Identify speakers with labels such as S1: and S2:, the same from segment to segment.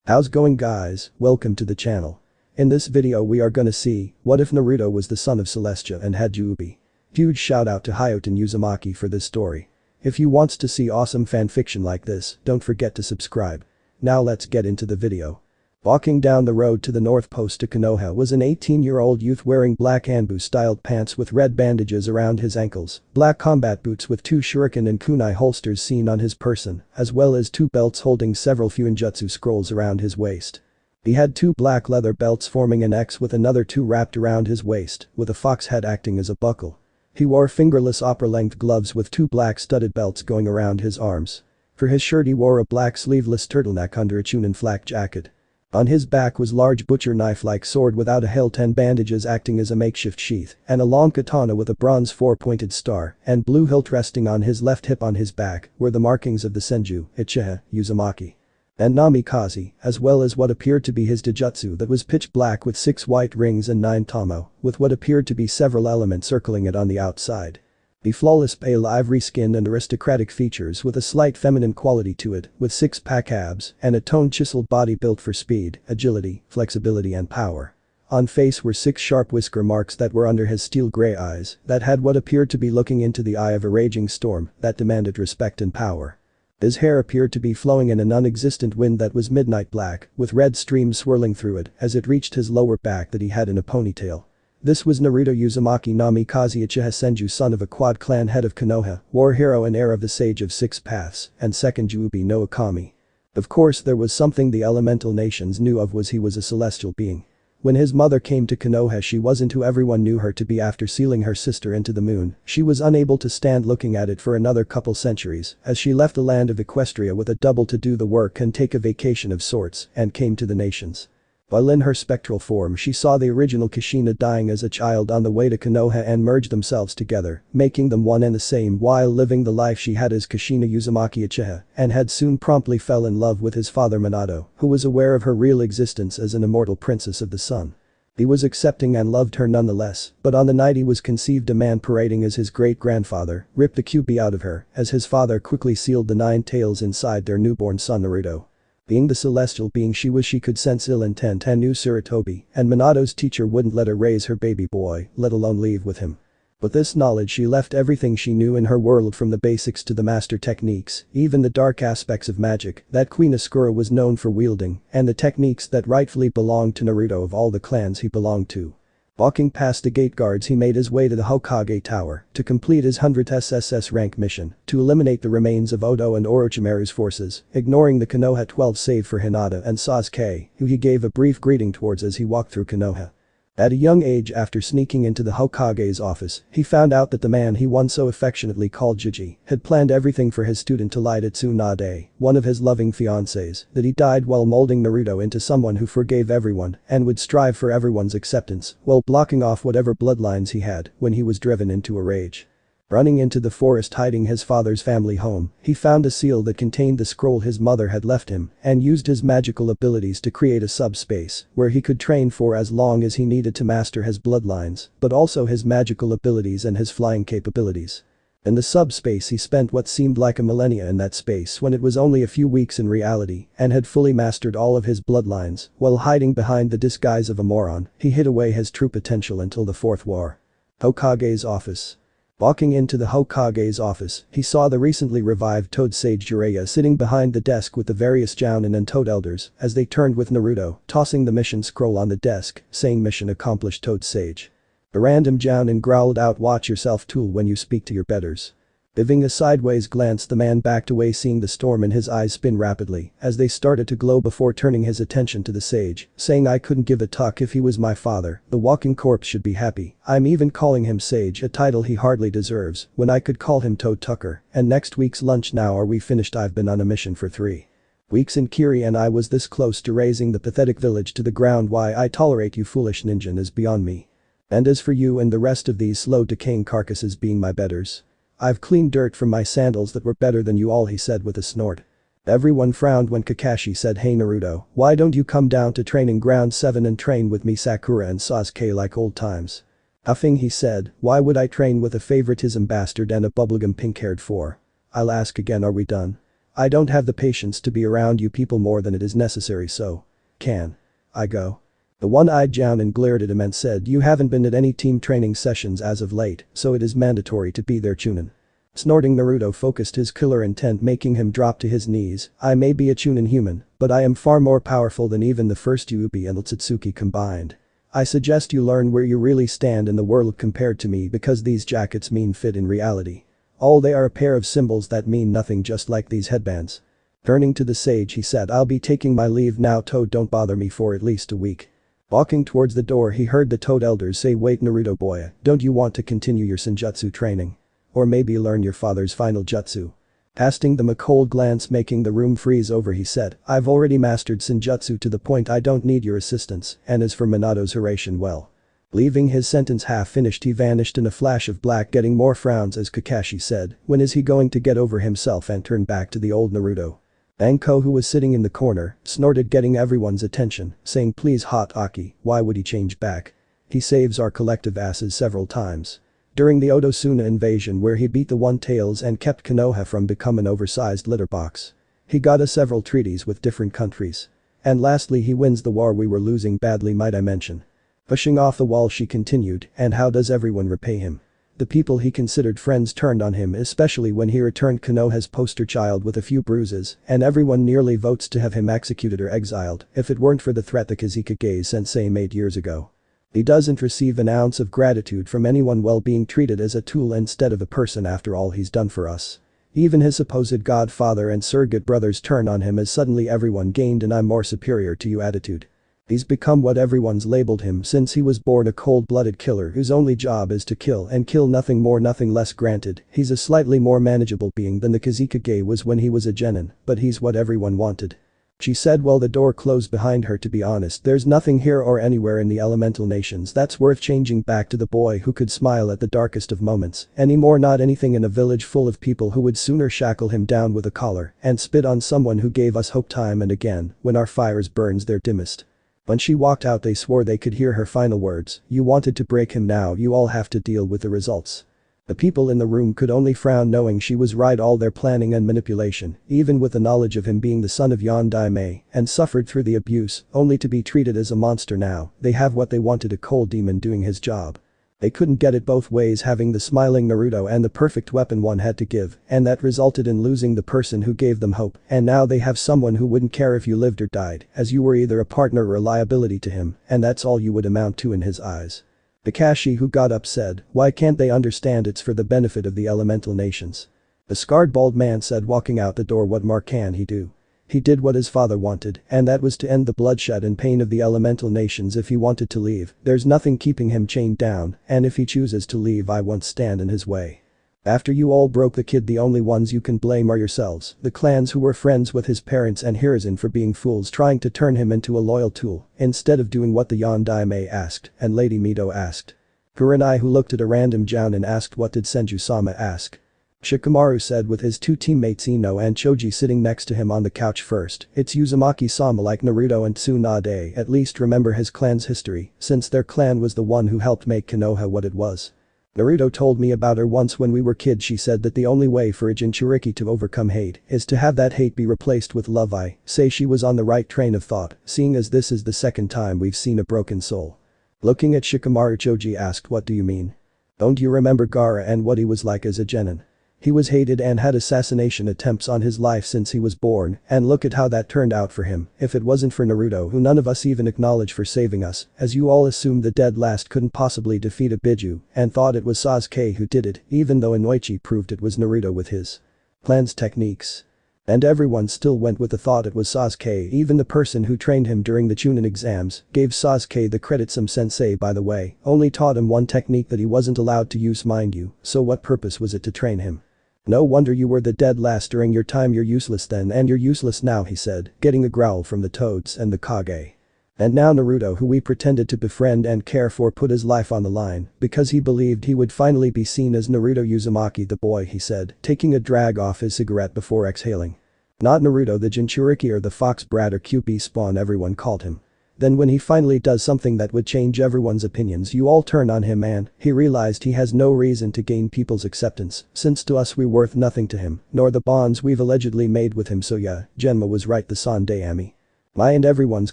S1: How's going guys, welcome to the channel. In this video we are gonna see, what if Naruto was the son of Celestia and had Juubi? Huge shout out to hyotonuzumaki for this story. If you wants to see awesome fanfiction like this, don't forget to subscribe. Now let's get into the video. Walking down the road to the north post to Konoha was an 18-year-old youth wearing black Anbu-styled pants with red bandages around his ankles, black combat boots with 2 shuriken and kunai holsters seen on his person, as well as 2 belts holding several fuinjutsu scrolls around his waist. He had 2 black leather belts forming an X with another 2 wrapped around his waist, with a fox head acting as a buckle. He wore fingerless upper-length gloves with 2 black studded belts going around his arms. For his shirt he wore a black sleeveless turtleneck under a chunin flak jacket. On his back was large butcher knife-like sword without a hilt and bandages acting as a makeshift sheath, and a long katana with a bronze 4-pointed star and blue hilt resting on his left hip. On his back were the markings of the senju, uchiha, uzumaki, and namikaze, as well as what appeared to be his taijutsu that was pitch black with 6 white rings and 9 tomo, with what appeared to be several elements circling it on the outside. The flawless pale ivory skin and aristocratic features with a slight feminine quality to it, with 6-pack abs and a toned chiseled body built for speed, agility, flexibility and power. On face were 6 sharp whisker marks that were under his steel gray eyes that had what appeared to be looking into the eye of a raging storm that demanded respect and power. His hair appeared to be flowing in a non-existent wind that was midnight black, with red streams swirling through it as it reached his lower back that he had in a ponytail. This was Naruto Uzumaki Namikaze Uchiha Senju, son of a quad clan head of Konoha, war hero and heir of the Sage of 6 Paths, and second Juubi no Akami. Of course there was something the elemental nations knew of, was he was a celestial being. When his mother came to Konoha she wasn't who everyone knew her to be. After sealing her sister into the moon, she was unable to stand looking at it for another couple centuries as she left the land of Equestria with a double to do the work and take a vacation of sorts and came to the nations. While in her spectral form she saw the original Kushina dying as a child on the way to Konoha and merged themselves together, making them one and the same while living the life she had as Kushina Uzumaki Uchiha, and had soon promptly fell in love with his father Minato, who was aware of her real existence as an immortal princess of the sun. He was accepting and loved her nonetheless, but on the night he was conceived a man parading as his great-grandfather ripped the Kyuubi out of her as his father quickly sealed the 9 tails inside their newborn son Naruto. Being the celestial being she was, she could sense ill intent and knew Sarutobi, and Minato's teacher wouldn't let her raise her baby boy, let alone leave with him. With this knowledge she left everything she knew in her world, from the basics to the master techniques, even the dark aspects of magic that Queen Asakura was known for wielding, and the techniques that rightfully belonged to Naruto of all the clans he belonged to. Walking past the gate guards he made his way to the Hokage Tower to complete his 100th SSS rank mission to eliminate the remains of Oto and Orochimaru's forces, ignoring the Konoha 12 save for Hinata and Sasuke, who he gave a brief greeting towards as he walked through Konoha. At a young age, after sneaking into the Hokage's office, he found out that the man he once so affectionately called Juubi had planned everything for his student Twilight Tsunade, one of his loving fiancés, that he died while molding Naruto into someone who forgave everyone and would strive for everyone's acceptance while blocking off whatever bloodlines he had when he was driven into a rage. Running into the forest hiding his father's family home, he found a seal that contained the scroll his mother had left him and used his magical abilities to create a subspace where he could train for as long as he needed to master his bloodlines, but also his magical abilities and his flying capabilities. In the subspace he spent what seemed like a millennia in that space when it was only a few weeks in reality, and had fully mastered all of his bloodlines. While hiding behind the disguise of a moron, he hid away his true potential until the 4th war. Hokage's office. Walking into the Hokage's office, he saw the recently revived Toad Sage Jiraiya sitting behind the desk with the various Jounin and Toad elders as they turned with Naruto, tossing the mission scroll on the desk, saying mission accomplished Toad Sage. A random Jounin growled out, "Watch yourself tool when you speak to your betters." Giving a sideways glance the man backed away, seeing the storm in his eyes spin rapidly as they started to glow before turning his attention to the sage, saying, "I couldn't give a tuck if he was my father, the walking corpse should be happy. I'm even calling him sage, a title he hardly deserves, when I could call him Toad Tucker, and next week's lunch. Now are we finished? I've been on a mission for 3 weeks in Kiri and I was this close to razing the pathetic village to the ground. Why I tolerate you foolish ninja is beyond me. And as for you and the rest of these slow decaying carcasses being my betters, I've cleaned dirt from my sandals that were better than you all," he said with a snort. Everyone frowned when Kakashi said, "Hey Naruto, why don't you come down to training ground 7 and train with me, Sakura and Sasuke, like old times?" Huffing he said, "Why would I train with a favoritism bastard and a bubblegum pink-haired four? I'll ask again, are we done? I don't have the patience to be around you people more than it is necessary, so. Can I go? The one-eyed Jounin glared at him and said, you haven't been at any team training sessions as of late, so it is mandatory to be there, Chunin. Snorting, Naruto focused his killer intent, making him drop to his knees. I may be a Chunin human, but I am far more powerful than even the first Juubi and Otsutsuki combined. I suggest you learn where you really stand in the world compared to me, because these jackets mean fit in reality. All they are a pair of symbols that mean nothing, just like these headbands. Turning to the sage, he said, I'll be taking my leave now, Toad, don't bother me for at least a week. Walking towards the door, he heard the Toad elders say, wait, Naruto boy, don't you want to continue your senjutsu training? Or maybe learn your father's final jutsu? Casting them a cold glance, making the room freeze over, he said, I've already mastered senjutsu to the point I don't need your assistance, and as for Minato's Hiraishin, well. Leaving his sentence half finished, he vanished in a flash of black, getting more frowns as Kakashi said, when is he going to get over himself and turn back to the old Naruto? Anko, who was sitting in the corner, snorted, getting everyone's attention, saying, please hot Aki, why would he change back? He saves our collective asses several times. During the Otosuna invasion, where he beat the One-Tails and kept Konoha from becoming an oversized litter box. He got us several treaties with different countries. And lastly, he wins the war we were losing badly, might I mention. Pushing off the wall, she continued, and how does everyone repay him? The people he considered friends turned on him, especially when he returned Konoha's poster child with a few bruises, and everyone nearly votes to have him executed or exiled if it weren't for the threat the Kazekage sensei made years ago. He doesn't receive an ounce of gratitude from anyone while being treated as a tool instead of a person after all he's done for us. Even his supposed godfather and surrogate brothers turn on him as suddenly everyone gained an I'm more superior to you attitude. He's become what everyone's labeled him since he was born, a cold-blooded killer whose only job is to kill and kill, nothing more nothing less. Granted, he's a slightly more manageable being than the Kazekage was when he was a genin, but he's what everyone wanted. She said while the door closed behind her, to be honest, there's nothing here or anywhere in the elemental nations that's worth changing back to the boy who could smile at the darkest of moments anymore, not anything in a village full of people who would sooner shackle him down with a collar and spit on someone who gave us hope time and again when our fires burns their dimmest. When she walked out, they swore they could hear her final words, you wanted to break him, now you all have to deal with the results. The people in the room could only frown, knowing she was right, all their planning and manipulation, even with the knowledge of him being the son of Yondaime and suffered through the abuse, only to be treated as a monster. Now they have what they wanted, a cold demon doing his job. They couldn't get it both ways, having the smiling Naruto and the perfect weapon one had to give, and that resulted in losing the person who gave them hope, and now they have someone who wouldn't care if you lived or died, as you were either a partner or a liability to him, and that's all you would amount to in his eyes. Kakashi, who got up, said, why can't they understand it's for the benefit of the elemental nations? The scarred bald man said, walking out the door, what more can he do? He did what his father wanted, and that was to end the bloodshed and pain of the elemental nations. If he wanted to leave, there's nothing keeping him chained down, and if he chooses to leave, I won't stand in his way. After you all broke the kid, the only ones you can blame are yourselves, the clans who were friends with his parents, and Hiruzen for being fools trying to turn him into a loyal tool instead of doing what the Yondaime asked and Lady Mito asked. Kurenai, who looked at a random Jounin, asked, what did Senju-sama ask? Shikamaru said, with his two teammates Ino and Choji sitting next to him on the couch. First, it's Uzumaki-sama, like Naruto and Tsunade, at least remember his clan's history, since their clan was the one who helped make Konoha what it was. Naruto told me about her once when we were kids. She said that the only way for a Jinchuriki to overcome hate is to have that hate be replaced with love. I say she was on the right train of thought, seeing as this is the second time we've seen a broken soul. Looking at Shikamaru, Choji asked, what do you mean? Don't you remember Gaara and what he was like as a genin? He was hated and had assassination attempts on his life since he was born, and look at how that turned out for him. If it wasn't for Naruto, who none of us even acknowledge for saving us, as you all assumed the dead last couldn't possibly defeat a Biju, and thought it was Sasuke who did it, even though Inoichi proved it was Naruto with his plan's techniques. And everyone still went with the thought it was Sasuke. Even the person who trained him during the Chunin exams gave Sasuke the credit. Some sensei, by the way, only taught him one technique that he wasn't allowed to use, mind you, so what purpose was it to train him? No wonder you were the dead last during your time. You're useless then, and you're useless now, he said, getting a growl from the Toads and the Kage. And now Naruto, who we pretended to befriend and care for, put his life on the line because he believed he would finally be seen as Naruto Uzumaki the boy, he said, taking a drag off his cigarette before exhaling. Not Naruto the Jinchuriki or the fox brat or QB spawn everyone called him. Then when he finally does something that would change everyone's opinions, you all turn on him, and he realized he has no reason to gain people's acceptance, since to us we worth nothing to him, nor the bonds we've allegedly made with him, so yeah, Genma was right, the Sunday Ami. My and everyone's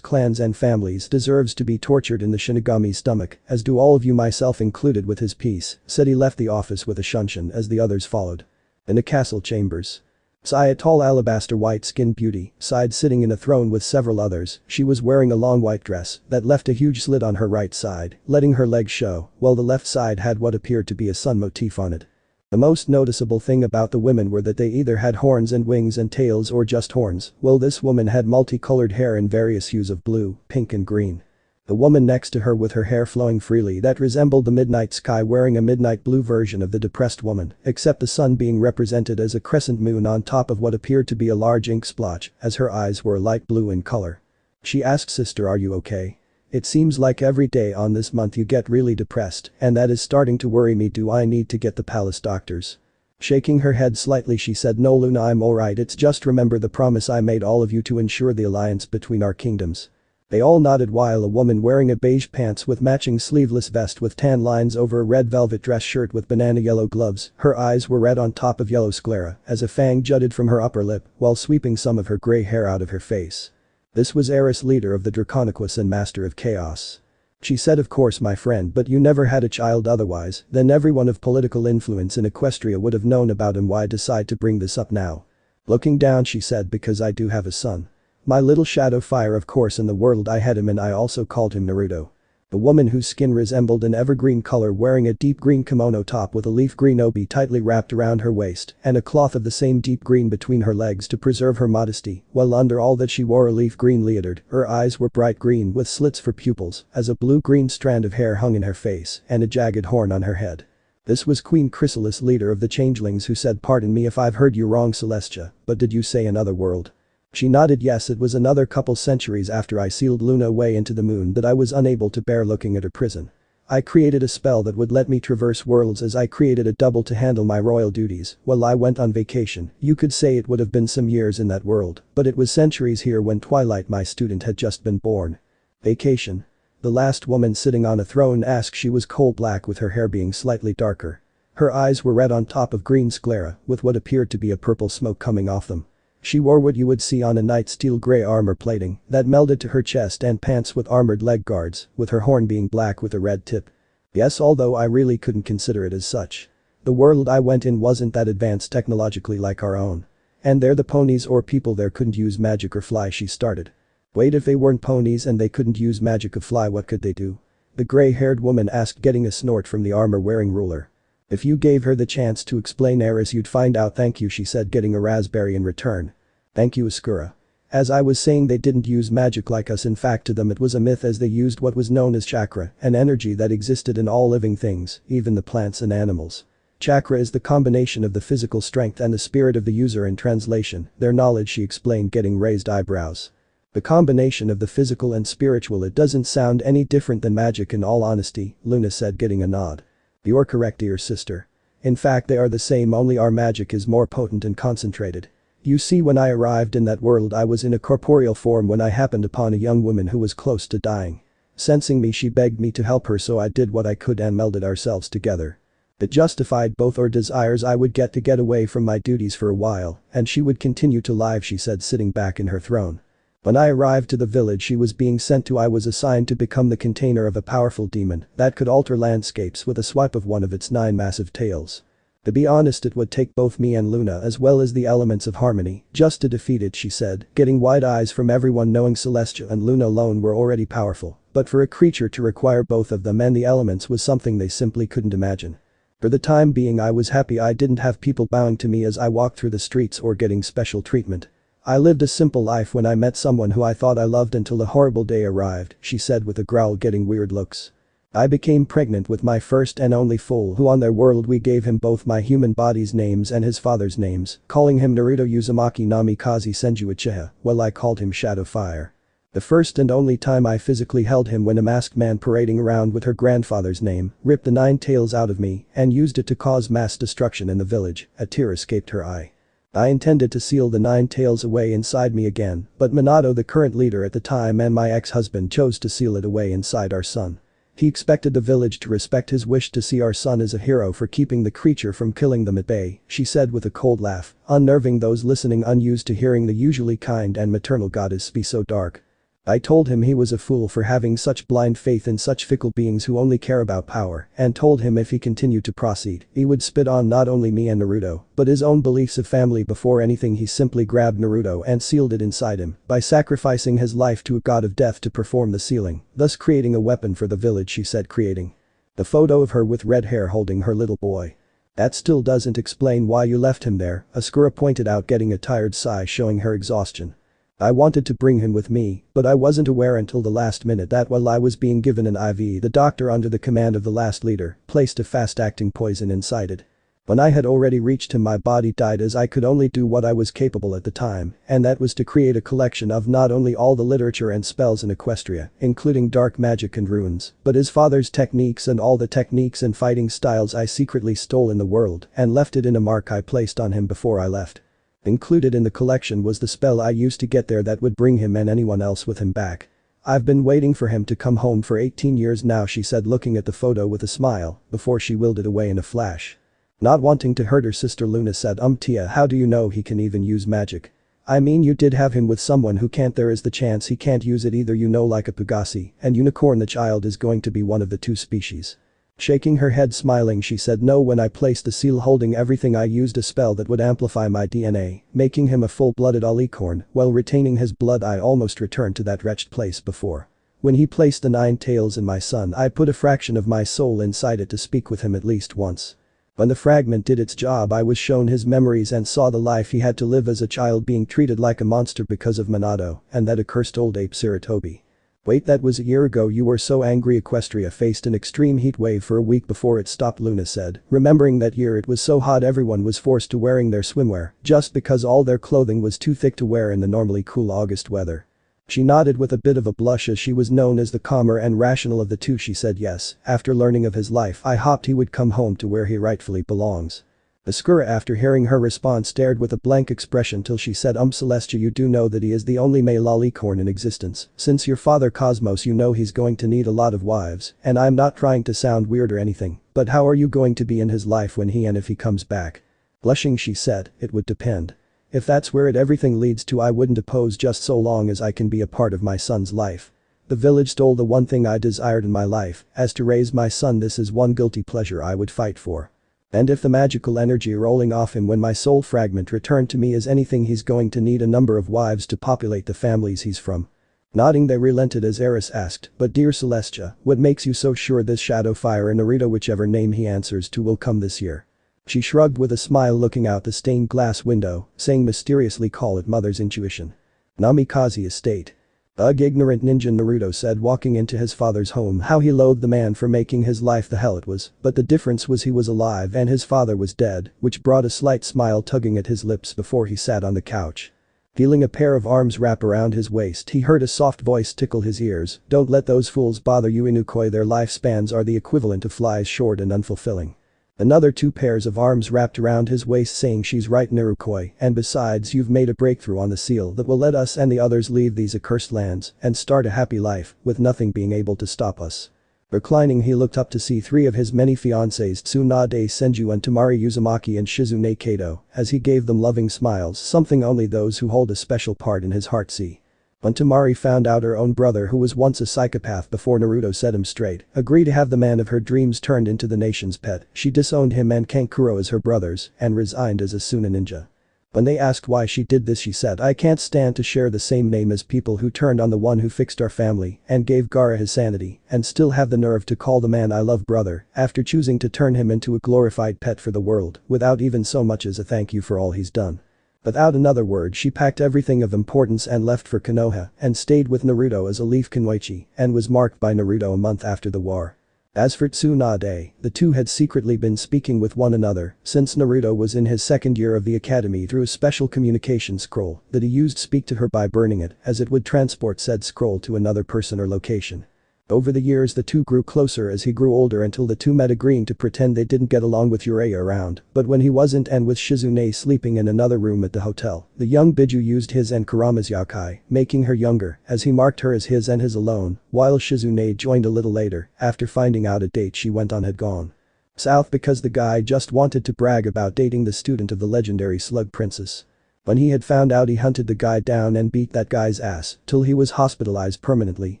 S1: clans and families deserves to be tortured in the Shinigami's stomach, as do all of you, myself included. With his piece, said he left the office with a shunshin as the others followed. In the castle chambers. Sai, a tall alabaster white-skinned beauty, sighed sitting in a throne with several others. She was wearing a long white dress that left a huge slit on her right side, letting her legs show, while the left side had what appeared to be a sun motif on it. The most noticeable thing about the women were that they either had horns and wings and tails or just horns, while this woman had multicolored hair in various hues of blue, pink and green. The woman next to her with her hair flowing freely that resembled the midnight sky, wearing a midnight blue version of the depressed woman, except the sun being represented as a crescent moon on top of what appeared to be a large ink splotch, as her eyes were light blue in color. She asked, "Sister, are you okay? It seems like every day on this month you get really depressed, and that is starting to worry me. Do I need to get the palace doctors?" Shaking her head slightly, she said, "No, Luna, I'm alright. It's just remember the promise I made all of you to ensure the alliance between our kingdoms." They all nodded, while a woman wearing a beige pants with matching sleeveless vest with tan lines over a red velvet dress shirt with banana yellow gloves, her eyes were red on top of yellow sclera as a fang jutted from her upper lip while sweeping some of her gray hair out of her face. This was Eris, leader of the Draconiquus and master of chaos. She said, "Of course, my friend, but you never had a child, otherwise then everyone of political influence in Equestria would have known about him. Why decide to bring this up now?" Looking down, she said, "Because I do have a son. My little shadow fire, of course. In the world I had him and I also called him Naruto." The woman, whose skin resembled an evergreen color, wearing a deep green kimono top with a leaf green obi tightly wrapped around her waist and a cloth of the same deep green between her legs to preserve her modesty, while under all that she wore a leaf green leotard. Her eyes were bright green with slits for pupils as a blue-green strand of hair hung in her face and a jagged horn on her head. This was Queen Chrysalis, leader of the changelings, who said, "Pardon me if I've heard you wrong, Celestia, but did you say another world?" She nodded. "Yes, it was another couple centuries after I sealed Luna away into the moon that I was unable to bear looking at her prison. I created a spell that would let me traverse worlds, as I created a double to handle my royal duties while I went on vacation. You could say it would have been some years in that world, but it was centuries here when Twilight, my student, had just been born." Vacation? The last woman sitting on a throne asked. She was coal black with her hair being slightly darker. Her eyes were red on top of green sclera with what appeared to be a purple smoke coming off them. She wore what you would see on a knight, steel gray armor plating that melded to her chest and pants with armored leg guards, with her horn being black with a red tip. "Yes, although I really couldn't consider it as such. The world I went in wasn't that advanced technologically like our own. And there the ponies or people there couldn't use magic or fly," she started. "Wait, if they weren't ponies and they couldn't use magic or fly, what could they do?" the gray-haired woman asked, getting a snort from the armor-wearing ruler. "If you gave her the chance to explain, Eris, you'd find out." "Thank you," she said, getting a raspberry in return. "Thank you, Ascura. As I was saying, they didn't use magic like us. In fact, to them it was a myth, as they used what was known as chakra, an energy that existed in all living things, even the plants and animals. Chakra is the combination of the physical strength and the spirit of the user. In translation, their knowledge," she explained, getting raised eyebrows. "The combination of the physical and spiritual. It doesn't sound any different than magic, in all honesty," Luna said, getting a nod. "You're correct, dear sister. In fact, they are the same, only our magic is more potent and concentrated. You see, when I arrived in that world, I was in a corporeal form when I happened upon a young woman who was close to dying. Sensing me, she begged me to help her, so I did what I could and melded ourselves together. It justified both our desires. I would get away from my duties for a while, and she would continue to live," she said, sitting back in her throne. "When I arrived to the village she was being sent to, I was assigned to become the container of a powerful demon that could alter landscapes with a swipe of one of its 9 massive tails. To be honest, it would take both me and Luna, as well as the elements of harmony, just to defeat it," she said, getting wide eyes from everyone, knowing Celestia and Luna alone were already powerful, but for a creature to require both of them and the elements was something they simply couldn't imagine. "For the time being I was happy I didn't have people bowing to me as I walked through the streets or getting special treatment. I lived a simple life when I met someone who I thought I loved until a horrible day arrived," she said with a growl, getting weird looks. "I became pregnant with my first and only foal, who on their world we gave him both my human body's names and his father's names, calling him Naruto Uzumaki Namikaze Senju Uchiha, while I called him Shadow Fire. The first and only time I physically held him when a masked man parading around with her grandfather's name ripped the 9 tails out of me and used it to cause mass destruction in the village." A tear escaped her eye. I intended to seal the nine tails away inside me again, but Minato, the current leader at the time, and my ex-husband chose to seal it away inside our son. He expected the village to respect his wish to see our son as a hero for keeping the creature from killing them at bay, she said with a cold laugh, unnerving those listening unused to hearing the usually kind and maternal goddess be so dark. I told him he was a fool for having such blind faith in such fickle beings who only care about power, and told him if he continued to proceed, he would spit on not only me and Naruto, but his own beliefs of family before anything. He simply grabbed Naruto and sealed it inside him by sacrificing his life to a god of death to perform the sealing, thus creating a weapon for the village, she said, creating the photo of her with red hair holding her little boy. That still doesn't explain why you left him there, Asakura pointed out, getting a tired sigh showing her exhaustion. I wanted to bring him with me, but I wasn't aware until the last minute that while I was being given an IV, the doctor, under the command of the last leader, placed a fast-acting poison inside it. When I had already reached him, my body died, as I could only do what I was capable at the time, and that was to create a collection of not only all the literature and spells in Equestria, including dark magic and runes, but his father's techniques and all the techniques and fighting styles I secretly stole in the world and left it in a mark I placed on him before I left. Included in the collection was the spell I used to get there that would bring him and anyone else with him back. I've been waiting for him to come home for 18 years now, she said, looking at the photo with a smile, before she willed it away in a flash. Not wanting to hurt her sister, Luna said, Tia, how do you know he can even use magic? I mean, you did have him with someone who can't. There is the chance he can't use it either, you know, like a Pugasi and Unicorn. The child is going to be one of the two species. Shaking her head, smiling, she said, no, when I placed the seal holding everything, I used a spell that would amplify my DNA, making him a full-blooded alicorn, while retaining his blood. I almost returned to that wretched place before. When he placed the nine tails in my son, I put a fraction of my soul inside it to speak with him at least once. When the fragment did its job, I was shown his memories and saw the life he had to live as a child, being treated like a monster because of Minato and that accursed old ape Sarutobi. Wait, that was a year ago. You were so angry. Equestria faced an extreme heat wave for a week before it stopped, Luna said, remembering that year. It was so hot everyone was forced to wearing their swimwear just because all their clothing was too thick to wear in the normally cool August weather. She nodded with a bit of a blush, as she was known as the calmer and rational of the two. She said, yes, after learning of his life, I hoped he would come home to where he rightfully belongs. Asakura, after hearing her response, stared with a blank expression till she said, Celestia, you do know that he is the only male alicorn in existence. Since your father Cosmos, you know he's going to need a lot of wives, and I'm not trying to sound weird or anything, but how are you going to be in his life when and if he comes back? Blushing, she said, it would depend. If that's where everything leads to, I wouldn't oppose, just so long as I can be a part of my son's life. The village stole the one thing I desired in my life, as to raise my son. This is one guilty pleasure I would fight for. And if the magical energy rolling off him when my soul fragment returned to me is anything, he's going to need a number of wives to populate the families he's from. Nodding, they relented as Eris asked, but dear Celestia, what makes you so sure this shadow fire in Naruto, whichever name he answers to, will come this year? She shrugged with a smile, looking out the stained glass window, saying mysteriously, call it mother's intuition. Namikaze Estate. Ugh, ignorant ninja, Naruto said, walking into his father's home. How he loathed the man for making his life the hell it was, but the difference was he was alive and his father was dead, which brought a slight smile tugging at his lips before he sat on the couch. Feeling a pair of arms wrap around his waist, he heard a soft voice tickle his ears, don't let those fools bother you, Inukoi. Their lifespans are the equivalent of flies, short and unfulfilling. Another two pairs of arms wrapped around his waist, saying, she's right, Narukoi, and besides, you've made a breakthrough on the seal that will let us and the others leave these accursed lands and start a happy life, with nothing being able to stop us. Reclining, he looked up to see three of his many fiancées, Tsunade Senju and Tamari Uzumaki and Shizune Kato, as he gave them loving smiles, something only those who hold a special part in his heart see. When Tamari found out her own brother, who was once a psychopath before Naruto set him straight, agreed to have the man of her dreams turned into the nation's pet, she disowned him and Kankuro as her brothers and resigned as a Suna ninja. When they asked why she did this, she said, I can't stand to share the same name as people who turned on the one who fixed our family and gave Gaara his sanity, and still have the nerve to call the man I love brother after choosing to turn him into a glorified pet for the world without even so much as a thank you for all he's done. Without another word, she packed everything of importance and left for Konoha and stayed with Naruto as a leaf Kunoichi and was marked by Naruto a month after the war. As for Tsunade, the two had secretly been speaking with one another since Naruto was in his second year of the academy through a special communication scroll that he used to speak to her by burning it, as it would transport said scroll to another person or location. Over the years the two grew closer as he grew older until the two met agreeing to pretend they didn't get along with Uraya around, but when he wasn't and with Shizune sleeping in another room at the hotel, the young Biju used his and Kurama's yokai, making her younger, as he marked her as his and his alone, while Shizune joined a little later, after finding out a date she went on had gone south because the guy just wanted to brag about dating the student of the legendary Slug Princess. When he had found out, he hunted the guy down and beat that guy's ass till he was hospitalized permanently,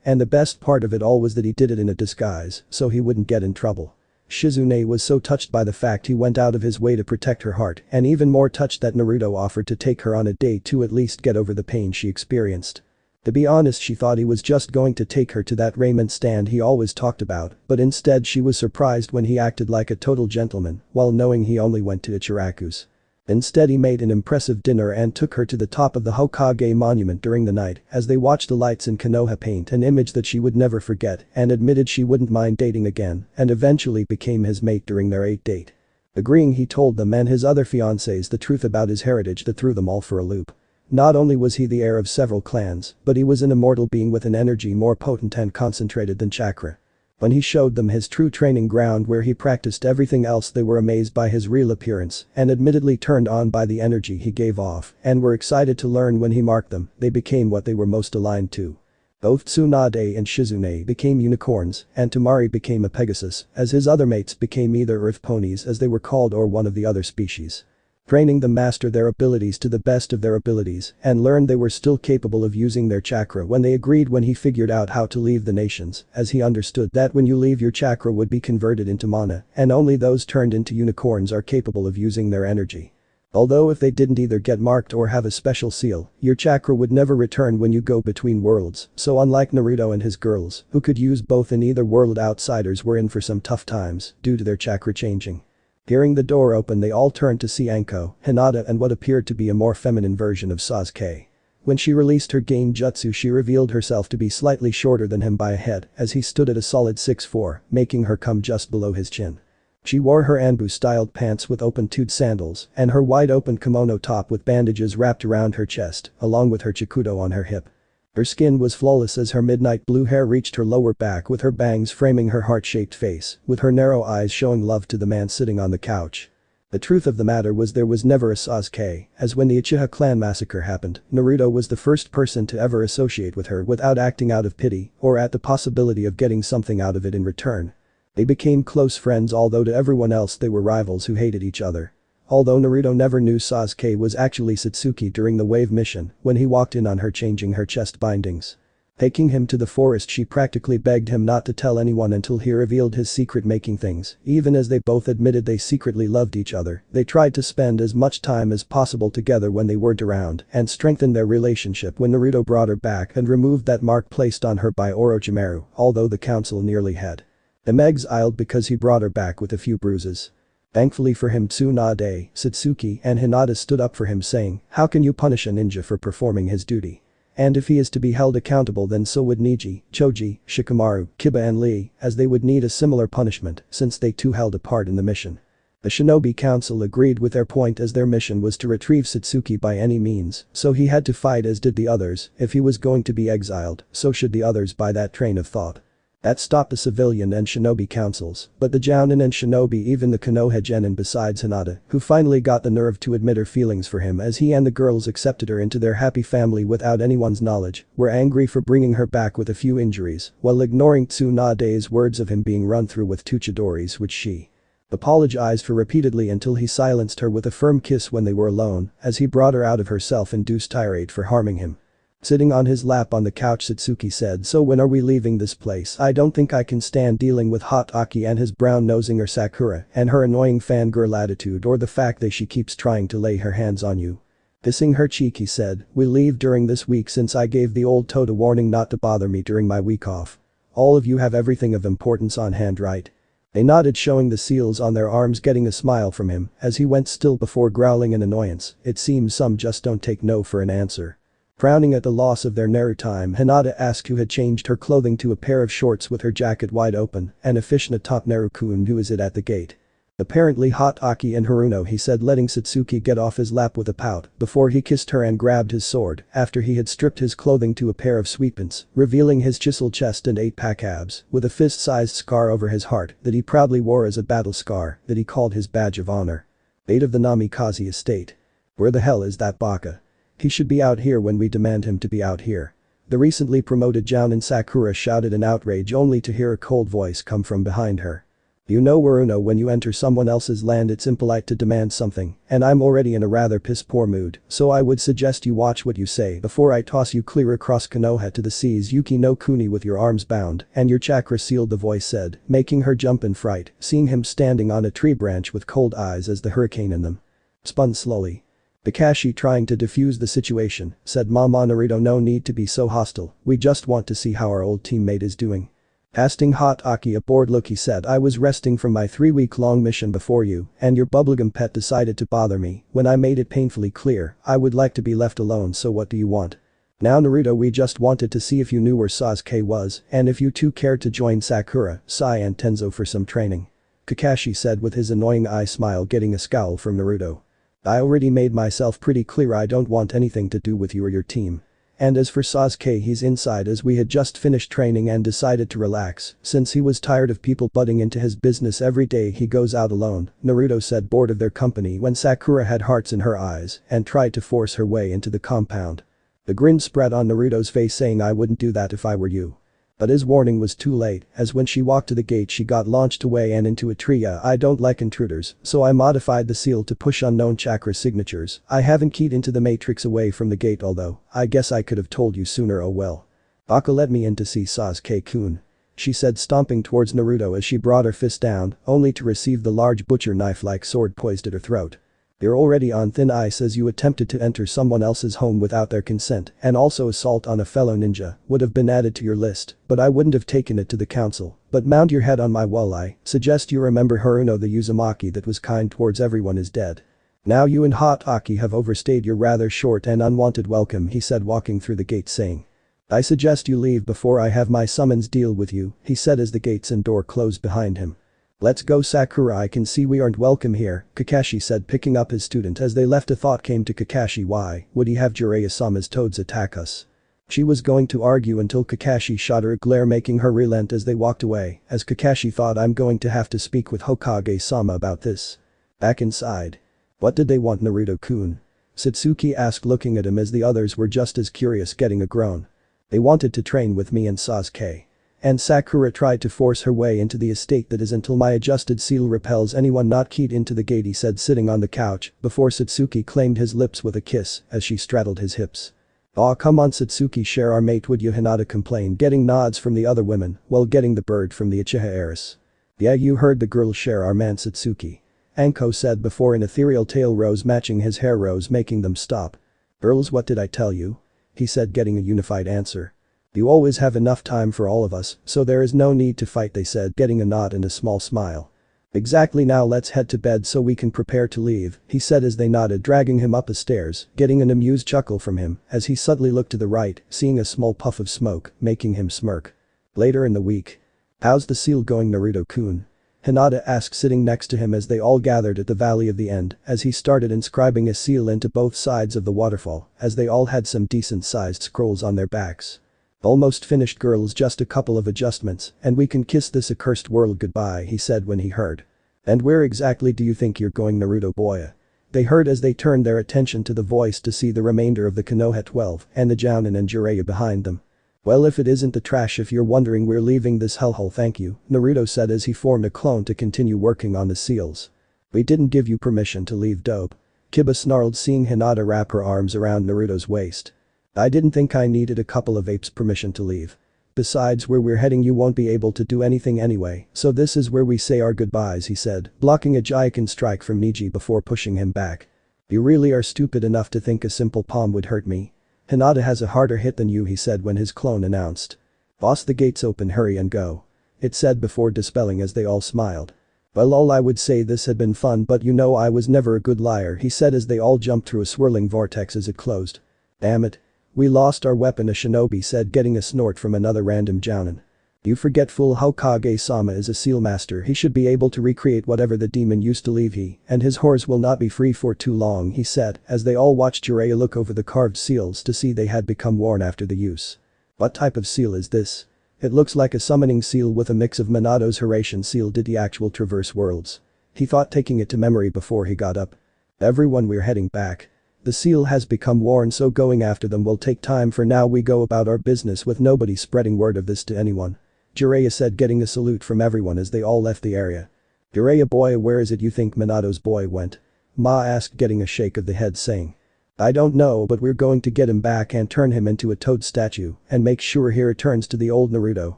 S1: and the best part of it all was that he did it in a disguise so he wouldn't get in trouble. Shizune was so touched by the fact he went out of his way to protect her heart, and even more touched that Naruto offered to take her on a date to at least get over the pain she experienced. To be honest, she thought he was just going to take her to that ramen stand he always talked about, but instead she was surprised when he acted like a total gentleman while knowing he only went to Ichiraku's. Instead he made an impressive dinner and took her to the top of the Hokage monument during the night as they watched the lights in Konoha paint an image that she would never forget, and admitted she wouldn't mind dating again, and eventually became his mate during their 8th date. Agreeing, he told them and his other fiancés the truth about his heritage that threw them all for a loop. Not only was he the heir of several clans, but he was an immortal being with an energy more potent and concentrated than chakra. When he showed them his true training ground where he practiced everything else, they were amazed by his real appearance and admittedly turned on by the energy he gave off and were excited to learn. When he marked them, they became what they were most aligned to. Both Tsunade and Shizune became unicorns, and Tamari became a Pegasus, as his other mates became either earth ponies as they were called or one of the other species. Training them master their abilities to the best of their abilities and learned they were still capable of using their chakra when they agreed. When he figured out how to leave the nations, as he understood that when you leave your chakra would be converted into mana and only those turned into unicorns are capable of using their energy. Although if they didn't either get marked or have a special seal, your chakra would never return when you go between worlds, so unlike Naruto and his girls, who could use both in either world, outsiders were in for some tough times due to their chakra changing. Hearing the door open, they all turned to see Anko, Hinata, and what appeared to be a more feminine version of Sasuke. When she released her game jutsu, she revealed herself to be slightly shorter than him by a head as he stood at a solid 6'4", making her come just below his chin. She wore her Anbu-styled pants with open-toed sandals and her wide-open kimono top with bandages wrapped around her chest, along with her chikudo on her hip. Her skin was flawless as her midnight blue hair reached her lower back, with her bangs framing her heart-shaped face, with her narrow eyes showing love to the man sitting on the couch. The truth of the matter was there was never a Sasuke, as when the Uchiha clan massacre happened, Naruto was the first person to ever associate with her without acting out of pity or at the possibility of getting something out of it in return. They became close friends, although to everyone else they were rivals who hated each other. Although Naruto never knew Sasuke was actually Satsuki during the wave mission when he walked in on her changing her chest bindings. Taking him to the forest, she practically begged him not to tell anyone until he revealed his secret, making things. Even as they both admitted they secretly loved each other, they tried to spend as much time as possible together when they weren't around and strengthened their relationship when Naruto brought her back and removed that mark placed on her by Orochimaru, although the council nearly had him exiled because he brought her back with a few bruises. Thankfully for him, Tsunade, Satsuki, and Hinata stood up for him, saying, "How can you punish a ninja for performing his duty? And if he is to be held accountable, then so would Neji, Choji, Shikamaru, Kiba and Lee, as they would need a similar punishment since they too held a part in the mission." The Shinobi Council agreed with their point, as their mission was to retrieve Satsuki by any means, so he had to fight, as did the others. If he was going to be exiled, so should the others by that train of thought. That stopped the civilian and shinobi councils, but the Jounin and shinobi, even the Konoha genin besides Hinata, who finally got the nerve to admit her feelings for him as he and the girls accepted her into their happy family without anyone's knowledge, were angry for bringing her back with a few injuries, while ignoring Tsunade's words of him being run through with 2 chidoris, which she apologized for repeatedly until he silenced her with a firm kiss when they were alone, as he brought her out of her self-induced tirade for harming him. Sitting on his lap on the couch, Satsuki said, "So when are we leaving this place? I don't think I can stand dealing with Hot Aki and his brown-nosing her Sakura and her annoying fangirl attitude, or the fact that she keeps trying to lay her hands on you." Kissing her cheek, he said, "We'll leave during this week since I gave the old toad a warning not to bother me during my week off. All of you have everything of importance on hand, right?" They nodded, showing the seals on their arms, getting a smile from him as he went still before growling in annoyance. It seems some just don't take no for an answer. Frowning at the loss of their Naru time, Hinata asked who had changed her clothing to a pair of shorts with her jacket wide open and a fishnet top. "Naru-kun, who is it at the gate?" Apparently hot Aki and Haruno, he said, letting Satsuki get off his lap with a pout before he kissed her and grabbed his sword after he had stripped his clothing to a pair of sweatpants, revealing his chiseled chest and 8-pack abs with a fist-sized scar over his heart that he proudly wore as a battle scar that he called his badge of honor. 8 of the Namikaze estate. Where the hell is that baka? He should be out here when we demand him to be out here. The recently promoted Jounin Sakura shouted in outrage only to hear a cold voice come from behind her. You know, Haruno, when you enter someone else's land it's impolite to demand something, and I'm already in a rather piss-poor mood, so I would suggest you watch what you say before I toss you clear across Konoha to the seas. Yuki no Kuni with your arms bound and your chakra sealed, the voice said, making her jump in fright, seeing him standing on a tree branch with cold eyes as the hurricane in them spun slowly. Kakashi, trying to defuse the situation, said, Mama Naruto, no need to be so hostile, we just want to see how our old teammate is doing. Casting hot Aki a bored look, he said, I was resting from my 3-week-long mission before you and your bubblegum pet decided to bother me when I made it painfully clear I would like to be left alone, so what do you want? Now Naruto, we just wanted to see if you knew where Sasuke was and if you two cared to join Sakura, Sai and Tenzo for some training. Kakashi said with his annoying eye smile, getting a scowl from Naruto. I already made myself pretty clear, I don't want anything to do with you or your team. And as for Sasuke, he's inside as we had just finished training and decided to relax since he was tired of people butting into his business every day he goes out alone, Naruto said, bored of their company when Sakura had hearts in her eyes and tried to force her way into the compound. The grin spread on Naruto's face, saying, I wouldn't do that if I were you. But his warning was too late, as when she walked to the gate she got launched away and into a tree. I don't like intruders, so I modified the seal to push unknown chakra signatures. I haven't keyed into the matrix away from the gate, although I guess I could have told you sooner, oh well. Baka, let me in to see Sasuke-kun, she said, stomping towards Naruto as she brought her fist down, only to receive the large butcher knife-like sword poised at her throat. You're already on thin ice as you attempted to enter someone else's home without their consent, and also assault on a fellow ninja would have been added to your list, but I wouldn't have taken it to the council. But mount your head on my wall. I suggest you remember Haruno, the Uzumaki that was kind towards everyone is dead. Now you and Hot Aki have overstayed your rather short and unwanted welcome, he said, walking through the gate, saying. I suggest you leave before I have my summons deal with you, he said as the gates and door closed behind him. Let's go, Sakura, I can see we aren't welcome here, Kakashi said, picking up his student as they left. A thought came to Kakashi, why would he have Jiraiya-sama's toads attack us? She was going to argue until Kakashi shot her a glare, making her relent as they walked away, as Kakashi thought, I'm going to have to speak with Hokage-sama about this. Back inside. What did they want, Naruto-kun? Satsuki asked, looking at him as the others were just as curious, getting a groan. They wanted to train with me and Sasuke. And Sakura tried to force her way into the estate, that is until my adjusted seal repels anyone not keyed into the gate, he said, sitting on the couch before Satsuki claimed his lips with a kiss as she straddled his hips. Aw, come on Satsuki, share our mate would you, Hinata complained, getting nods from the other women while getting the bird from the Uchiha heiress. Yeah, you heard the girl, share our man Satsuki, Anko said before an ethereal tail rose matching his hair rose, making them stop. Girls, what did I tell you? He said, getting a unified answer. You always have enough time for all of us, so there is no need to fight, they said, getting a nod and a small smile. Exactly, now let's head to bed so we can prepare to leave, he said as they nodded, dragging him up the stairs, getting an amused chuckle from him as he suddenly looked to the right, seeing a small puff of smoke, making him smirk. Later in the week. How's the seal going, Naruto-kun? Hinata asked, sitting next to him as they all gathered at the Valley of the End as he started inscribing a seal into both sides of the waterfall, as they all had some decent-sized scrolls on their backs. Almost finished, girls, just a couple of adjustments and we can kiss this accursed world goodbye, he said when he heard. And where exactly do you think you're going, Naruto boy? They heard as they turned their attention to the voice to see the remainder of the Konoha 12 and the Jounin and Jiraiya behind them. Well, if it isn't the trash, if you're wondering, we're leaving this hellhole, thank you, Naruto said as he formed a clone to continue working on the seals. We didn't give you permission to leave, dope. Kiba snarled, seeing Hinata wrap her arms around Naruto's waist. I didn't think I needed a couple of apes' permission to leave. Besides, where we're heading you won't be able to do anything anyway, so this is where we say our goodbyes, he said, blocking a Jaiken strike from Niji before pushing him back. You really are stupid enough to think a simple palm would hurt me. Hinata has a harder hit than you, he said when his clone announced. Boss, the gate's open, hurry and go. It said before dispelling as they all smiled. Well, all I would say, this had been fun, but you know I was never a good liar, he said as they all jumped through a swirling vortex as it closed. Damn it. We lost our weapon, a shinobi said, getting a snort from another random Jounin. You forgetful Hokage-sama is a seal master, he should be able to recreate whatever the demon used to leave and his horse will not be free for too long, he said as they all watched Jiraiya look over the carved seals to see they had become worn after the use. What type of seal is this? It looks like a summoning seal with a mix of Minato's Horatian seal. Did the actual traverse worlds? He thought, taking it to memory before he got up. Everyone, we're heading back. The seal has become worn, so going after them will take time. For now we go about our business with nobody spreading word of this to anyone. Jiraiya said, getting a salute from everyone as they all left the area. Jiraiya boy, where is it you think Minato's boy went? Ma asked, getting a shake of the head, saying. I don't know, but we're going to get him back and turn him into a toad statue and make sure he returns to the old Naruto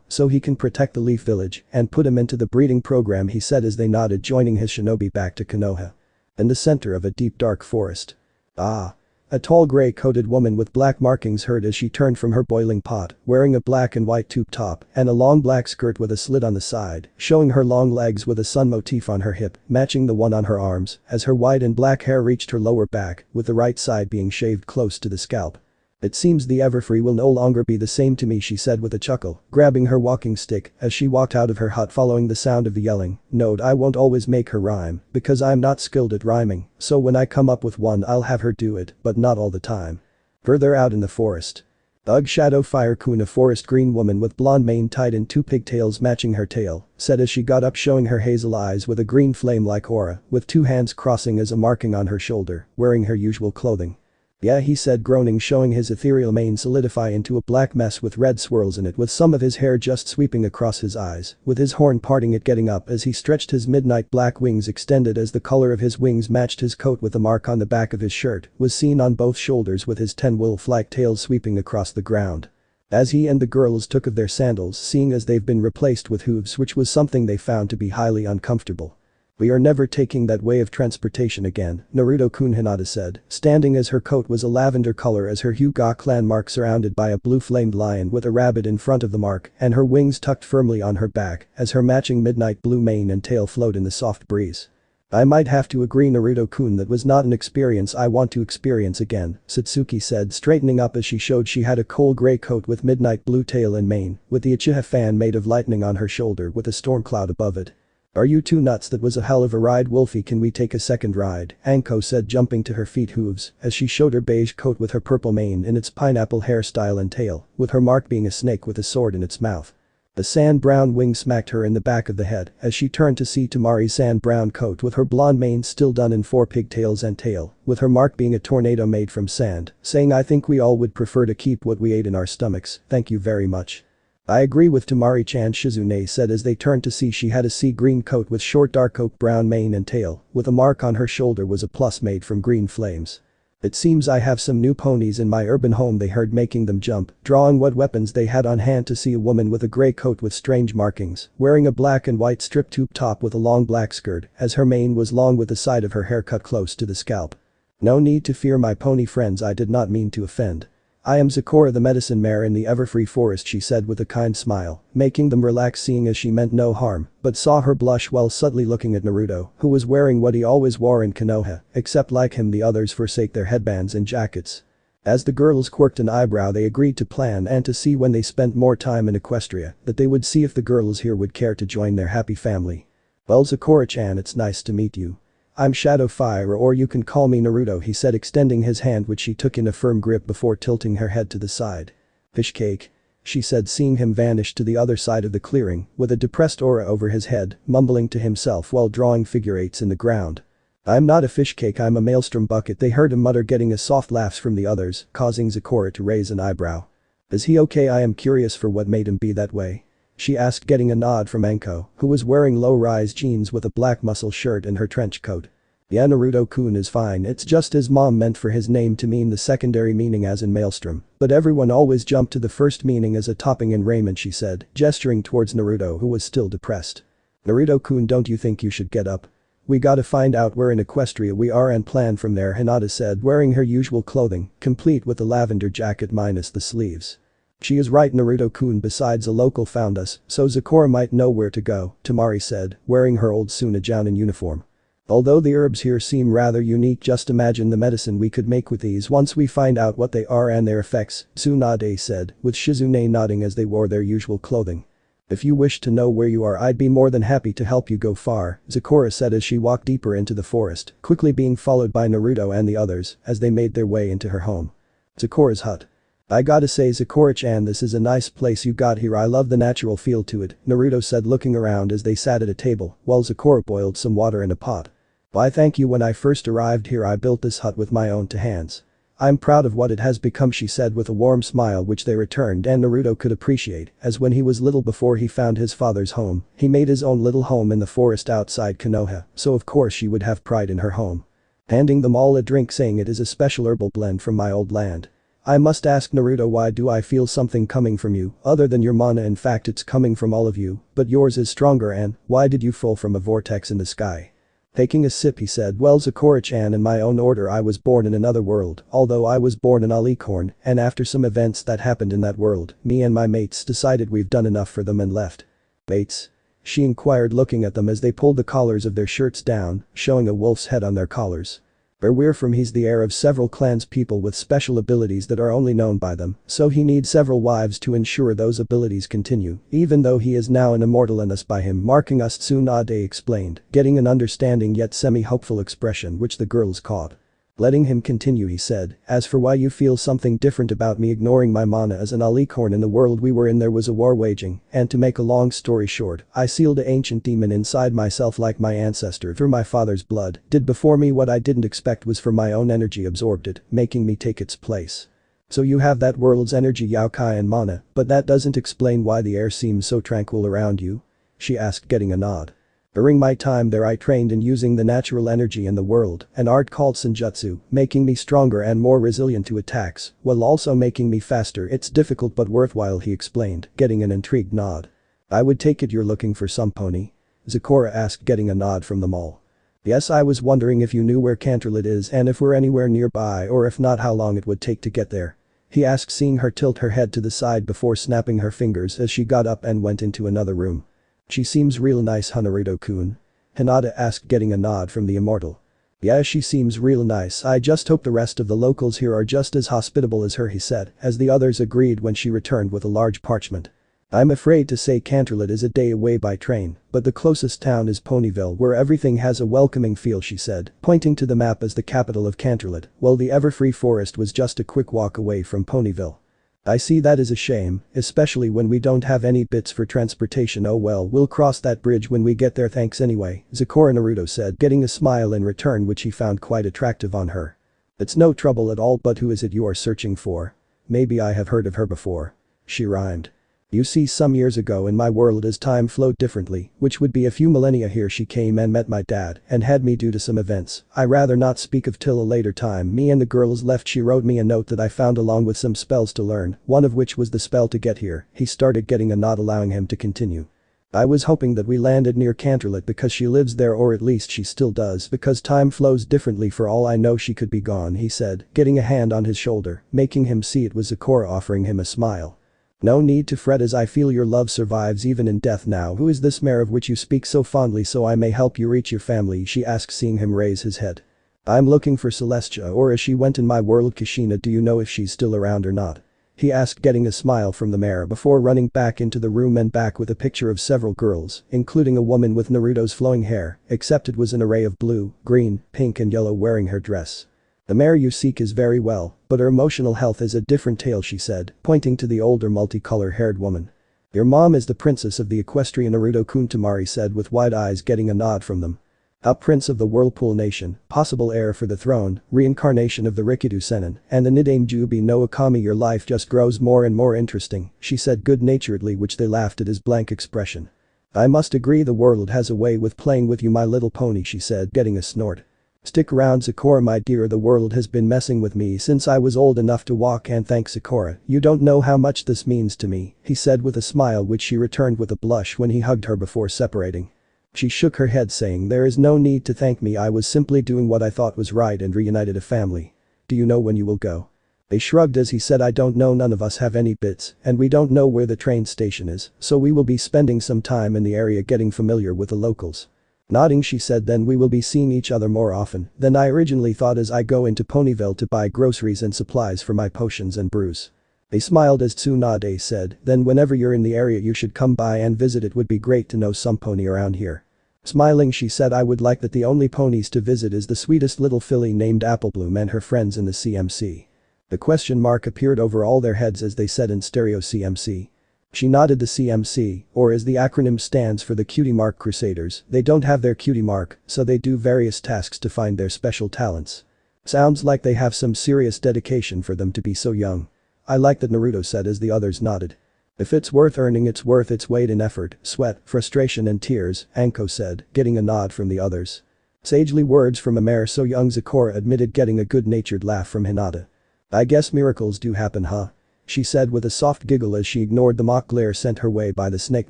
S1: so he can protect the Leaf Village and put him into the breeding program, he said as they nodded, joining his shinobi back to Konoha. In the center of a deep dark forest. A tall gray-coated woman with black markings heard as she turned from her boiling pot, wearing a black and white tube top and a long black skirt with a slit on the side, showing her long legs with a sun motif on her hip, matching the one on her arms, as her white and black hair reached her lower back, with the right side being shaved close to the scalp. It seems the Everfree will no longer be the same to me, she said with a chuckle, grabbing her walking stick as she walked out of her hut following the sound of the yelling. Note, I won't always make her rhyme because I'm not skilled at rhyming, so when I come up with one I'll have her do it, but not all the time. Further out in the forest. Ugh, Shadow Fire-kun, a forest green woman with blonde mane tied in two pigtails matching her tail, said as she got up, showing her hazel eyes with a green flame-like aura, with two hands crossing as a marking on her shoulder, wearing her usual clothing. Yeah, he said, groaning, showing his ethereal mane solidify into a black mess with red swirls in it, with some of his hair just sweeping across his eyes, with his horn parting it, getting up as he stretched his midnight black wings, extended as the color of his wings matched his coat, with a mark on the back of his shirt was seen on both shoulders, with his 10 wolf-like tails sweeping across the ground. As he and the girls took of their sandals, seeing as they've been replaced with hooves, which was something they found to be highly uncomfortable. We are never taking that way of transportation again, Naruto-kun, Hinata said, standing as her coat was a lavender color as her Hyuga clan mark, surrounded by a blue flamed lion with a rabbit in front of the mark and her wings tucked firmly on her back as her matching midnight blue mane and tail flowed in the soft breeze. I might have to agree, Naruto-kun, that was not an experience I want to experience again, Satsuki said, straightening up as she showed she had a coal gray coat with midnight blue tail and mane, with the uchiha fan made of lightning on her shoulder with a storm cloud above it. Are you two nuts? That was a hell of a ride, Wolfie, can we take a second ride? Anko said, jumping to her feet, hooves, as she showed her beige coat with her purple mane in its pineapple hairstyle and tail, with her mark being a snake with a sword in its mouth. The sand brown wing smacked her in the back of the head as she turned to see Tamari's sand brown coat with her blonde mane still done in 4 pigtails and tail, with her mark being a tornado made from sand, saying, I think we all would prefer to keep what we ate in our stomachs, thank you very much. I agree with Tamari-chan, Shizune said as they turned to see she had a sea green coat with short dark oak brown mane and tail, with a mark on her shoulder was a plus made from green flames. It seems I have some new ponies in my urban home, they heard, making them jump, drawing what weapons they had on hand to see a woman with a grey coat with strange markings, wearing a black and white strip tube top with a long black skirt, as her mane was long with the side of her hair cut close to the scalp. No need to fear, my pony friends, I did not mean to offend. I am Zecora, the medicine mare in the Everfree forest, she said with a kind smile, making them relax, seeing as she meant no harm, but saw her blush while subtly looking at Naruto, who was wearing what he always wore in Konoha, except like him the others forsake their headbands and jackets. As the girls quirked an eyebrow, they agreed to plan and to see when they spent more time in Equestria, that they would see if the girls here would care to join their happy family. Well, Zecora-chan, it's nice to meet you. I'm Shadow Fire, or you can call me Naruto, he said, extending his hand, which she took in a firm grip before tilting her head to the side. Fish cake? She said, seeing him vanish to the other side of the clearing, with a depressed aura over his head, mumbling to himself while drawing figure eights in the ground. I'm not a fish cake, I'm a maelstrom bucket, they heard him mutter, getting a soft laugh from the others, causing Zecora to raise an eyebrow. Is he okay? I am curious for what made him be that way. She asked, getting a nod from Anko, who was wearing low-rise jeans with a black muscle shirt and her trench coat. Yeah, Naruto-kun is fine, it's just his mom meant for his name to mean the secondary meaning as in maelstrom, but everyone always jumped to the first meaning as a topping in raiment, she said, gesturing towards Naruto, who was still depressed. Naruto-kun, don't you think you should get up? We gotta find out where in Equestria we are and plan from there, Hinata said, wearing her usual clothing, complete with the lavender jacket minus the sleeves. She is right, Naruto-kun, besides a local found us, so Zecora might know where to go, Tamari said, wearing her old Tsunejounin uniform. Although the herbs here seem rather unique, just imagine the medicine we could make with these once we find out what they are and their effects, Tsunade said, with Shizune nodding as they wore their usual clothing. If you wish to know where you are, I'd be more than happy to help you go far, Sakura said as she walked deeper into the forest, quickly being followed by Naruto and the others as they made their way into her home. Sakura's hut. I gotta say, Sakura-chan, this is a nice place you got here. I love the natural feel to it, Naruto said, looking around as they sat at a table while Sakura boiled some water in a pot. Why, thank you. When I first arrived here I built this hut with my own two hands. I'm proud of what it has become, she said with a warm smile which they returned and Naruto could appreciate, as when he was little before he found his father's home, he made his own little home in the forest outside Konoha, so of course she would have pride in her home. Handing them all a drink, saying it is a special herbal blend from my old land. I must ask, Naruto, why do I feel something coming from you other than your mana? In fact, it's coming from all of you, but yours is stronger. And why did you fall from a vortex in the sky? Taking a sip, he said, well, Sakura-chan, in my own order I was born in another world, although I was born an alicorn, and after some events that happened in that world, me and my mates decided we've done enough for them and left. Mates? She inquired, looking at them as they pulled the collars of their shirts down, showing a wolf's head on their collars. Where we're from, he's the heir of several clans, people with special abilities that are only known by them, so he needs several wives to ensure those abilities continue, even though he is now an immortal and us by him marking us, Tsunade explained, getting an understanding yet semi-hopeful expression which the girls caught. Letting him continue, he said, as for why you feel something different about me, ignoring my mana, as an alicorn in the world we were in there was a war waging, and to make a long story short, I sealed an ancient demon inside myself like my ancestor through my father's blood did before me. What I didn't expect was for my own energy absorbed it, making me take its place. So you have that world's energy, Yaokai and mana, but that doesn't explain why the air seems so tranquil around you? She asked, getting a nod. During my time there I trained in using the natural energy in the world, an art called senjutsu, making me stronger and more resilient to attacks, while also making me faster. It's difficult but worthwhile, he explained, getting an intrigued nod. I would take it you're looking for some pony? Sakura asked, getting a nod from them all. Yes, I was wondering if you knew where Canterlot is and if we're anywhere nearby, or if not how long it would take to get there. He asked, seeing her tilt her head to the side before snapping her fingers as she got up and went into another room. She seems real nice, Naruto-kun? Hinata asked, getting a nod from the immortal. Yeah, she seems real nice. I just hope the rest of the locals here are just as hospitable as her, he said, as the others agreed when she returned with a large parchment. I'm afraid to say Canterlot is a day away by train, but the closest town is Ponyville, where everything has a welcoming feel, she said, pointing to the map as the capital of Canterlot, while the Everfree Forest was just a quick walk away from Ponyville. I see, that is a shame, especially when we don't have any bits for transportation. Oh well, we'll cross that bridge when we get there, thanks anyway, Sakura, Naruto said, getting a smile in return which he found quite attractive on her. It's no trouble at all, but who is it you are searching for? Maybe I have heard of her before. She rhymed. You see, some years ago in my world as time flowed differently, which would be a few millennia here, she came and met my dad and had me due to some events I rather not speak of till a later time. Me and the girls left. She wrote me a note that I found along with some spells to learn, one of which was the spell to get here. He started, getting a nod, allowing him to continue. I was hoping that we landed near Canterlot because she lives there, or at least she still does, because time flows differently. For all I know she could be gone, he said, getting a hand on his shoulder, making him see it was Sakura offering him a smile. No need to fret, as I feel your love survives even in death. Now who is this mare of which you speak so fondly, so I may help you reach your family? She asked, seeing him raise his head. I'm looking for Celestia, or as she went in my world, Kushina. Do you know if she's still around or not? He asked, getting a smile from the mare before running back into the room and back with a picture of several girls, including a woman with Naruto's flowing hair, except it was an array of blue, green, pink and yellow, wearing her dress. The mare you seek is very well, but her emotional health is a different tale, she said, pointing to the older multicolor-haired woman. Your mom is the princess of the Equestria, Naruto-kun, Tamari said with wide eyes, getting a nod from them. A prince of the Whirlpool Nation, possible heir for the throne, reincarnation of the Rikido Sennin, and the nickname Juubi no Akami. Your life just grows more and more interesting, she said good-naturedly, which they laughed at his blank expression. I must agree, the world has a way with playing with you, my little pony, she said, getting a snort. Stick around, Sakura, my dear, the world has been messing with me since I was old enough to walk, and thanks, Sakura, you don't know how much this means to me, he said with a smile which she returned with a blush when he hugged her before separating. She shook her head, saying, there is no need to thank me, I was simply doing what I thought was right and reunited a family. Do you know when you will go? They shrugged as he said, I don't know, none of us have any bits, and we don't know where the train station is, so we will be spending some time in the area getting familiar with the locals. Nodding, she said, then we will be seeing each other more often than I originally thought as I go into Ponyville to buy groceries and supplies for my potions and brews. They smiled as Tsunade said, then whenever you're in the area you should come by and visit, it would be great to know some pony around here. Smiling she said, I would like that. The only ponies to visit is the sweetest little filly named Applebloom and her friends in the CMC. The question mark appeared over all their heads as they said in stereo CMC. She nodded. The CMC, or as the acronym stands for the Cutie Mark Crusaders, they don't have their cutie mark, so they do various tasks to find their special talents. Sounds like they have some serious dedication for them to be so young. I like that, Naruto said as the others nodded. If it's worth earning, it's worth its weight in effort, sweat, frustration and tears, Anko said, getting a nod from the others. Sagely words from a mare so young, Zecora admitted, getting a good-natured laugh from Hinata. I guess miracles do happen, huh? She said with a soft giggle as she ignored the mock glare sent her way by the snake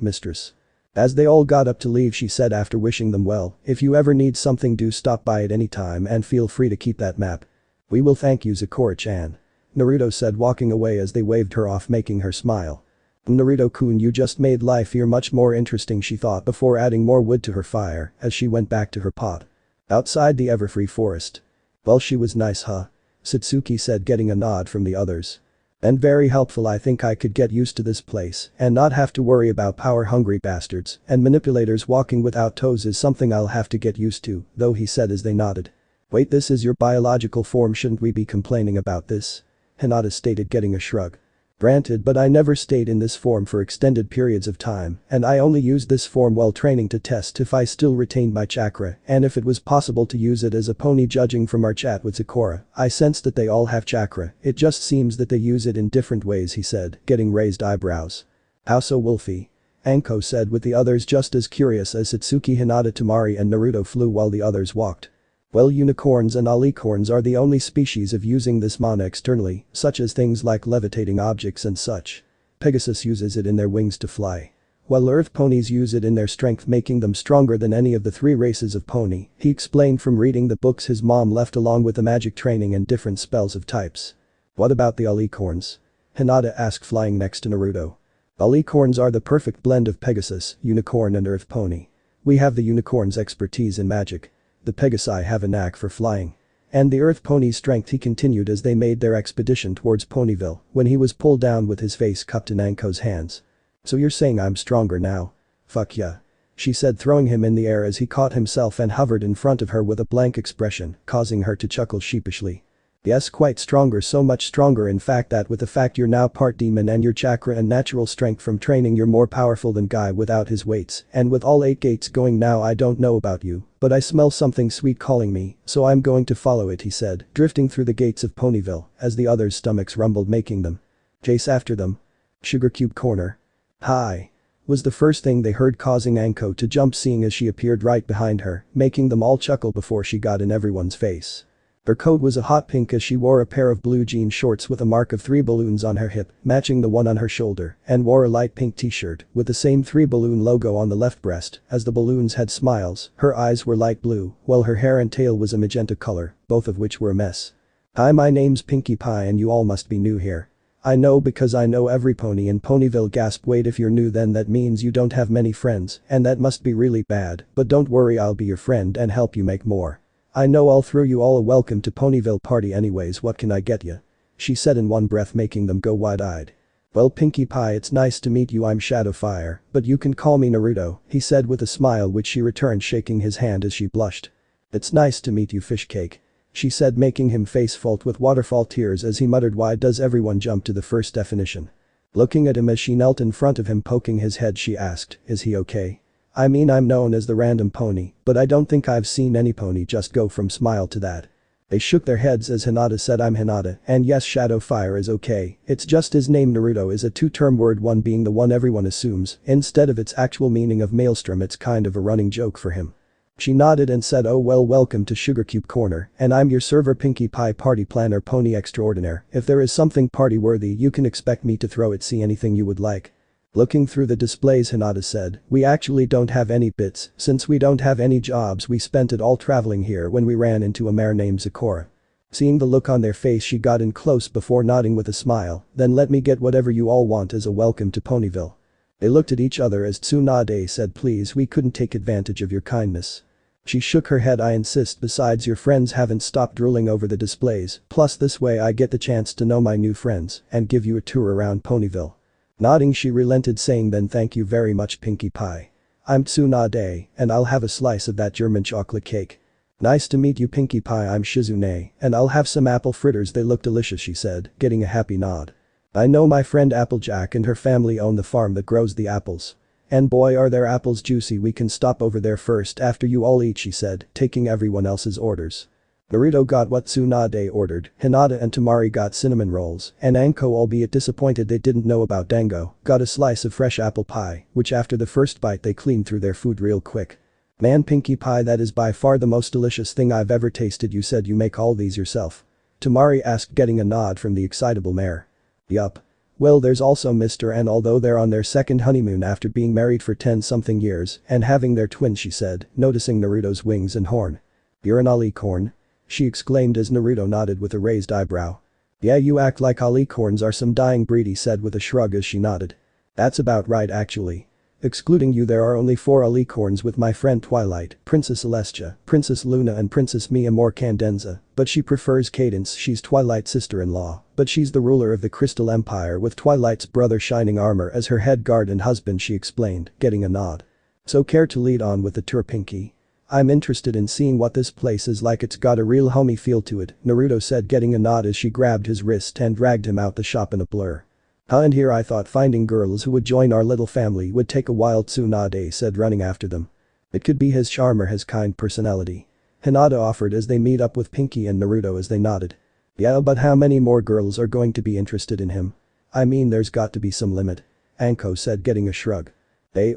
S1: mistress. As they all got up to leave, she said after wishing them well, if you ever need something do stop by at any time and feel free to keep that map. We will thank you, Zecora-chan. Naruto said, walking away as they waved her off, making her smile. Naruto-kun, you just made life here much more interesting, she thought before adding more wood to her fire as she went back to her pot. Outside the Everfree forest. Well, she was nice, huh? Satsuki said, getting a nod from the others. And very helpful. I think I could get used to this place and not have to worry about power-hungry bastards and manipulators walking without toes is something I'll have to get used to, though, he said as they nodded. Wait, this is your biological form, shouldn't we be complaining about this? Hinata stated, getting a shrug. Granted, but I never stayed in this form for extended periods of time, and I only used this form while training to test if I still retained my chakra and if it was possible to use it as a pony. Judging from our chat with Zecora, I sensed that they all have chakra, it just seems that they use it in different ways, he said, getting raised eyebrows. How so, Wolfie? Anko said, with the others just as curious as Satsuki. Hinata, Tamari and Naruto flew while the others walked. Well, unicorns and alicorns are the only species of using this mana externally, such as things like levitating objects and such. Pegasus uses it in their wings to fly. While earth ponies use it in their strength, making them stronger than any of the 3 races of pony, he explained from reading the books his mom left along with the magic training and different spells of types. What about the alicorns? Hinata asked, flying next to Naruto. Alicorns are the perfect blend of Pegasus, unicorn and earth pony. We have the unicorn's expertise in magic. The Pegasi have a knack for flying. And the earth pony's strength, he continued as they made their expedition towards Ponyville when he was pulled down with his face cupped in Anko's hands. So you're saying I'm stronger now? Fuck yeah. She said, throwing him in the air as he caught himself and hovered in front of her with a blank expression, causing her to chuckle sheepishly. Yes, quite stronger, so much stronger in fact that with the fact you're now part demon and your chakra and natural strength from training, you're more powerful than Guy without his weights, and with all 8 gates going now. I don't know about you, but I smell something sweet calling me, so I'm going to follow it, he said, drifting through the gates of Ponyville as the others' stomachs rumbled, making them chase after them. Sugar Cube Corner. Hi. Was the first thing they heard, causing Anko to jump seeing as she appeared right behind her, making them all chuckle before she got in everyone's face. Her coat was a hot pink as she wore a pair of blue jean shorts with a mark of 3 balloons on her hip, matching the one on her shoulder, and wore a light pink t-shirt with the same 3 balloon logo on the left breast. As the balloons had smiles, her eyes were light blue, while her hair and tail was a magenta color, both of which were a mess. Hi, my name's Pinkie Pie and you all must be new here. I know because I know every pony in Ponyville. Gasp, wait, if you're new then that means you don't have many friends, and that must be really bad, but don't worry, I'll be your friend and help you make more. I know I'll throw you all a welcome to Ponyville party anyways, what can I get you? She said in one breath, making them go wide-eyed. Well, Pinkie Pie, it's nice to meet you, I'm Shadowfire, but you can call me Naruto, he said with a smile which she returned, shaking his hand as she blushed. It's nice to meet you, Fishcake. She said, making him face fault with waterfall tears as he muttered, why does everyone jump to the first definition? Looking at him as she knelt in front of him, poking his head, she asked, is he okay? I mean, I'm known as the random pony, but I don't think I've seen any pony just go from smile to that. They shook their heads as Hinata said, I'm Hinata, and yes, Shadowfire is okay, it's just his name. Naruto is a 2-term word, one being the one everyone assumes, instead of its actual meaning of maelstrom. It's kind of a running joke for him. She nodded and said, oh well, welcome to Sugar Cube Corner, and I'm your server Pinkie Pie, party planner, pony extraordinaire. If there is something party worthy you can expect me to throw it, see anything you would like. Looking through the displays, Hinata said, we actually don't have any bits, since we don't have any jobs, we spent it all traveling here when we ran into a mare named Zecora. Seeing the look on their face, she got in close before nodding with a smile, then let me get whatever you all want as a welcome to Ponyville. They looked at each other as Tsunade said, please, we couldn't take advantage of your kindness. She shook her head. I insist, besides your friends haven't stopped drooling over the displays, plus this way I get the chance to know my new friends and give you a tour around Ponyville. Nodding she relented saying then thank you very much Pinkie Pie. I'm Tsunade, and I'll have a slice of that German chocolate cake. Nice to meet you Pinkie Pie I'm Shizune, and I'll have some apple fritters they look delicious she said, getting a happy nod. I know my friend Applejack and her family own the farm that grows the apples. And boy are their apples juicy we can stop over there first after you all eat she said, taking everyone else's orders. Naruto got what Tsunade ordered, Hinata and Temari got cinnamon rolls, and Anko albeit disappointed they didn't know about Dango, got a slice of fresh apple pie, which after the first bite they cleaned through their food real quick. Man Pinkie Pie that is by far the most delicious thing I've ever tasted you said you make all these yourself. Temari asked getting a nod from the excitable mare. Yup. Well there's also Mr. N although they're on their second honeymoon after being married for 10-something years and having their twin she said, noticing Naruto's wings and horn. You're an alicorn? She exclaimed as Naruto nodded with a raised eyebrow. Yeah you act like alicorns are some dying breed he said with a shrug as she nodded. That's about right actually. Excluding you there are only 4 alicorns with my friend Twilight, Princess Celestia, Princess Luna and Princess Mia Morcandenza, but she prefers Cadence she's Twilight's sister-in-law, but she's the ruler of the Crystal Empire with Twilight's brother Shining Armor as her head guard and husband she explained, getting a nod. So care to lead on with the tour Pinkie? I'm interested in seeing what this place is like it's got a real homey feel to it, Naruto said getting a nod as she grabbed his wrist and dragged him out the shop in a blur. And here I thought finding girls who would join our little family would take a while Tsunade said running after them. It could be his charm or his kind personality. Hinata offered as they meet up with Pinkie and Naruto as they nodded. Yeah but how many more girls are going to be interested in him? I mean there's got to be some limit. Anko said getting a shrug.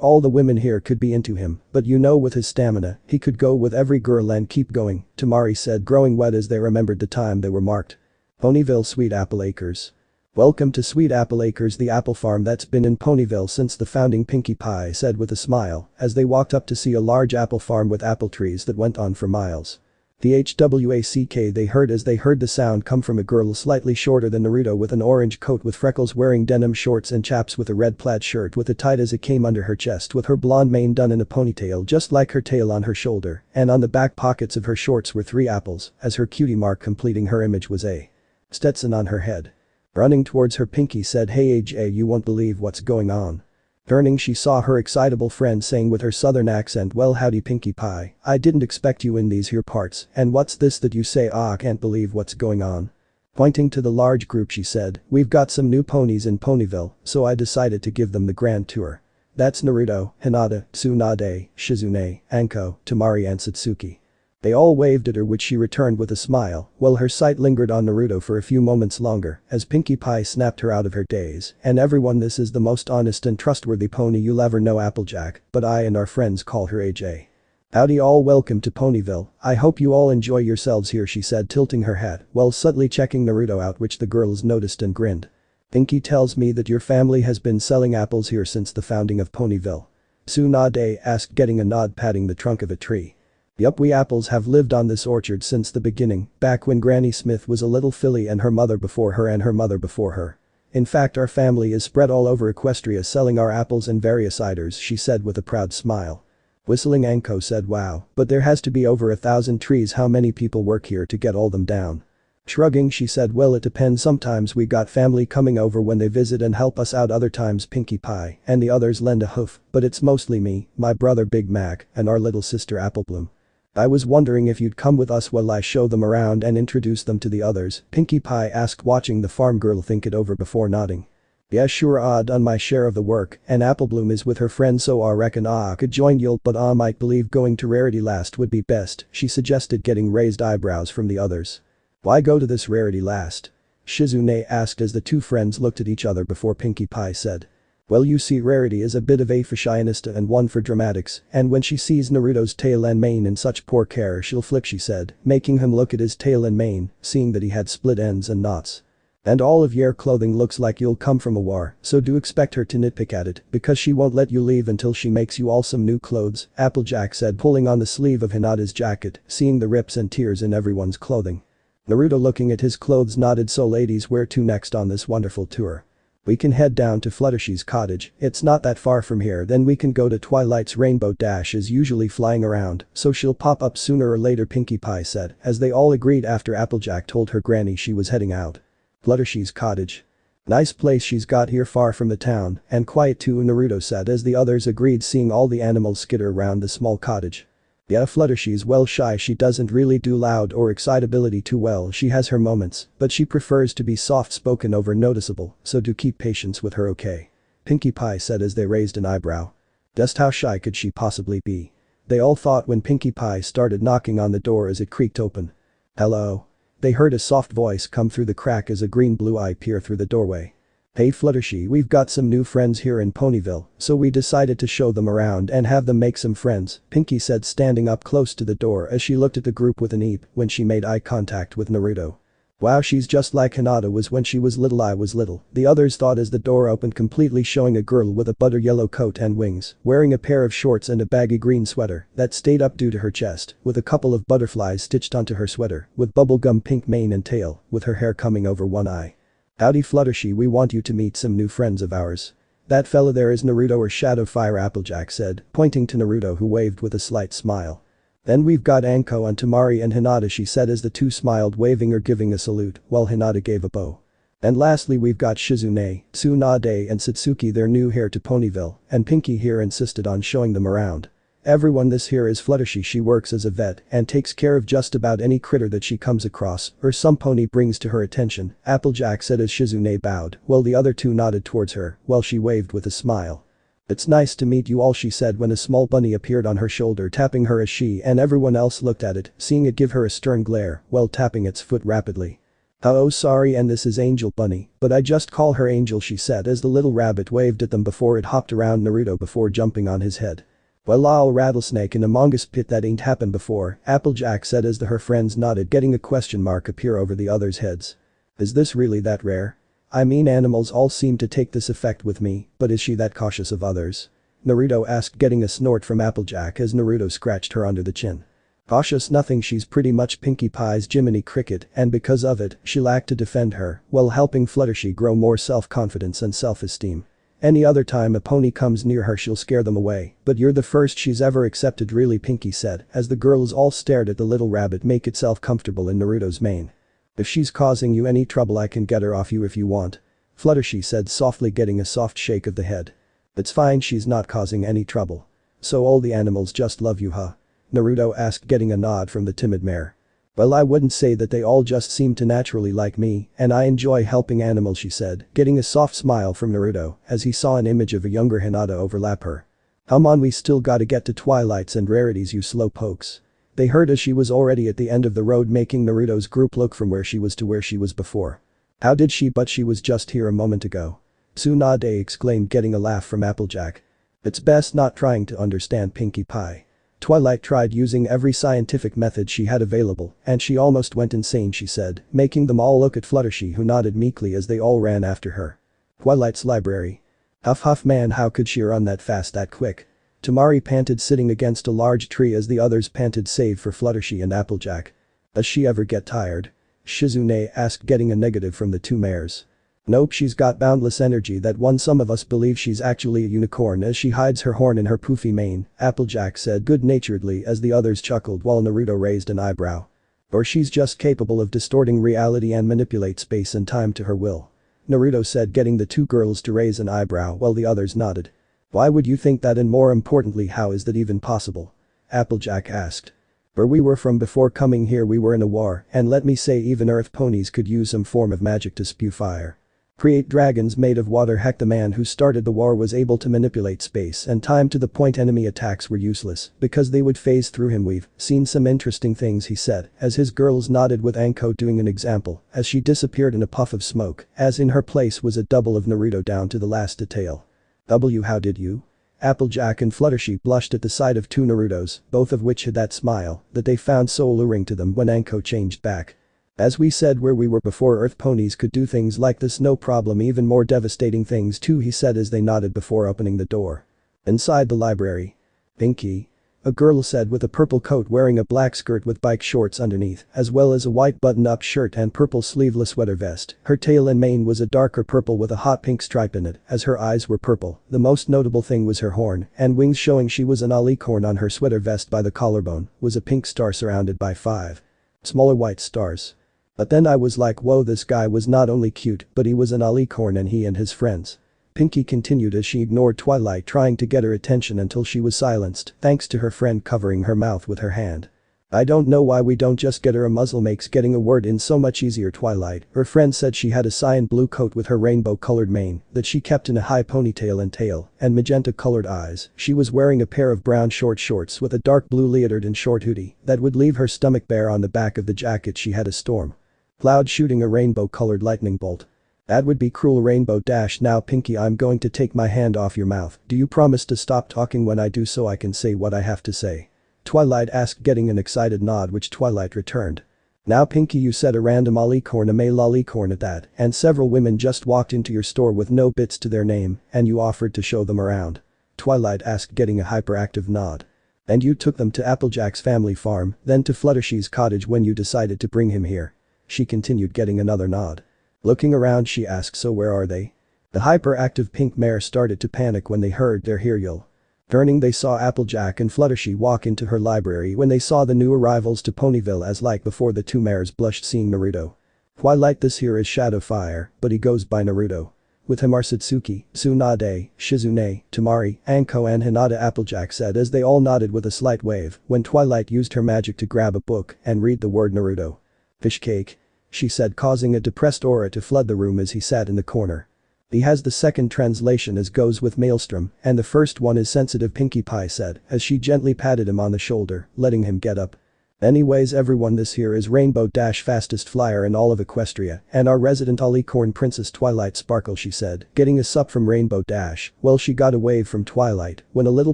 S1: All the women here could be into him, but you know with his stamina, he could go with every girl and keep going, Temari said growing wet as they remembered the time they were marked. Ponyville Sweet Apple Acres. Welcome to Sweet Apple Acres the apple farm that's been in Ponyville since the founding Pinkie Pie said with a smile as they walked up to see a large apple farm with apple trees that went on for miles. The HWACK they heard as they heard the sound come from a girl slightly shorter than Naruto with an orange coat with freckles wearing denim shorts and chaps with a red plaid shirt with a tight as it came under her chest with her blonde mane done in a ponytail just like her tail on her shoulder and on the back pockets of her shorts were 3 apples as her cutie mark completing her image was a Stetson on her head. Running towards her Pinkie said hey AJ you won't believe what's going on. Turning she saw her excitable friend saying with her southern accent well howdy Pinkie Pie, I didn't expect you in these here parts and what's this that you say can't believe what's going on. Pointing to the large group she said, we've got some new ponies in Ponyville so I decided to give them the grand tour. That's Naruto, Hinata, Tsunade, Shizune, Anko, Temari and Satsuki. They all waved at her which she returned with a smile while her sight lingered on Naruto for a few moments longer as Pinkie Pie snapped her out of her daze and everyone this is the most honest and trustworthy pony you'll ever know Applejack but I and our friends call her AJ. Howdy all welcome to Ponyville, I hope you all enjoy yourselves here she said tilting her head while subtly checking Naruto out which the girls noticed and grinned. Pinkie tells me that your family has been selling apples here since the founding of Ponyville. Tsunade asked getting a nod patting the trunk of a tree. Yup we apples have lived on this orchard since the beginning, back when Granny Smith was a little filly and her mother before her and her mother before her. In fact our family is spread all over Equestria selling our apples and various ciders she said with a proud smile. Whistling Anko said wow, but there has to be over 1,000 trees how many people work here to get all them down. Shrugging she said well it depends sometimes we got family coming over when they visit and help us out other times Pinkie Pie and the others lend a hoof, but it's mostly me, my brother Big Mac and our little sister Applebloom. I was wondering if you'd come with us while I show them around and introduce them to the others, Pinkie Pie asked watching the farm girl think it over before nodding. Yeah sure done my share of the work and Applebloom is with her friend so I reckon could join you but might believe going to Rarity last would be best, she suggested getting raised eyebrows from the others. Why go to this Rarity last? Shizune asked as the 2 friends looked at each other before Pinkie Pie said. Well you see Rarity is a bit of a fashionista and one for dramatics and when she sees Naruto's tail and mane in such poor care she'll flip she said, making him look at his tail and mane, seeing that he had split ends and knots. And all of your clothing looks like you'll come from a war so do expect her to nitpick at it because she won't let you leave until she makes you all some new clothes, Applejack said pulling on the sleeve of Hinata's jacket, seeing the rips and tears in everyone's clothing. Naruto looking at his clothes nodded so ladies where to next on this wonderful tour? We can head down to Fluttershy's cottage, it's not that far from here, then we can go to Twilight's Rainbow Dash is usually flying around, so she'll pop up sooner or later, Pinkie Pie said, as they all agreed after Applejack told her granny she was heading out. Fluttershy's cottage. Nice place she's got here, far from the town, and quiet too, Naruto said as the others agreed, seeing all the animals skitter around the small cottage. Yeah, Fluttershy's well shy, she doesn't really do loud or excitability too well, she has her moments, but she prefers to be soft-spoken over noticeable, so do keep patience with her, okay? Pinkie Pie said as they raised an eyebrow. Just how shy could she possibly be? They all thought when Pinkie Pie started knocking on the door as it creaked open. Hello? They heard a soft voice come through the crack as a green-blue eye peered through the doorway. Hey Fluttershy, we've got some new friends here in Ponyville, so we decided to show them around and have them make some friends, Pinkie said, standing up close to the door as she looked at the group with an eep when she made eye contact with Naruto. Wow, she's just like Hinata was when she was little. I was little, the others thought as the door opened, completely showing a girl with a butter yellow coat and wings, wearing a pair of shorts and a baggy green sweater that stayed up due to her chest, with a couple of butterflies stitched onto her sweater, with bubblegum pink mane and tail, with her hair coming over one eye. Howdy Fluttershy, we want you to meet some new friends of ours. That fella there is Naruto or Shadow Fire, Applejack said, pointing to Naruto, who waved with a slight smile. Then we've got Anko and Temari and Hinata, she said as the two smiled, waving or giving a salute, while Hinata gave a bow. And lastly we've got Shizune, Tsunade and Satsuki, they're new here to Ponyville, and Pinkie here insisted on showing them around. Everyone, this here is Fluttershy, she works as a vet and takes care of just about any critter that she comes across or some pony brings to her attention, Applejack said as Shizune bowed while the other two nodded towards her while she waved with a smile. It's nice to meet you all, she said when a small bunny appeared on her shoulder, tapping her as she and everyone else looked at it, seeing it give her a stern glare while tapping its foot rapidly. Oh sorry, and this is Angel Bunny, but I just call her Angel, she said as the little rabbit waved at them before it hopped around Naruto before jumping on his head. Well, lol, rattlesnake in a mongoose pit, that ain't happened before, Applejack said as her friends nodded, getting a question mark appear over the others' heads. Is this really that rare? I mean, animals all seem to take this effect with me, but is she that cautious of others? Naruto asked, getting a snort from Applejack as Naruto scratched her under the chin. Cautious nothing, she's pretty much Pinkie Pie's Jiminy Cricket, and because of it, she lacked to defend her, while helping Fluttershy grow more self-confidence and self-esteem. Any other time a pony comes near her she'll scare them away, but you're the first she's ever accepted, really, Pinkie said as the girls all stared at the little rabbit make itself comfortable in Naruto's mane. If she's causing you any trouble I can get her off you if you want. Fluttershy said softly, getting a soft shake of the head. It's fine, she's not causing any trouble. So all the animals just love you, huh? Naruto asked, getting a nod from the timid mare. Well, I wouldn't say that, they all just seem to naturally like me, and I enjoy helping animals, she said, getting a soft smile from Naruto as he saw an image of a younger Hinata overlap her. Come on, we still gotta get to Twilights and Rarities, you slow pokes. They heard as she was already at the end of the road, making Naruto's group look from where she was to where she was before. How did she? But she was just here a moment ago. Tsunade exclaimed, getting a laugh from Applejack. It's best not trying to understand, Pinkie Pie. Twilight tried using every scientific method she had available, and she almost went insane, she said, making them all look at Fluttershy, who nodded meekly as they all ran after her. Twilight's library. Huff huff, man, how could she run that fast that quick? Temari panted, sitting against a large tree as the others panted save for Fluttershy and Applejack. Does she ever get tired? Shizune asked, getting a negative from the two mares. Nope, she's got boundless energy that one. Some of us believe she's actually a unicorn as she hides her horn in her poofy mane, Applejack said good-naturedly as the others chuckled while Naruto raised an eyebrow. Or she's just capable of distorting reality and manipulate space and time to her will. Naruto said, getting the two girls to raise an eyebrow while the others nodded. Why would you think that, and more importantly, how is that even possible? Applejack asked. Where we were from before coming here, we were in a war, and let me say, even earth ponies could use some form of magic to spew fire. Create dragons made of water. Heck, the man who started the war was able to manipulate space and time to the point enemy attacks were useless because they would phase through him. We've seen some interesting things, he said as his girls nodded, with Anko doing an example as she disappeared in a puff of smoke, as in her place was a double of Naruto down to the last detail. How did you? Applejack and Fluttershy blushed at the sight of two Narutos, both of which had that smile that they found so alluring to them when Anko changed back. As we said, where we were before, earth ponies could do things like this no problem, even more devastating things too, he said as they nodded before opening the door. Inside the library. Pinkie. a girl said with a purple coat wearing a black skirt with bike shorts underneath, as well as a white button-up shirt and purple sleeveless sweater vest. Her tail and mane was a darker purple with a hot pink stripe in it, as her eyes were purple. The most notable thing was her horn and wings, showing she was an alicorn. On her sweater vest by the collarbone was a pink star surrounded by 5 smaller white stars. But then I was like, whoa, this guy was not only cute, but he was an alicorn, and he and his friends. Pinky continued as she ignored Twilight trying to get her attention until she was silenced thanks to her friend covering her mouth with her hand. I don't know why we don't just get her a muzzle, makes getting a word in so much easier. Twilight, her friend, said she had a cyan blue coat with her rainbow colored mane that she kept in a high ponytail and tail, and magenta colored eyes. She was wearing a pair of brown short shorts with a dark blue leotard and short hoodie that would leave her stomach bare. On the back of the jacket she had a storm cloud shooting a rainbow colored lightning bolt. That would be cruel. Rainbow dash. Now Pinky, I'm going to take my hand off your mouth. Do you promise to stop talking when I do so I can say what I have to say? Twilight asked, getting an excited nod which Twilight returned. Now Pinky, you said a random alicorn, a male alicorn at that, and several women just walked into your store with no bits to their name and you offered to show them around. Twilight asked, getting a hyperactive nod. And you took them to Applejack's family farm, then to Fluttershy's cottage when you decided to bring him here. She continued, getting another nod. Looking around she asked, so where are they? The hyperactive pink mare started to panic when they heard their hero. Turning, they saw Applejack and Fluttershy walk into her library when they saw the new arrivals to Ponyville. As like before, the two mares blushed seeing Naruto. Twilight, this here is Shadowfire, but he goes by Naruto. With him are Satsuki, Tsunade, Shizune, Temari, Anko and Hinata, Applejack said as they all nodded with a slight wave when Twilight used her magic to grab a book and read the word Naruto. Fish cake, she said, causing a depressed aura to flood the room as he sat in the corner. He has the second translation as goes with Maelstrom, and the first one is sensitive, Pinkie Pie said as she gently patted him on the shoulder, letting him get up. Anyways everyone, this here is Rainbow Dash, fastest flyer in all of Equestria and our resident alicorn princess Twilight Sparkle, she said, getting a sup from Rainbow Dash. Well, she got away from Twilight when a little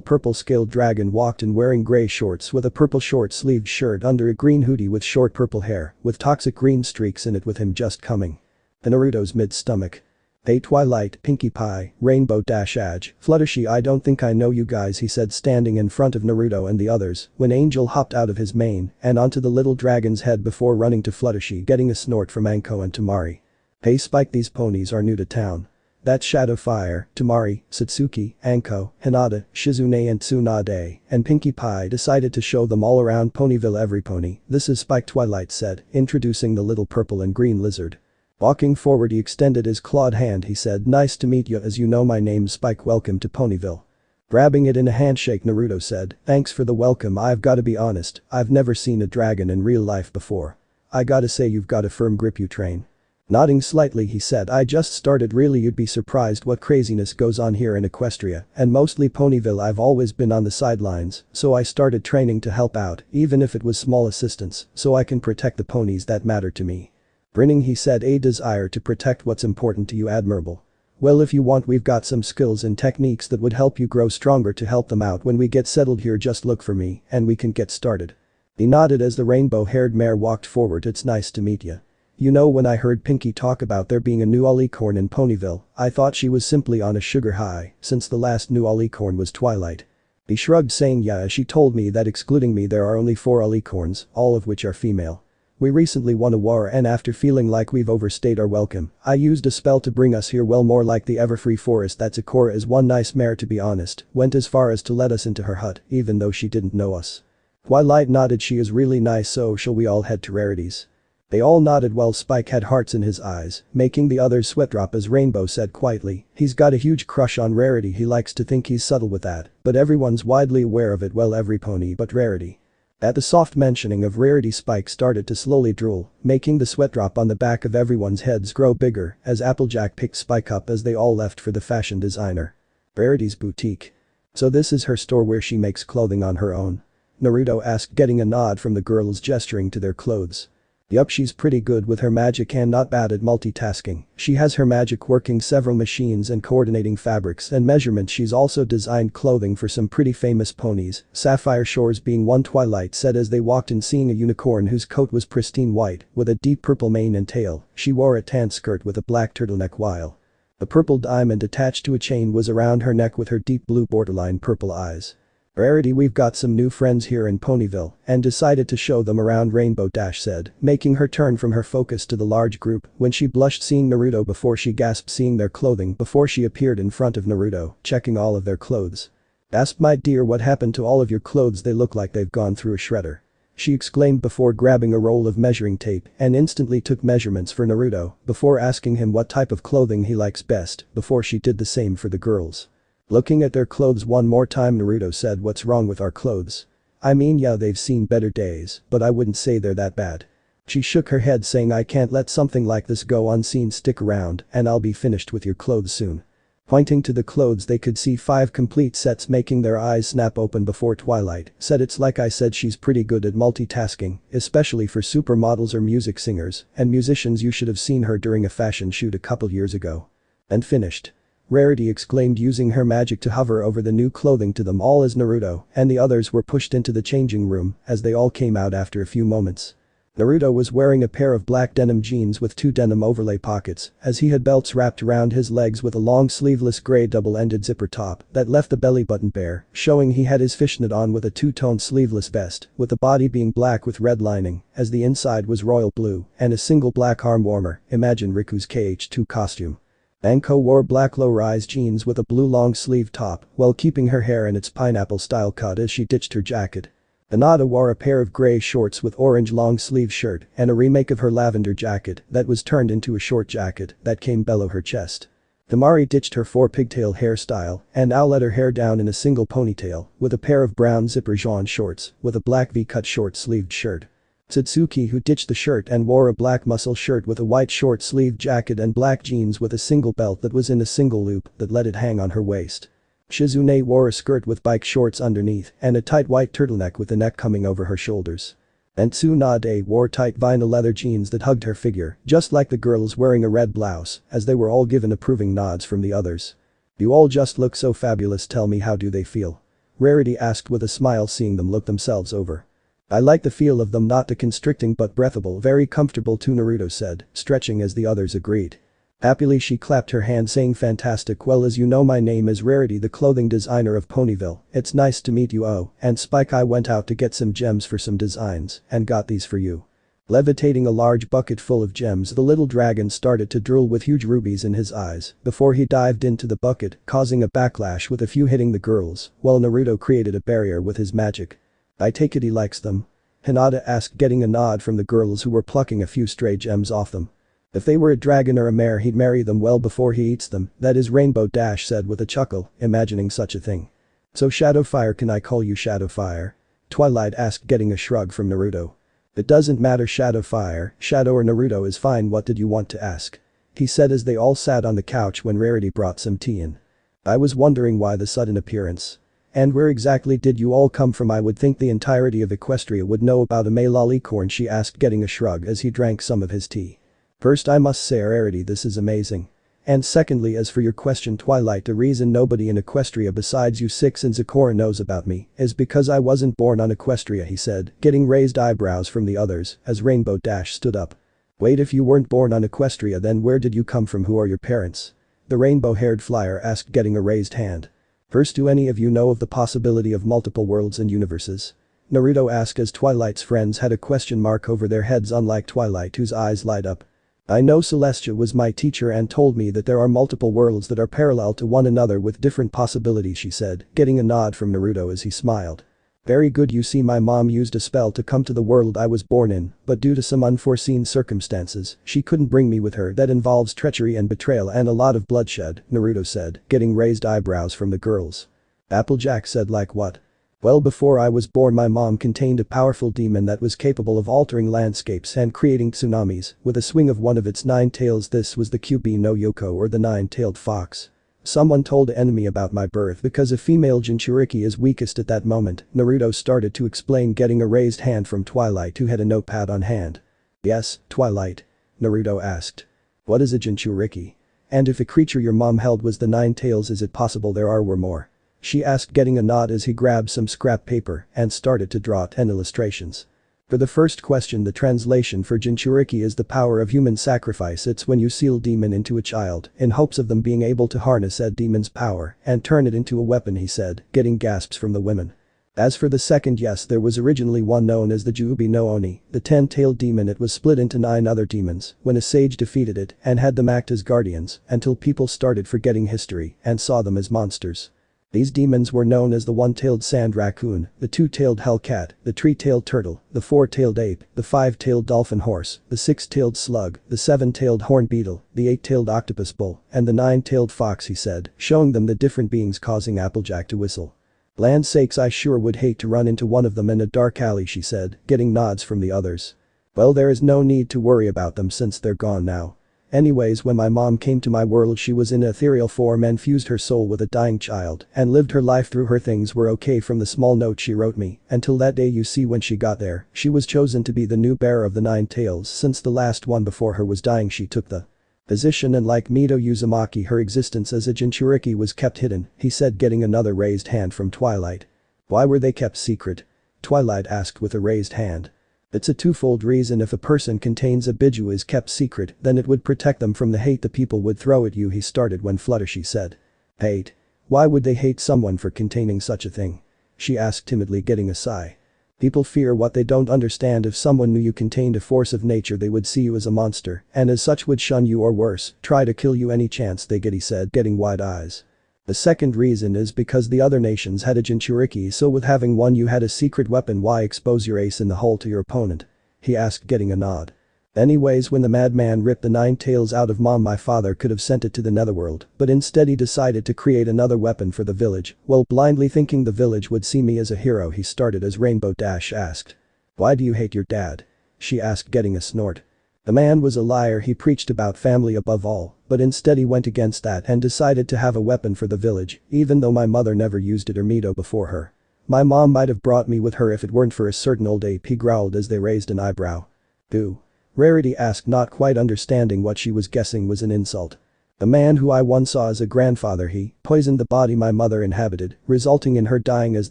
S1: purple scaled dragon walked in wearing gray shorts with a purple short-sleeved shirt under a green hoodie with short purple hair with toxic green streaks in it, with him just coming. The Naruto's mid-stomach. Hey Twilight, Pinkie Pie, Rainbow Dash, Edge, Fluttershy, I don't think I know you guys, he said, standing in front of Naruto and the others when Angel hopped out of his mane and onto the little dragon's head before running to Fluttershy, getting a snort from Anko and Temari. Hey Spike, these ponies are new to town. That's Shadowfire, Temari, Satsuki, Anko, Hinata, Shizune and Tsunade, and Pinkie Pie decided to show them all around Ponyville. Every pony, this is Spike, Twilight said, introducing the little purple and green lizard. Walking forward he extended his clawed hand. He said, nice to meet you, as you know my name's Spike, welcome to Ponyville. Grabbing it in a handshake, Naruto said, thanks for the welcome. I've gotta be honest, I've never seen a dragon in real life before. I gotta say you've got a firm grip, you train. Nodding slightly he said, I just started, really, you'd be surprised what craziness goes on here in Equestria and mostly Ponyville. I've always been on the sidelines, so I started training to help out, even if it was small assistance, so I can protect the ponies that matter to me. Grinning he said, a desire to protect what's important to you, admirable. Well, if you want, we've got some skills and techniques that would help you grow stronger to help them out when we get settled here. Just look for me and we can get started. He nodded as the rainbow-haired mare walked forward. It's nice to meet you. You know, when I heard Pinkie talk about there being a new alicorn in Ponyville, I thought she was simply on a sugar high since the last new alicorn was Twilight. He shrugged, saying, yeah, she told me that excluding me there are only 4 alicorns, all of which are female. We recently won a war and after feeling like we've overstayed our welcome, I used a spell to bring us here, well, more like the Everfree Forest. That's Ikora is one nice mare, to be honest, went as far as to let us into her hut even though she didn't know us. Twilight nodded, she is really nice, so shall we all head to Rarity's? They all nodded while Spike had hearts in his eyes, making the others sweat drop as Rainbow said quietly, he's got a huge crush on Rarity. He likes to think he's subtle with that, but everyone's widely aware of it, well, every pony but Rarity. At the soft mentioning of Rarity, Spike started to slowly drool, making the sweat drop on the back of everyone's heads grow bigger as Applejack picked Spike up as they all left for the fashion designer. Rarity's boutique. So this is her store where she makes clothing on her own? Naruto asked, getting a nod from the girls gesturing to their clothes. Yup, she's pretty good with her magic and not bad at multitasking. She has her magic working several machines and coordinating fabrics and measurements. She's also designed clothing for some pretty famous ponies, Sapphire Shores being one, Twilight said as they walked in, seeing a unicorn whose coat was pristine white with a deep purple mane and tail. She wore a tan skirt with a black turtleneck while a purple diamond attached to a chain was around her neck with her deep blue borderline purple eyes. Rarity, we've got some new friends here in Ponyville and decided to show them around. Rainbow Dash said, making her turn from her focus to the large group when she blushed seeing Naruto before she gasped seeing their clothing before she appeared in front of Naruto, checking all of their clothes. Asked, my dear, what happened to all of your clothes? They look like they've gone through a shredder. She exclaimed before grabbing a roll of measuring tape and instantly took measurements for Naruto before asking him what type of clothing he likes best before she did the same for the girls. Looking at their clothes one more time, Naruto said, what's wrong with our clothes? I mean, yeah, they've seen better days, but I wouldn't say they're that bad. She shook her head saying, I can't let something like this go unseen. Stick around and I'll be finished with your clothes soon. Pointing to the clothes they could see 5 complete sets, making their eyes snap open before Twilight said, it's like I said, she's pretty good at multitasking, especially for supermodels or music singers and musicians. You should have seen her during a fashion shoot a couple years ago. And finished. Rarity exclaimed, using her magic to hover over the new clothing to them all as Naruto and the others were pushed into the changing room as they all came out after a few moments. Naruto was wearing a pair of black denim jeans with 2 denim overlay pockets as he had belts wrapped around his legs with a long sleeveless gray double-ended zipper top that left the belly button bare, showing he had his fishnet on with a 2-tone sleeveless vest with the body being black with red lining as the inside was royal blue and a single black arm warmer. Imagine Riku's KH2 costume. Anko wore black low-rise jeans with a blue long-sleeve top while keeping her hair in its pineapple-style cut as she ditched her jacket. Minato wore a pair of grey shorts with orange long-sleeve shirt and a remake of her lavender jacket that was turned into a short jacket that came below her chest. Temari ditched her 4-pigtail hairstyle and now let her hair down in a single ponytail with a pair of brown zipper jaune shorts with a black V-cut short-sleeved shirt. Satsuki, who ditched the shirt and wore a black muscle shirt with a white short-sleeved jacket and black jeans with a single belt that was in a single loop that let it hang on her waist. Shizune wore a skirt with bike shorts underneath and a tight white turtleneck with the neck coming over her shoulders. And Tsunade wore tight vinyl leather jeans that hugged her figure, just like the girls wearing a red blouse, as they were all given approving nods from the others. You all just look so fabulous, tell me, how do they feel? Rarity asked with a smile seeing them look themselves over. I like the feel of them, not the constricting but breathable, very comfortable too, Naruto said, stretching as the others agreed. Happily she clapped her hand saying, fantastic, well, as you know, my name is Rarity, the clothing designer of Ponyville. It's nice to meet you. Oh, and Spike, I went out to get some gems for some designs and got these for you. Levitating a large bucket full of gems, the little dragon started to drool with huge rubies in his eyes before he dived into the bucket, causing a backlash with a few hitting the girls while Naruto created a barrier with his magic. I take it he likes them? Hinata asked, getting a nod from the girls who were plucking a few stray gems off them. If they were a dragon or a mare, he'd marry them well before he eats them, that is, Rainbow Dash said with a chuckle, imagining such a thing. So Shadowfire, can I call you Shadowfire? Twilight asked, getting a shrug from Naruto. It doesn't matter, Shadowfire, Shadow or Naruto is fine. What did you want to ask? He said as they all sat on the couch when Rarity brought some tea in. I was wondering why the sudden appearance. And where exactly did you all come from? I would think the entirety of Equestria would know about a Malalicorn, she asked, getting a shrug as he drank some of his tea. First, I must say, Rarity, this is amazing. And secondly, as for your question, Twilight, the reason nobody in Equestria besides you 6 and Zecora knows about me is because I wasn't born on Equestria, he said, getting raised eyebrows from the others as Rainbow Dash stood up. Wait, if you weren't born on Equestria, then where did you come from? Who are your parents? The rainbow-haired flyer asked, getting a raised hand. First, do any of you know of the possibility of multiple worlds and universes? Naruto asked as Twilight's friends had a question mark over their heads, unlike Twilight, whose eyes light up. I know, Celestia was my teacher and told me that there are multiple worlds that are parallel to one another with different possibilities, she said, getting a nod from Naruto as he smiled. Very good, you see, my mom used a spell to come to the world I was born in, but due to some unforeseen circumstances, she couldn't bring me with her. That involves treachery and betrayal and a lot of bloodshed, Naruto said, getting raised eyebrows from the girls. Applejack said, like what? Well, before I was born, my mom contained a powerful demon that was capable of altering landscapes and creating tsunamis with a swing of one of its 9 tails. This was the Kyubi no Yoko, or the 9-tailed fox. Someone told the enemy about my birth because a female Jinchuriki is weakest at that moment, Naruto started to explain, getting a raised hand from Twilight, who had a notepad on hand. Yes, Twilight? Naruto asked. What is a Jinchuriki? And if a creature your mom held was the 9 tails, is it possible there were more? She asked, getting a nod as he grabbed some scrap paper and started to draw 10 illustrations. For the first question, the translation for Jinchuriki is the power of human sacrifice. It's when you seal demon into a child in hopes of them being able to harness that demon's power and turn it into a weapon, he said, getting gasps from the women. As for the second, yes, there was originally one known as the Juubi no Oni, the 10-tailed demon. It was split into 9 other demons when a sage defeated it and had them act as guardians until people started forgetting history and saw them as monsters. These demons were known as the 1-tailed sand raccoon, the 2-tailed hellcat, the 3-tailed turtle, the 4-tailed ape, the 5-tailed dolphin horse, the 6-tailed slug, the 7-tailed horn beetle, the 8-tailed octopus bull, and the 9-tailed fox, he said, showing them the different beings, causing Applejack to whistle. Land sakes, I sure would hate to run into one of them in a dark alley, she said, getting nods from the others. Well, there is no need to worry about them since they're gone now. Anyways, when my mom came to my world, she was in ethereal form and fused her soul with a dying child and lived her life through her. Things were okay from the small note she wrote me until that day. You see, when she got there, she was chosen to be the new bearer of the 9 tails since the last one before her was dying. She took the position, and like Mito Uzumaki, her existence as a Jinchuriki was kept hidden, he said, getting another raised hand from Twilight. Why were they kept secret? Twilight asked with a raised hand. It's a twofold reason. If a person contains a biju is kept secret, then it would protect them from the hate the people would throw at you. He started when Fluttershy said. Hate? Why would they hate someone for containing such a thing? She asked timidly, getting a sigh. People fear what they don't understand. If someone knew you contained a force of nature, they would see you as a monster and as such would shun you, or worse, try to kill you any chance they get, he said, getting wide eyes. The second reason is because the other nations had a Jinchuriki, so with having one you had a secret weapon. Why expose your ace in the hole to your opponent? He asked, getting a nod. Anyways, when the madman ripped the 9 tails out of Mom, my father could have sent it to the netherworld, but instead he decided to create another weapon for the village, while blindly thinking the village would see me as a hero. He started as Rainbow Dash asked. Why do you hate your dad? She asked, getting a snort. The man was a liar. He preached about family above all, but instead he went against that and decided to have a weapon for the village, even though my mother never used it or Mito before her. My mom might have brought me with her if it weren't for a certain old ape, he growled as they raised an eyebrow. Who? Rarity asked, not quite understanding what she was guessing was an insult. The man who I once saw as a grandfather. He poisoned the body my mother inhabited, resulting in her dying, as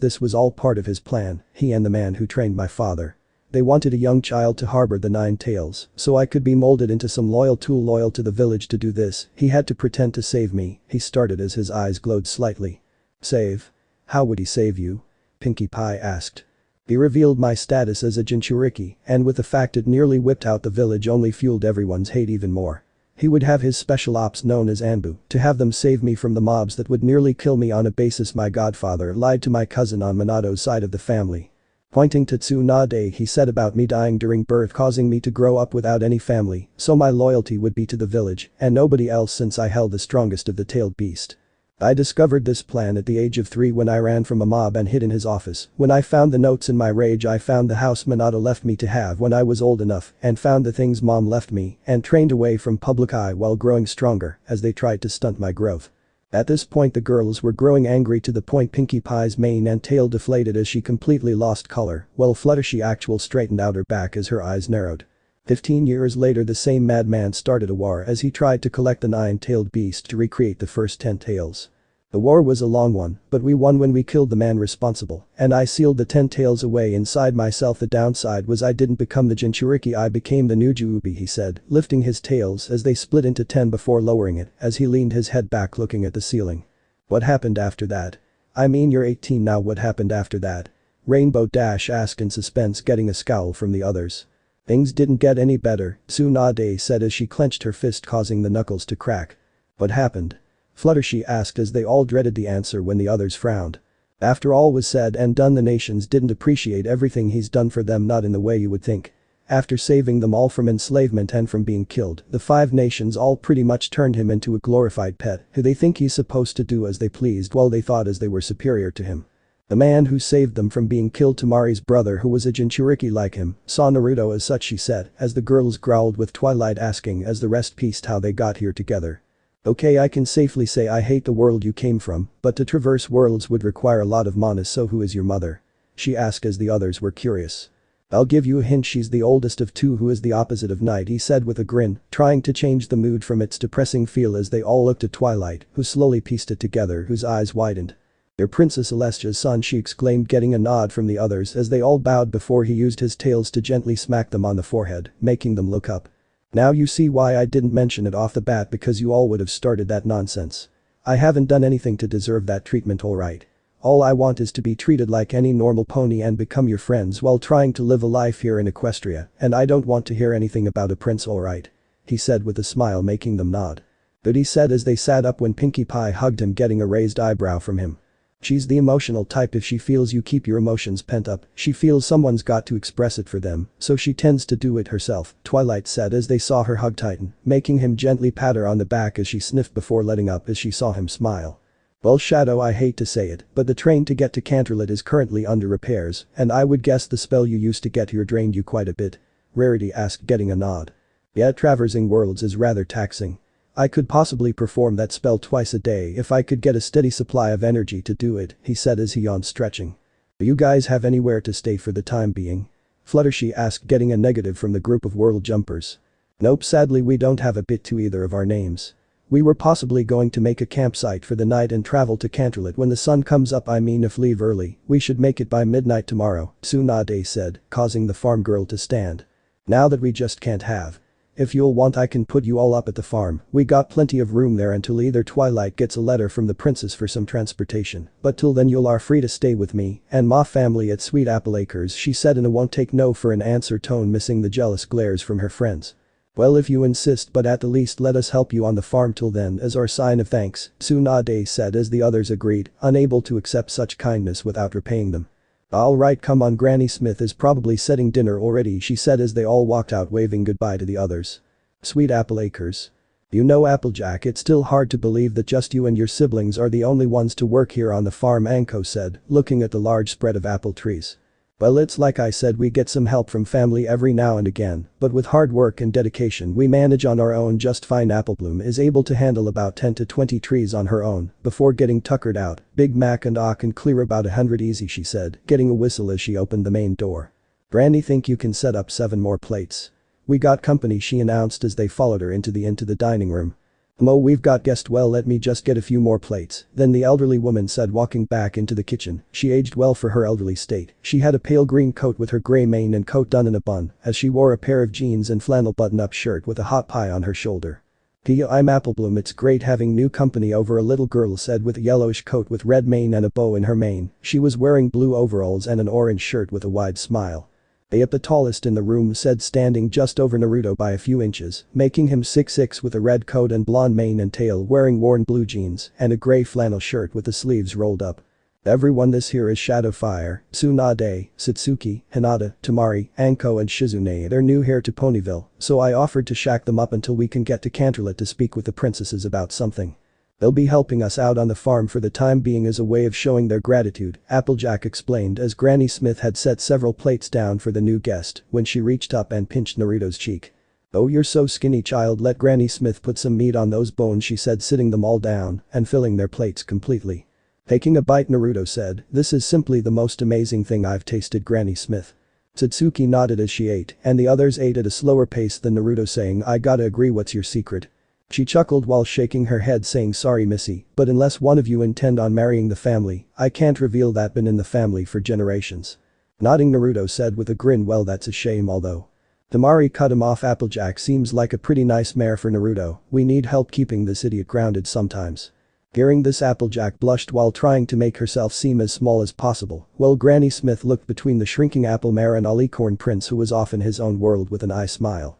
S1: this was all part of his plan, he and the man who trained my father. They wanted a young child to harbor the 9 tails, so I could be molded into some loyal tool loyal to the village. To do this, he had to pretend to save me, he started as his eyes glowed slightly. Save? How would he save you? Pinkie Pie asked. He revealed my status as a Jinchuriki, and with the fact it nearly whipped out the village only fueled everyone's hate even more. He would have his special ops known as Anbu to have them save me from the mobs that would nearly kill me on a basis. My godfather lied to my cousin on Minato's side of the family. Pointing to Tsunade, he said about me dying during birth, causing me to grow up without any family, so my loyalty would be to the village and nobody else since I held the strongest of the tailed beast. I discovered this plan at the age of 3 when I ran from a mob and hid in his office. When I found the notes in my rage, I found the house Minato left me to have when I was old enough and found the things Mom left me and trained away from public eye while growing stronger as they tried to stunt my growth. At this point the girls were growing angry to the point Pinkie Pie's mane and tail deflated as she completely lost color, while Fluttershy actual straightened out her back as her eyes narrowed. 15 years later the same madman started a war as he tried to collect the 9-tailed beast to recreate the first 10 tails. The war was a long one, but we won when we killed the man responsible, and I sealed the 10 tails away inside myself. The downside was I didn't become the Jinchuriki, I became the new Juubi, he said, lifting his tails as they split into 10 before lowering it as he leaned his head back looking at the ceiling. What happened after that? I mean, you're 18 now, what happened after that? Rainbow Dash asked in suspense, getting a scowl from the others. Things didn't get any better, Tsunade said as she clenched her fist, causing the knuckles to crack. What happened? Fluttershy asked as they all dreaded the answer when the others frowned. After all was said and done, the nations didn't appreciate everything he's done for them, not in the way you would think. After saving them all from enslavement and from being killed, the 5 nations all pretty much turned him into a glorified pet who they think he's supposed to do as they pleased while they thought as they were superior to him. The man who saved them from being killed, Tamari's brother who was a Jinchuriki like him, saw Naruto as such, she said, as the girls growled with Twilight asking as the rest pieced how they got here together. Okay, I can safely say I hate the world you came from, but to traverse worlds would require a lot of mana. So who is your mother? She asked as the others were curious. I'll give you a hint, she's the oldest of 2 who is the opposite of Night, he said with a grin, trying to change the mood from its depressing feel as they all looked at Twilight, who slowly pieced it together, whose eyes widened. Your Princess Celestia's son, she exclaimed, getting a nod from the others as they all bowed before he used his tails to gently smack them on the forehead, making them look up. Now you see why I didn't mention it off the bat, because you all would have started that nonsense. I haven't done anything to deserve that treatment, alright. All I want is to be treated like any normal pony and become your friends while trying to live a life here in Equestria, and I don't want to hear anything about a prince, alright?" He said with a smile, making them nod. But he said as they sat up when Pinkie Pie hugged him, getting a raised eyebrow from him. "She's the emotional type. If she feels you keep your emotions pent up, she feels someone's got to express it for them, so she tends to do it herself," Twilight said as they saw her hug tighten, making him gently pat her on the back as she sniffed before letting up as she saw him smile. "Well, Shadow, I hate to say it, but the train to get to Canterlot is currently under repairs, and I would guess the spell you used to get here drained you quite a bit," Rarity asked, getting a nod. "Yeah, traversing worlds is rather taxing. I could possibly perform that spell twice a day if I could get a steady supply of energy to do it," he said as he yawned, stretching. "Do you guys have anywhere to stay for the time being?" Fluttershy asked, getting a negative from the group of world jumpers. "Nope, sadly we don't have a bit to either of our names. We were possibly going to make a campsite for the night and travel to Canterlot when the sun comes up. I mean, if leave early, we should make it by midnight tomorrow," Tsunade said, causing the farm girl to stand. "Now that we just can't have. If you'll want, I can put you all up at the farm. We got plenty of room there until either Twilight gets a letter from the princess for some transportation, but till then you'll are free to stay with me and ma family at Sweet Apple Acres," she said in a won't take no for an answer tone, missing the jealous glares from her friends. "Well, if you insist, but at the least let us help you on the farm till then as our sign of thanks," Tsunade said as the others agreed, unable to accept such kindness without repaying them. "Alright, come on, Granny Smith is probably setting dinner already," she said as they all walked out, waving goodbye to the others. Sweet Apple Acres. "You know, Applejack, it's still hard to believe that just you and your siblings are the only ones to work here on the farm," Anko said, looking at the large spread of apple trees. "Well, it's like I said, we get some help from family every now and again, but with hard work and dedication we manage on our own just fine." Applebloom is able to handle about 10 to 20 trees on her own before getting tuckered out. "Big Mac and I can clear about 100 easy," she said, getting a whistle as she opened the main door. "Granny, think you can set up 7 more plates? We got company," she announced as they followed her into the dining room. "Mo, we've got guest. Well, let me just get a few more plates," then the elderly woman said, walking back into the kitchen. She aged well for her elderly state. She had a pale green coat with her gray mane and coat done in a bun, as she wore a pair of jeans and flannel button-up shirt with a hot pie on her shoulder. "Pia, I'm Applebloom. It's great having new company over," a little girl said with a yellowish coat with red mane and a bow in her mane. She was wearing blue overalls and an orange shirt with a wide smile. "Yep, the tallest in the room," said, standing just over Naruto by a few inches, making him 6'6" with a red coat and blonde mane and tail, wearing worn blue jeans and a gray flannel shirt with the sleeves rolled up. "Everyone, this here is Shadowfire, Tsunade, Satsuki, Hinata, Tamari, Anko and Shizune. They're new here to Ponyville, so I offered to shack them up until we can get to Canterlot to speak with the princesses about something. They'll be helping us out on the farm for the time being as a way of showing their gratitude," Applejack explained as Granny Smith had set several plates down for the new guest when she reached up and pinched Naruto's cheek. "Oh, you're so skinny, child, let Granny Smith put some meat on those bones," she said, sitting them all down and filling their plates completely. Taking a bite, Naruto said, "This is simply the most amazing thing I've tasted, Granny Smith." Satsuki nodded as she ate, and the others ate at a slower pace than Naruto, saying, "I gotta agree, what's your secret?" She chuckled while shaking her head, saying, "Sorry, Missy, but unless one of you intend on marrying the family, I can't reveal that. Been in the family for generations." Nodding, Naruto said with a grin, "Well, that's a shame, although." Tamari cut him off. "Applejack seems like a pretty nice mare for Naruto. We need help keeping this idiot grounded sometimes." Hearing this, Applejack blushed while trying to make herself seem as small as possible, while Granny Smith looked between the shrinking apple mare and Alicorn Prince, who was off in his own world, with an eye smile.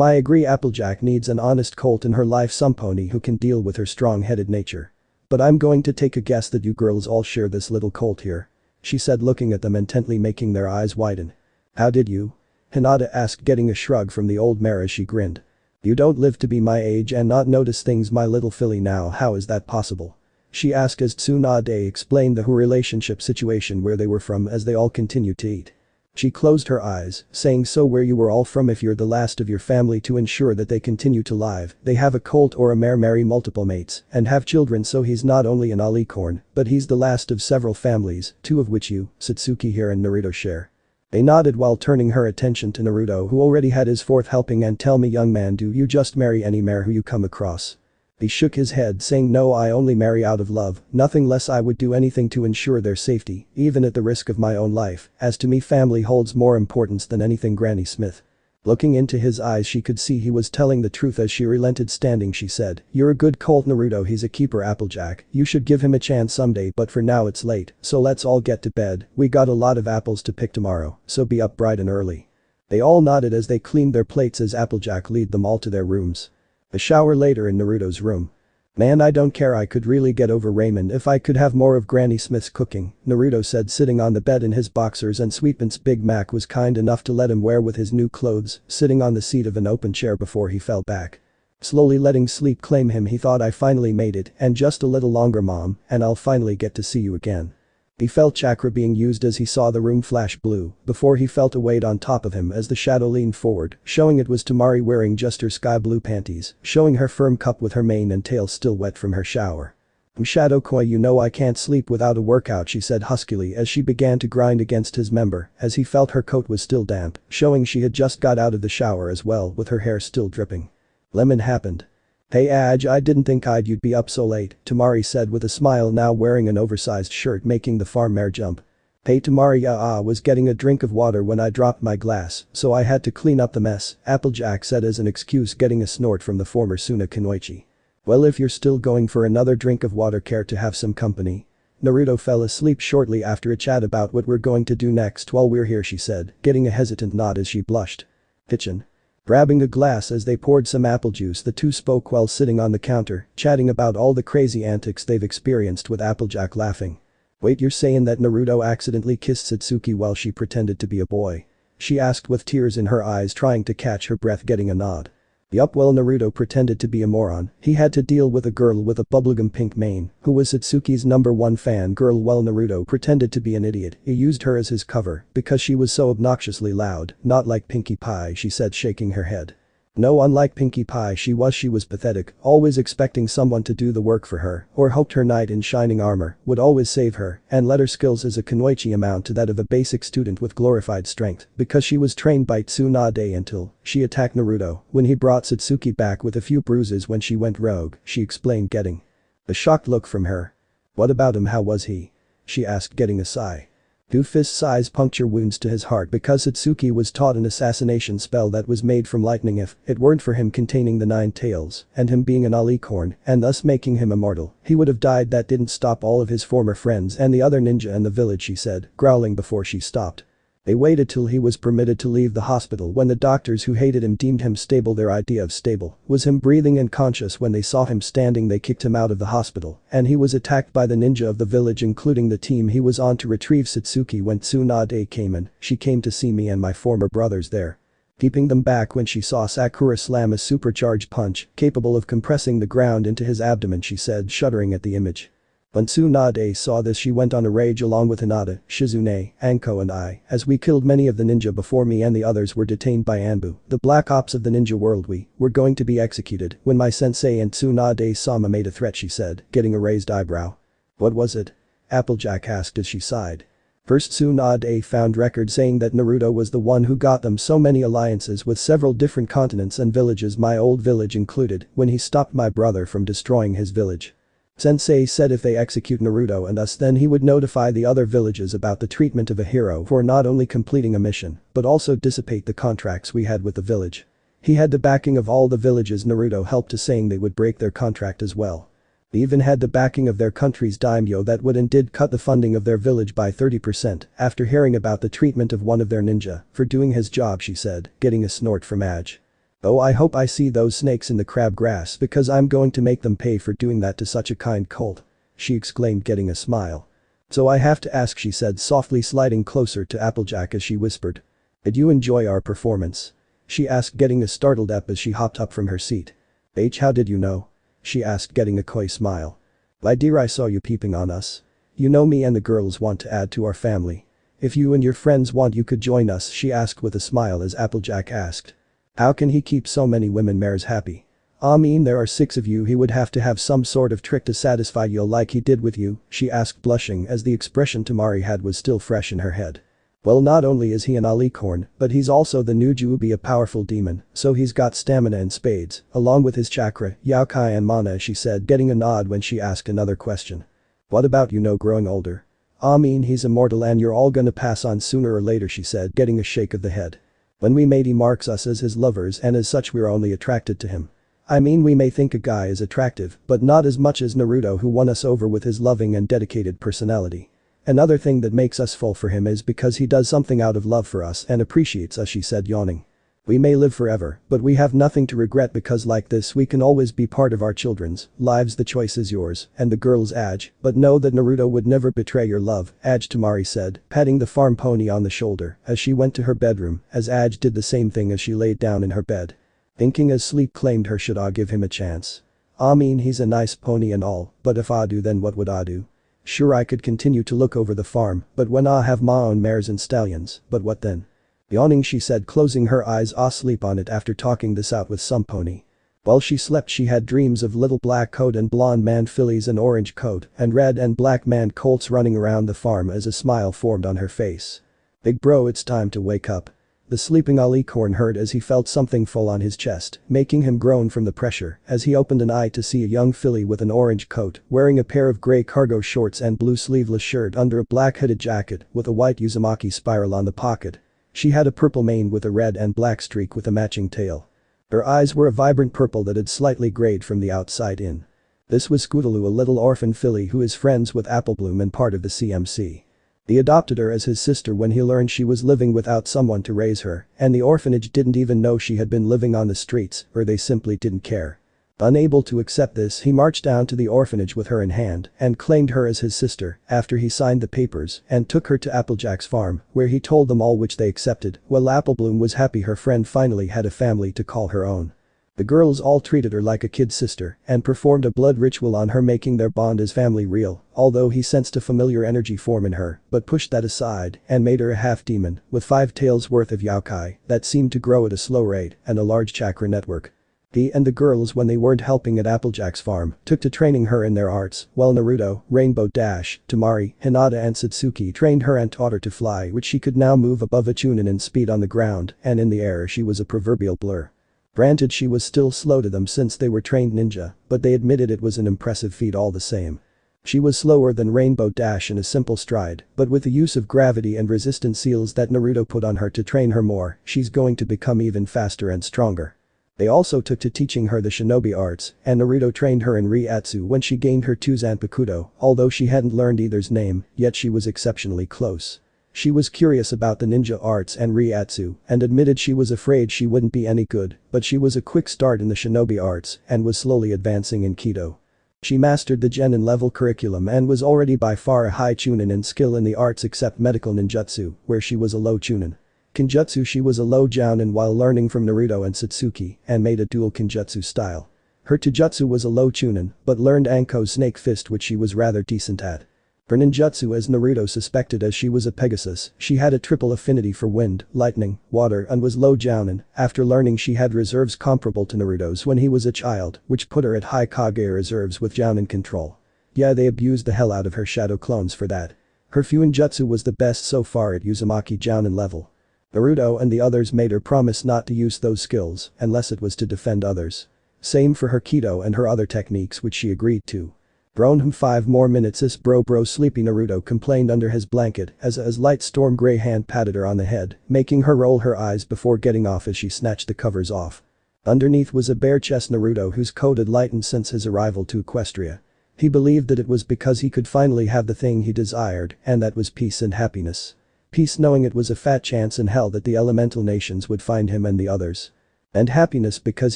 S1: "I agree, Applejack needs an honest colt in her life, some pony who can deal with her strong-headed nature. But I'm going to take a guess that you girls all share this little colt here," she said, looking at them intently, making their eyes widen. "How did you?" Hinata asked, getting a shrug from the old mare as she grinned. "You don't live to be my age and not notice things, my little filly. Now how is that possible?" she asked as Tsunade explained the whole relationship situation where they were from as they all continued to eat. She closed her eyes, saying, "So where you were all from, if you're the last of your family to ensure that they continue to live, they have a colt or a mare, marry multiple mates, and have children, so he's not only an alicorn, but he's the last of several families, 2 of which you, Satsuki here and Naruto share." They nodded while turning her attention to Naruto, who already had his 4th helping. "And tell me, young man, do you just marry any mare who you come across?" He shook his head, saying, "No, I only marry out of love, nothing less. I would do anything to ensure their safety, even at the risk of my own life. As to me, family holds more importance than anything, Granny Smith." Looking into his eyes she could see he was telling the truth as she relented. Standing she said, "You're a good colt Naruto, he's a keeper Applejack, you should give him a chance someday but for now it's late, so let's all get to bed, we got a lot of apples to pick tomorrow, so be up bright and early." They all nodded as they cleaned their plates as Applejack led them all to their rooms. A shower later in Naruto's room. "Man, I don't care, I could really get over Raymond if I could have more of Granny Smith's cooking," Naruto said sitting on the bed in his boxers, and Sweetman's Big Mac was kind enough to let him wear with his new clothes, sitting on the seat of an open chair before he fell back. Slowly letting sleep claim him, he thought, "I finally made it, and just a little longer mom, and I'll finally get to see you again." He felt chakra being used as he saw the room flash blue, before he felt a weight on top of him as the shadow leaned forward, showing it was Tamari wearing just her sky blue panties, showing her firm cup with her mane and tail still wet from her shower. "Shadow Koi, you know I can't sleep without a workout," she said huskily as she began to grind against his member, as he felt her coat was still damp, showing she had just got out of the shower as well with her hair still dripping. Lemon happened. "Hey Aj, I didn't think you'd be up so late," Tamari said with a smile, now wearing an oversized shirt making the farm mare jump. "Hey Tamari, was getting a drink of water when I dropped my glass, so I had to clean up the mess," Applejack said as an excuse, getting a snort from the former Suna Kunoichi. "Well, if you're still going for another drink of water, care to have some company?" Naruto fell asleep shortly after a chat about what we're going to do next while we're here, she said, getting a hesitant nod as she blushed. "Kitchen." Grabbing a glass as they poured some apple juice, the two spoke while sitting on the counter, chatting about all the crazy antics they've experienced, with Applejack laughing. "Wait, you're saying that Naruto accidentally kissed Satsuki while she pretended to be a boy?" she asked with tears in her eyes, trying to catch her breath, getting a nod. Yup, well, Naruto pretended to be a moron, he had to deal with a girl with a bubblegum pink mane, who was Satsuki's #1 fan girl, while Naruto pretended to be an idiot, he used her as his cover, because she was so obnoxiously loud, not like Pinkie Pie, she said shaking her head. No, unlike Pinkie Pie she was pathetic, always expecting someone to do the work for her, or hoped her knight in shining armor would always save her, and let her skills as a kunoichi amount to that of a basic student with glorified strength, because she was trained by Tsunade until she attacked Naruto when he brought Satsuki back with a few bruises when she went rogue, she explained, getting a shocked look from her. "What about him, how was he?" she asked, getting a sigh. Doofus eyes puncture wounds to his heart because Satsuki was taught an assassination spell that was made from lightning. If it weren't for him containing the 9 tails, and him being an alicorn, and thus making him immortal, he would have died. That didn't stop all of his former friends and the other ninja in the village, she said, growling before she stopped. They waited till he was permitted to leave the hospital when the doctors who hated him deemed him stable. Their idea of stable was him breathing and conscious. When they saw him standing, they kicked him out of the hospital, and he was attacked by the ninja of the village, including the team he was on to retrieve Satsuki. When Tsunade came in, she came to see me and my former brothers there, keeping them back when she saw Sakura slam a supercharged punch capable of compressing the ground into his abdomen, she said, shuddering at the image. When Tsunade saw this, she went on a rage along with Hinata, Shizune, Anko and I, as we killed many of the ninja before me and the others were detained by Anbu, the black ops of the ninja world. We were going to be executed when my sensei and Tsunade-sama made a threat, she said, getting a raised eyebrow. "What was it?" Applejack asked as she sighed. First, Tsunade found records saying that Naruto was the one who got them so many alliances with several different continents and villages, my old village included, when he stopped my brother from destroying his village. Sensei said if they execute Naruto and us, then he would notify the other villages about the treatment of a hero for not only completing a mission, but also dissipate the contracts we had with the village. He had the backing of all the villages Naruto helped to, saying they would break their contract as well. They even had the backing of their country's daimyo that would and did cut the funding of their village by 30% after hearing about the treatment of one of their ninja for doing his job, she said, getting a snort from Aj. "Oh, I hope I see those snakes in the crabgrass, because I'm going to make them pay for doing that to such a kind colt," she exclaimed, getting a smile. "So I have to ask," she said, softly sliding closer to Applejack as she whispered. "Did you enjoy our performance?" she asked, getting a startled up as she hopped up from her seat. "H, how did you know?" she asked, getting a coy smile. "My dear, I saw you peeping on us. You know me and the girls want to add to our family. If you and your friends want, you could join us," she asked with a smile as Applejack asked. "How can he keep so many women mares happy? I mean, there are 6 of you, he would have to have some sort of trick to satisfy you like he did with you," she asked, blushing as the expression Tamari had was still fresh in her head. "Well, not only is he an alicorn, but he's also the new Juubi, a powerful demon, so he's got stamina and spades, along with his chakra, yokai and mana," she said, getting a nod when she asked another question. "What about, growing older? I mean, he's immortal and you're all gonna pass on sooner or later," she said, getting a shake of the head. When we mate he marks us as his lovers and as such we're only attracted to him. I mean we may think a guy is attractive, but not as much as Naruto who won us over with his loving and dedicated personality. Another thing that makes us fall for him is because he does something out of love for us and appreciates us, she said, yawning. We may live forever, but we have nothing to regret because like this we can always be part of our children's lives. The choice is yours, and the girl's Aj, but know that Naruto would never betray your love, Aj, Temari said, patting the farm pony on the shoulder as she went to her bedroom, as Aj did the same thing as she laid down in her bed. Thinking as sleep claimed her, should I give him a chance? I mean he's a nice pony and all, but if I do then what would I do? Sure I could continue to look over the farm, but when I have my own mares and stallions, but what then? Yawning she said, closing her eyes. I sleep on it after talking this out with some pony. While she slept she had dreams of little black coat and blonde man fillies and orange coat and red and black man colts running around the farm as a smile formed on her face. Big bro, it's time to wake up. The sleeping Alicorn heard as he felt something fall on his chest, making him groan from the pressure as he opened an eye to see a young filly with an orange coat wearing a pair of grey cargo shorts and blue sleeveless shirt under a black hooded jacket with a white Uzumaki spiral on the pocket. She had a purple mane with a red and black streak with a matching tail. Her eyes were a vibrant purple that had slightly grayed from the outside in. This was Scootaloo, a little orphan filly who is friends with Applebloom and part of the CMC. He adopted her as his sister when he learned she was living without someone to raise her, and the orphanage didn't even know she had been living on the streets, or they simply didn't care. Unable to accept this, he marched down to the orphanage with her in hand and claimed her as his sister after he signed the papers and took her to Applejack's farm where he told them all, which they accepted. While Applebloom was happy her friend finally had a family to call her own. The girls all treated her like a kid sister and performed a blood ritual on her, making their bond as family real, although he sensed a familiar energy form in her but pushed that aside and made her a half-demon with 5 tails worth of yokai that seemed to grow at a slow rate and a large chakra network. He and the girls, when they weren't helping at Applejack's farm, took to training her in their arts, while Naruto, Rainbow Dash, Temari, Hinata and Satsuki trained her and taught her to fly, which she could now move above a Chunin in speed on the ground, and in the air she was a proverbial blur. Granted she was still slow to them since they were trained ninja, but they admitted it was an impressive feat all the same. She was slower than Rainbow Dash in a simple stride, but with the use of gravity and resistance seals that Naruto put on her to train her more, she's going to become even faster and stronger. They also took to teaching her the shinobi arts, and Naruto trained her in Ryatsu when she gained her Tuzanpakuto, although she hadn't learned either's name, yet she was exceptionally close. She was curious about the ninja arts and Ryatsu and admitted she was afraid she wouldn't be any good, but she was a quick start in the shinobi arts and was slowly advancing in Kido. She mastered the Genin level curriculum and was already by far a high Chunin in skill in the arts except medical ninjutsu, where she was a low Chunin. Kinjutsu she was a low Jounin while learning from Naruto and Satsuki and made a dual Kinjutsu style. Her Taijutsu was a low Chunin but learned Anko's snake fist, which she was rather decent at. Her ninjutsu, as Naruto suspected as she was a Pegasus, she had a triple affinity for wind, lightning, water and was low Jounin after learning she had reserves comparable to Naruto's when he was a child, which put her at high Kage reserves with Jounin control. Yeah, they abused the hell out of her shadow clones for that. Her Fuinjutsu was the best so far at Uzumaki Jounin level. Naruto and the others made her promise not to use those skills unless it was to defend others. Same for her Kido and her other techniques, which she agreed to. Brown 5 more minutes. This bro sleepy, Naruto complained under his blanket as a light storm gray hand patted her on the head, making her roll her eyes before getting off as she snatched the covers off. Underneath was a bare chest Naruto, whose coat had lightened since his arrival to Equestria. He believed that it was because he could finally have the thing he desired, and that was peace and happiness. Peace, knowing it was a fat chance in hell that the elemental nations would find him and the others. And happiness because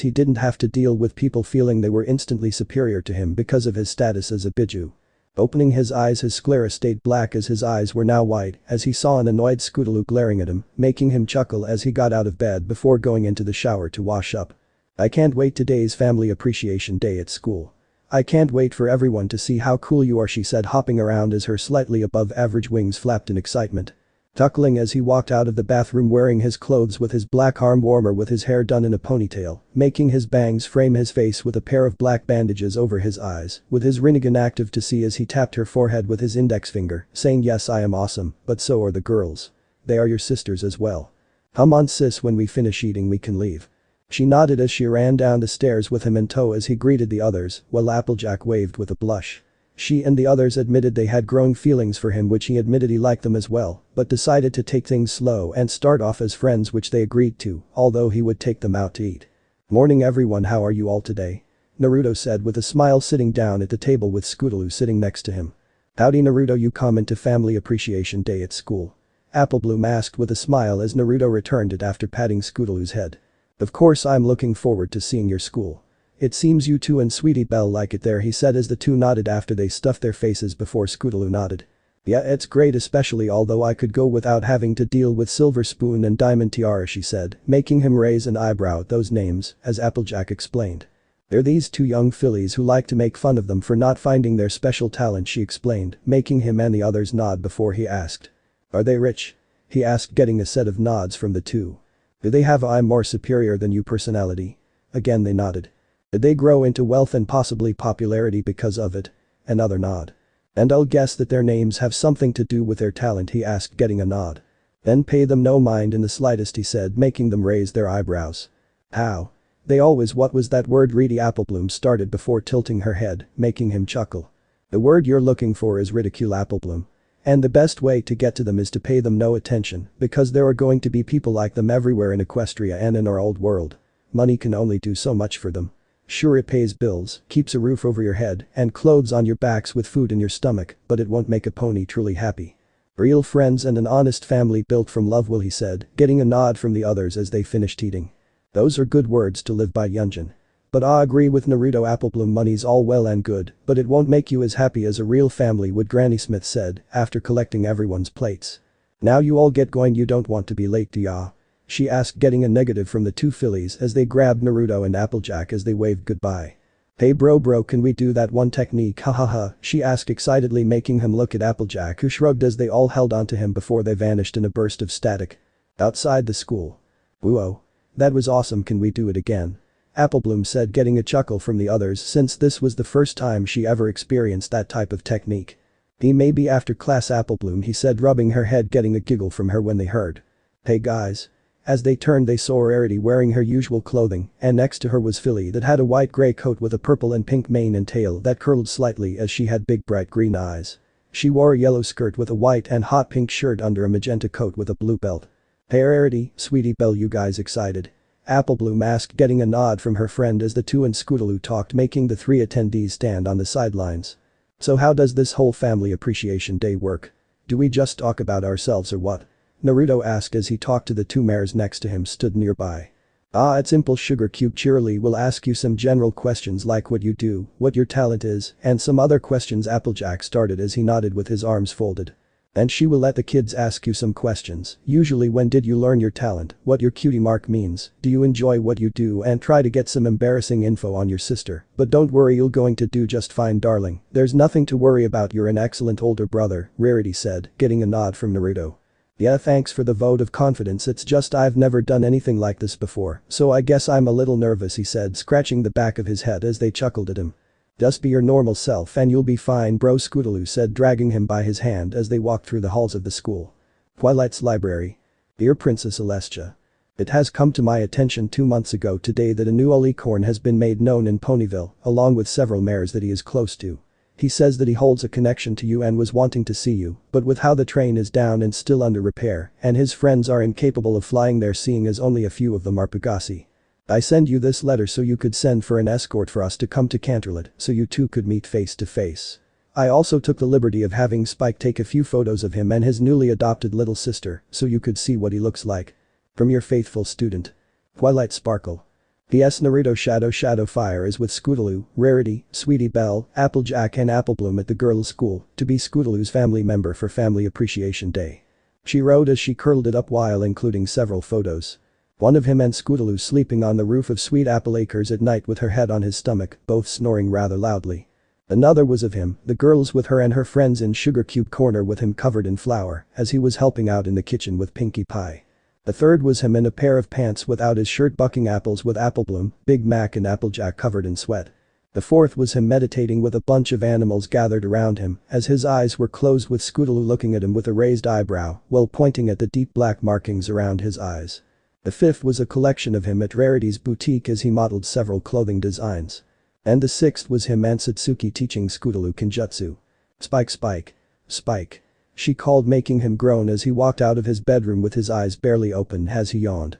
S1: he didn't have to deal with people feeling they were instantly superior to him because of his status as a Biju. Opening his eyes, his sclera stayed black as his eyes were now white as he saw an annoyed Scootaloo glaring at him, making him chuckle as he got out of bed before going into the shower to wash up. I can't wait, today's family appreciation day at school. I can't wait for everyone to see how cool you are, she said, hopping around as her slightly above average wings flapped in excitement. Chuckling as he walked out of the bathroom wearing his clothes with his black arm warmer with his hair done in a ponytail, making his bangs frame his face with a pair of black bandages over his eyes, with his Rinnegan active to see as he tapped her forehead with his index finger, saying, yes, I am awesome, but so are the girls. They are your sisters as well. Come on sis, when we finish eating we can leave. She nodded as she ran down the stairs with him in tow as he greeted the others, while Applejack waved with a blush. She and the others admitted they had growing feelings for him, which he admitted he liked them as well, but decided to take things slow and start off as friends, which they agreed to, although he would take them out to eat. "Morning everyone, how are you all today?" Naruto said with a smile, sitting down at the table with Scootaloo sitting next to him. "Howdy Naruto, you come to Family Appreciation Day at school?" Applebloom asked with a smile as Naruto returned it after patting Scootaloo's head. "Of course, I'm looking forward to seeing your school. It seems you two and Sweetie Belle like it there," he said as the two nodded after they stuffed their faces before Scootaloo nodded. "Yeah, it's great, especially although I could go without having to deal with Silver Spoon and Diamond Tiara," she said, making him raise an eyebrow at those names, as Applejack explained. "They're these two young fillies who like to make fun of them for not finding their special talent," she explained, making him and the others nod before he asked. "Are they rich?" he asked, getting a set of nods from the two. "Do they have I'm more superior than you personality?" Again they nodded. "Did they grow into wealth and possibly popularity because of it?" Another nod. "And I'll guess that their names have something to do with their talent," he asked, getting a nod. "Then pay them no mind in the slightest," he said, making them raise their eyebrows. "How? They always, what was that word?" Reedy Applebloom started before tilting her head, making him chuckle. "The word you're looking for is ridicule, Applebloom. And the best way to get to them is to pay them no attention, because there are going to be people like them everywhere in Equestria and in our old world. Money can only do so much for them. Sure, it pays bills, keeps a roof over your head, and clothes on your backs with food in your stomach, but it won't make a pony truly happy. Real friends and an honest family built from love will," he said, getting a nod from the others as they finished eating. "Those are good words to live by, Yunjin. But I agree with Naruto Applebloom, money's all well and good, but it won't make you as happy as a real family would," Granny Smith said, after collecting everyone's plates. "Now you all get going, you don't want to be late, do ya?" she asked, getting a negative from the two fillies as they grabbed Naruto and Applejack as they waved goodbye. "Hey bro, can we do that one technique, hahaha," she asked excitedly, making him look at Applejack, who shrugged as they all held onto him before they vanished in a burst of static. Outside the school. "Whoa. That was awesome, can we do it again?" Applebloom said, getting a chuckle from the others since this was the first time she ever experienced that type of technique. Maybe after class, Applebloom," he said, rubbing her head, getting a giggle from her when they heard. "Hey guys." As they turned, they saw Rarity wearing her usual clothing, and next to her was Philly that had a white gray coat with a purple and pink mane and tail that curled slightly as she had big bright green eyes. She wore a yellow skirt with a white and hot pink shirt under a magenta coat with a blue belt. "Hey Rarity, Sweetie Belle, you guys excited?" Applebloom asked, getting a nod from her friend as the two and Scootaloo talked, making the three attendees stand on the sidelines. "So how does this whole Family Appreciation Day work? Do we just talk about ourselves or what?" Naruto asked as he talked to the two mares next to him stood nearby. It's simple, Sugar Cube. Cheerily will ask you some general questions like what you do, what your talent is, and some other questions. Applejack started as he nodded with his arms folded. "And she will let the kids ask you some questions, usually when did you learn your talent, what your cutie mark means, do you enjoy what you do, and try to get some embarrassing info on your sister. But don't worry, you're going to do just fine, darling. There's nothing to worry about, you're an excellent older brother," Rarity said, getting a nod from Naruto. "Yeah, thanks for the vote of confidence, it's just I've never done anything like this before, so I guess I'm a little nervous," he said, scratching the back of his head as they chuckled at him. "Just be your normal self and you'll be fine, bro," Scootaloo said, dragging him by his hand as they walked through the halls of the school. Twilight's library. "Dear Princess Celestia. It has come to my attention 2 months ago today that a new alicorn has been made known in Ponyville, along with several mares that he is close to. He says that he holds a connection to you and was wanting to see you, but with how the train is down and still under repair, and his friends are incapable of flying there, seeing as only a few of them are Pugasi. I send you this letter so you could send for an escort for us to come to Canterlot so you two could meet face to face. I also took the liberty of having Spike take a few photos of him and his newly adopted little sister so you could see what he looks like. From your faithful student. Twilight Sparkle." P.S. Naruto Shadow Fire is with Scootaloo, Rarity, Sweetie Belle, Applejack and Applebloom at the girls' school to be Scootaloo's family member for Family Appreciation Day. She wrote as she curled it up while including several photos. One of him and Scootaloo sleeping on the roof of Sweet Apple Acres at night with her head on his stomach, both snoring rather loudly. Another was of him, the girls with her and her friends in Sugar Cube Corner with him covered in flour as he was helping out in the kitchen with Pinkie Pie. The third was him in a pair of pants without his shirt bucking apples with Applebloom, Big Mac and Applejack covered in sweat. The fourth was him meditating with a bunch of animals gathered around him as his eyes were closed with Scootaloo looking at him with a raised eyebrow while pointing at the deep black markings around his eyes. The fifth was a collection of him at Rarity's boutique as he modeled several clothing designs. And the sixth was him and Satsuki teaching Scootaloo Kenjutsu. Spike Spike. Spike. She called, making him groan as he walked out of his bedroom with his eyes barely open as he yawned.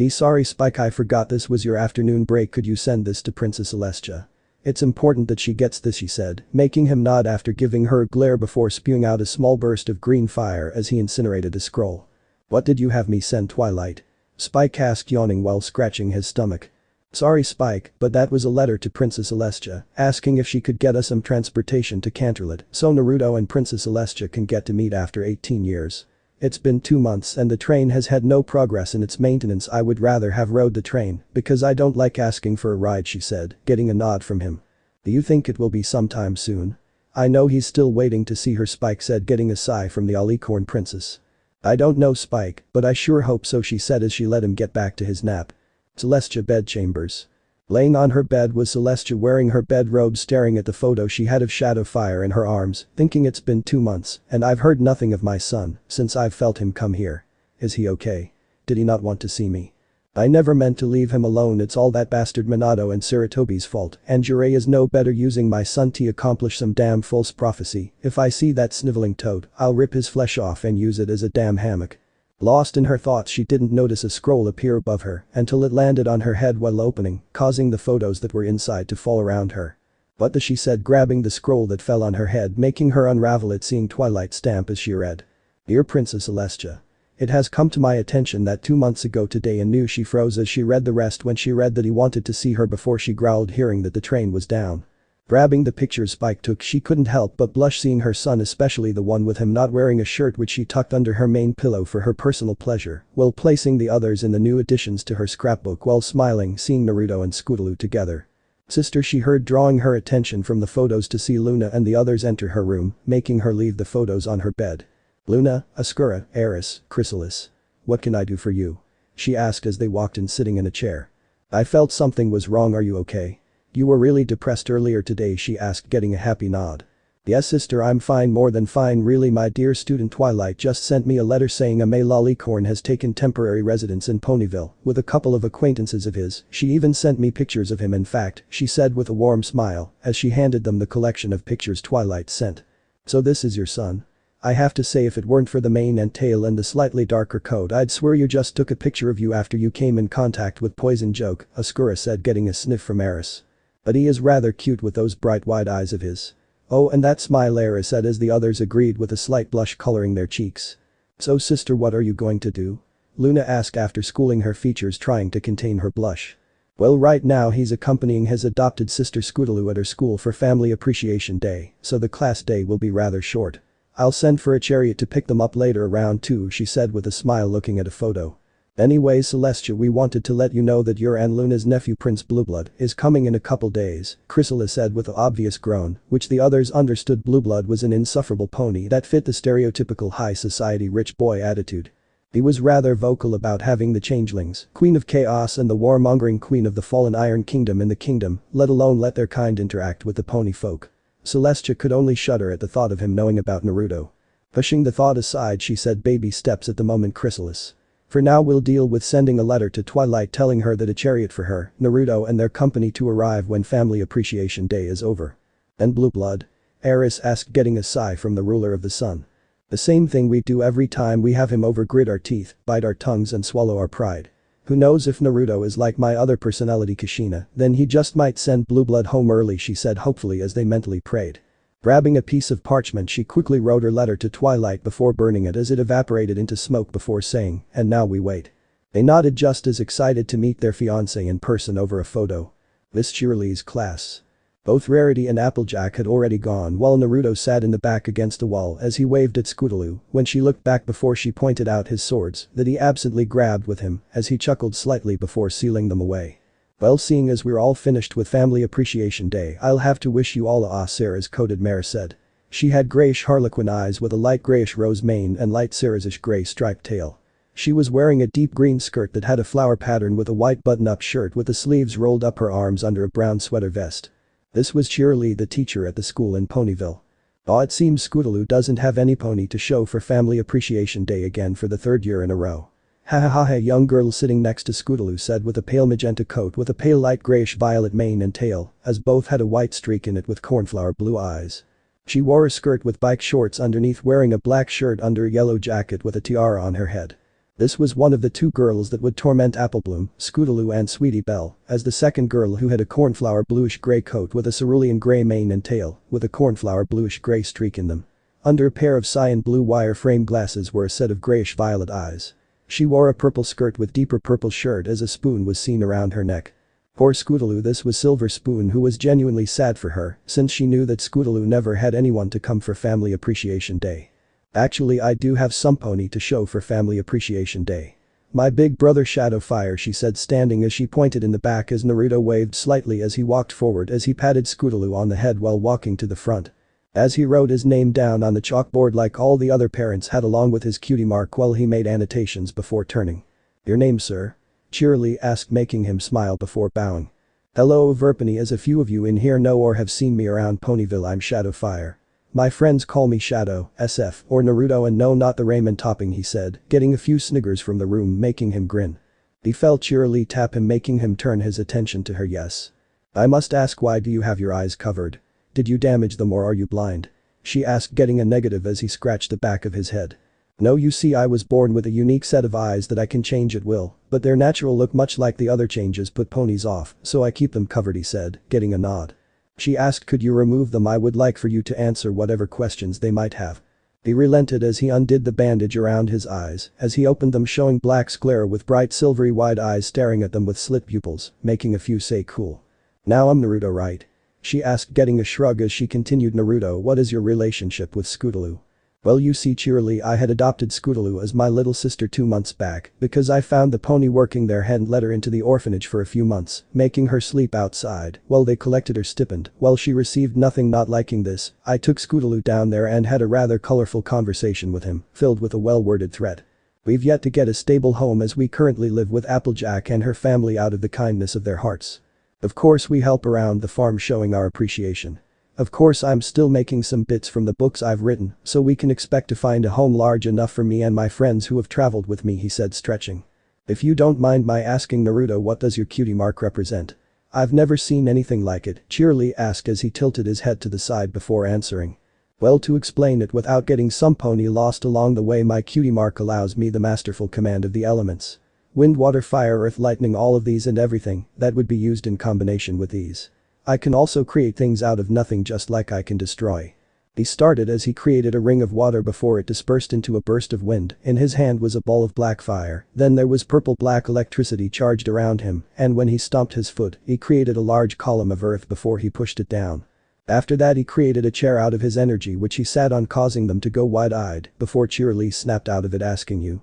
S1: Sorry Spike, I forgot this was your afternoon break, could you send this to Princess Celestia? It's important that she gets this, she said, making him nod after giving her a glare before spewing out a small burst of green fire as he incinerated a scroll. What did you have me send, Twilight? Spike asked, yawning while scratching his stomach. Sorry Spike, but that was a letter to Princess Celestia, asking if she could get us some transportation to Canterlot so Naruto and Princess Celestia can get to meet after 18 years. It's been 2 months and the train has had no progress in its maintenance. I would rather have rode the train because I don't like asking for a ride, she said, getting a nod from him. Do you think it will be sometime soon? I know he's still waiting to see her, Spike said, getting a sigh from the alicorn princess. I don't know Spike, but I sure hope so, she said as she let him get back to his nap. Celestia bedchambers. Laying on her bed was Celestia, wearing her bedrobe, staring at the photo she had of Shadowfire in her arms, thinking it's been 2 months and I've heard nothing of my son since I've felt him come here. Is he okay? Did he not want to see me? I never meant to leave him alone, it's all that bastard Minato and Sarutobi's fault, and Jiraiya is no better using my son to accomplish some damn false prophecy. If I see that sniveling toad, I'll rip his flesh off and use it as a damn hammock. Lost in her thoughts, she didn't notice a scroll appear above her until it landed on her head while opening, causing the photos that were inside to fall around her. What the, she said, grabbing the scroll that fell on her head, making her unravel it, seeing Twilight stamp as she read. Dear Princess Celestia. It has come to my attention that 2 months ago today and knew. She froze as she read the rest. When she read that he wanted to see her before, she growled, hearing that the train was down. Grabbing the pictures Spike took, she couldn't help but blush seeing her son, especially the one with him not wearing a shirt, which she tucked under her main pillow for her personal pleasure, while placing the others in the new additions to her scrapbook while smiling seeing Naruto and Scootaloo together. Sister, she heard, drawing her attention from the photos to see Luna and the others enter her room, making her leave the photos on her bed. Luna, Ascura, Eris, Chrysalis. What can I do for you? She asked as they walked in, sitting in a chair. I felt something was wrong, are you okay? You were really depressed earlier today, she asked, getting a happy nod. Yes sister, I'm fine, more than fine really. My dear student Twilight just sent me a letter saying a male lollicorn has taken temporary residence in Ponyville with a couple of acquaintances of his. She even sent me pictures of him, in fact, she said with a warm smile as she handed them the collection of pictures Twilight sent. So this is your son? I have to say, if it weren't for the mane and tail and the slightly darker coat, I'd swear you just took a picture of you after you came in contact with poison joke, Ascura said, getting a sniff from Eris. But he is rather cute with those bright wide eyes of his. Oh, and that smile, Eris said as the others agreed with a slight blush coloring their cheeks. So sister, what are you going to do? Luna asked after schooling her features, trying to contain her blush. Well, right now he's accompanying his adopted sister Scootaloo at her school for Family Appreciation Day, so the class day will be rather short. I'll send for a chariot to pick them up later around 2, she said with a smile, looking at a photo. Anyway Celestia, we wanted to let you know that your and Luna's nephew Prince Blueblood is coming in a couple days, Chrysalis said with an obvious groan, which the others understood. Blueblood was an insufferable pony that fit the stereotypical high society rich boy attitude. He was rather vocal about having the changelings, Queen of Chaos and the warmongering Queen of the Fallen Iron Kingdom in the kingdom, let alone let their kind interact with the pony folk. Celestia could only shudder at the thought of him knowing about Naruto. Pushing the thought aside, she said, baby steps at the moment, Chrysalis. For now we'll deal with sending a letter to Twilight telling her that a chariot for her, Naruto and their company to arrive when Family Appreciation Day is over. And Blueblood? Eris asked, getting a sigh from the ruler of the sun. The same thing we do every time we have him over, grit our teeth, bite our tongues and swallow our pride. Who knows if Naruto is like my other personality Kushina, then he just might send Blueblood home early, she said hopefully as they mentally prayed. Grabbing a piece of parchment, she quickly wrote her letter to Twilight before burning it as it evaporated into smoke before saying, and now we wait. They nodded, just as excited to meet their fiancé in person over a photo. Miss Shirley's class. Both Rarity and Applejack had already gone while Naruto sat in the back against the wall as he waved at Scootaloo when she looked back before she pointed out his swords that he absently grabbed with him as he chuckled slightly before sealing them away. Well, seeing as we're all finished with Family Appreciation Day, I'll have to wish you all a Sarah's coated mare said. She had grayish harlequin eyes with a light grayish rose mane and light Sarah's gray striped tail. She was wearing a deep green skirt that had a flower pattern with a white button-up shirt with the sleeves rolled up her arms under a brown sweater vest. This was Shirley, the teacher at the school in Ponyville. Oh, it seems Scootaloo doesn't have any pony to show for Family Appreciation Day again for the 3rd year in a row. Ha ha ha, a young girl sitting next to Scootaloo said with a pale magenta coat with a pale light grayish violet mane and tail, as both had a white streak in it with cornflower blue eyes. She wore a skirt with bike shorts underneath, wearing a black shirt under a yellow jacket with a tiara on her head. This was one of the two girls that would torment Applebloom, Scootaloo and Sweetie Belle, as the second girl who had a cornflower bluish grey coat with a cerulean grey mane and tail, with a cornflower bluish grey streak in them. Under a pair of cyan blue wire frame glasses were a set of greyish violet eyes. She wore a purple skirt with deeper purple shirt as a spoon was seen around her neck. Poor Scootaloo, this was Silver Spoon, who was genuinely sad for her since she knew that Scootaloo never had anyone to come for Family Appreciation Day. Actually, I do have some pony to show for Family Appreciation Day. My big brother Shadowfire, she said, standing as she pointed in the back as Naruto waved slightly as he walked forward as he patted Scootaloo on the head while walking to the front. As he wrote his name down on the chalkboard like all the other parents had along with his cutie mark while he made annotations before turning. "Your name, sir?" cheerily asked, making him smile before bowing. "Hello Verpony, as a few of you in here know or have seen me around Ponyville, I'm Shadowfire. My friends call me Shadow, SF, or Naruto, and no, not the ramen topping," he said, getting a few sniggers from the room making him grin. He felt cheerily tap him, making him turn his attention to her. "Yes. I must ask, why do you have your eyes covered? Did you damage them or are you blind?" she asked, getting a negative as he scratched the back of his head. "No, you see, I was born with a unique set of eyes that I can change at will, but their natural look, much like the other changes, put ponies off, so I keep them covered," he said, getting a nod. She asked, "Could you remove them? I would like for you to answer whatever questions they might have." He relented as he undid the bandage around his eyes as he opened them, showing black sclera with bright silvery wide eyes staring at them with slit pupils, making a few say cool. "Now I'm Naruto, right?" she asked, getting a shrug as she continued. "Naruto, what is your relationship with Scootaloo?" "Well, you see, cheerily, I had adopted Scootaloo as my little sister 2 months back because I found the pony working there and let her into the orphanage for a few months, making her sleep outside while they collected her stipend. Well, she received nothing. Not liking this, I took Scootaloo down there and had a rather colorful conversation with him, filled with a well-worded threat. We've yet to get a stable home as we currently live with Applejack and her family out of the kindness of their hearts. Of course, we help around the farm showing our appreciation. Of course, I'm still making some bits from the books I've written, so we can expect to find a home large enough for me and my friends who have traveled with me," he said, stretching. "If you don't mind my asking, Naruto, what does your cutie mark represent?" "I've never seen anything like it," cheerily asked as he tilted his head to the side before answering. "Well, to explain it without getting some pony lost along the way, my cutie mark allows me the masterful command of the elements. Wind, water, fire, earth, lightning, all of these and everything that would be used in combination with these. I can also create things out of nothing, just like I can destroy." He started as he created a ring of water before it dispersed into a burst of wind. In his hand was a ball of black fire, then there was purple-black electricity charged around him, and when he stomped his foot, he created a large column of earth before he pushed it down. After that, he created a chair out of his energy which he sat on, causing them to go wide-eyed before cheerily snapped out of it, asking, "You?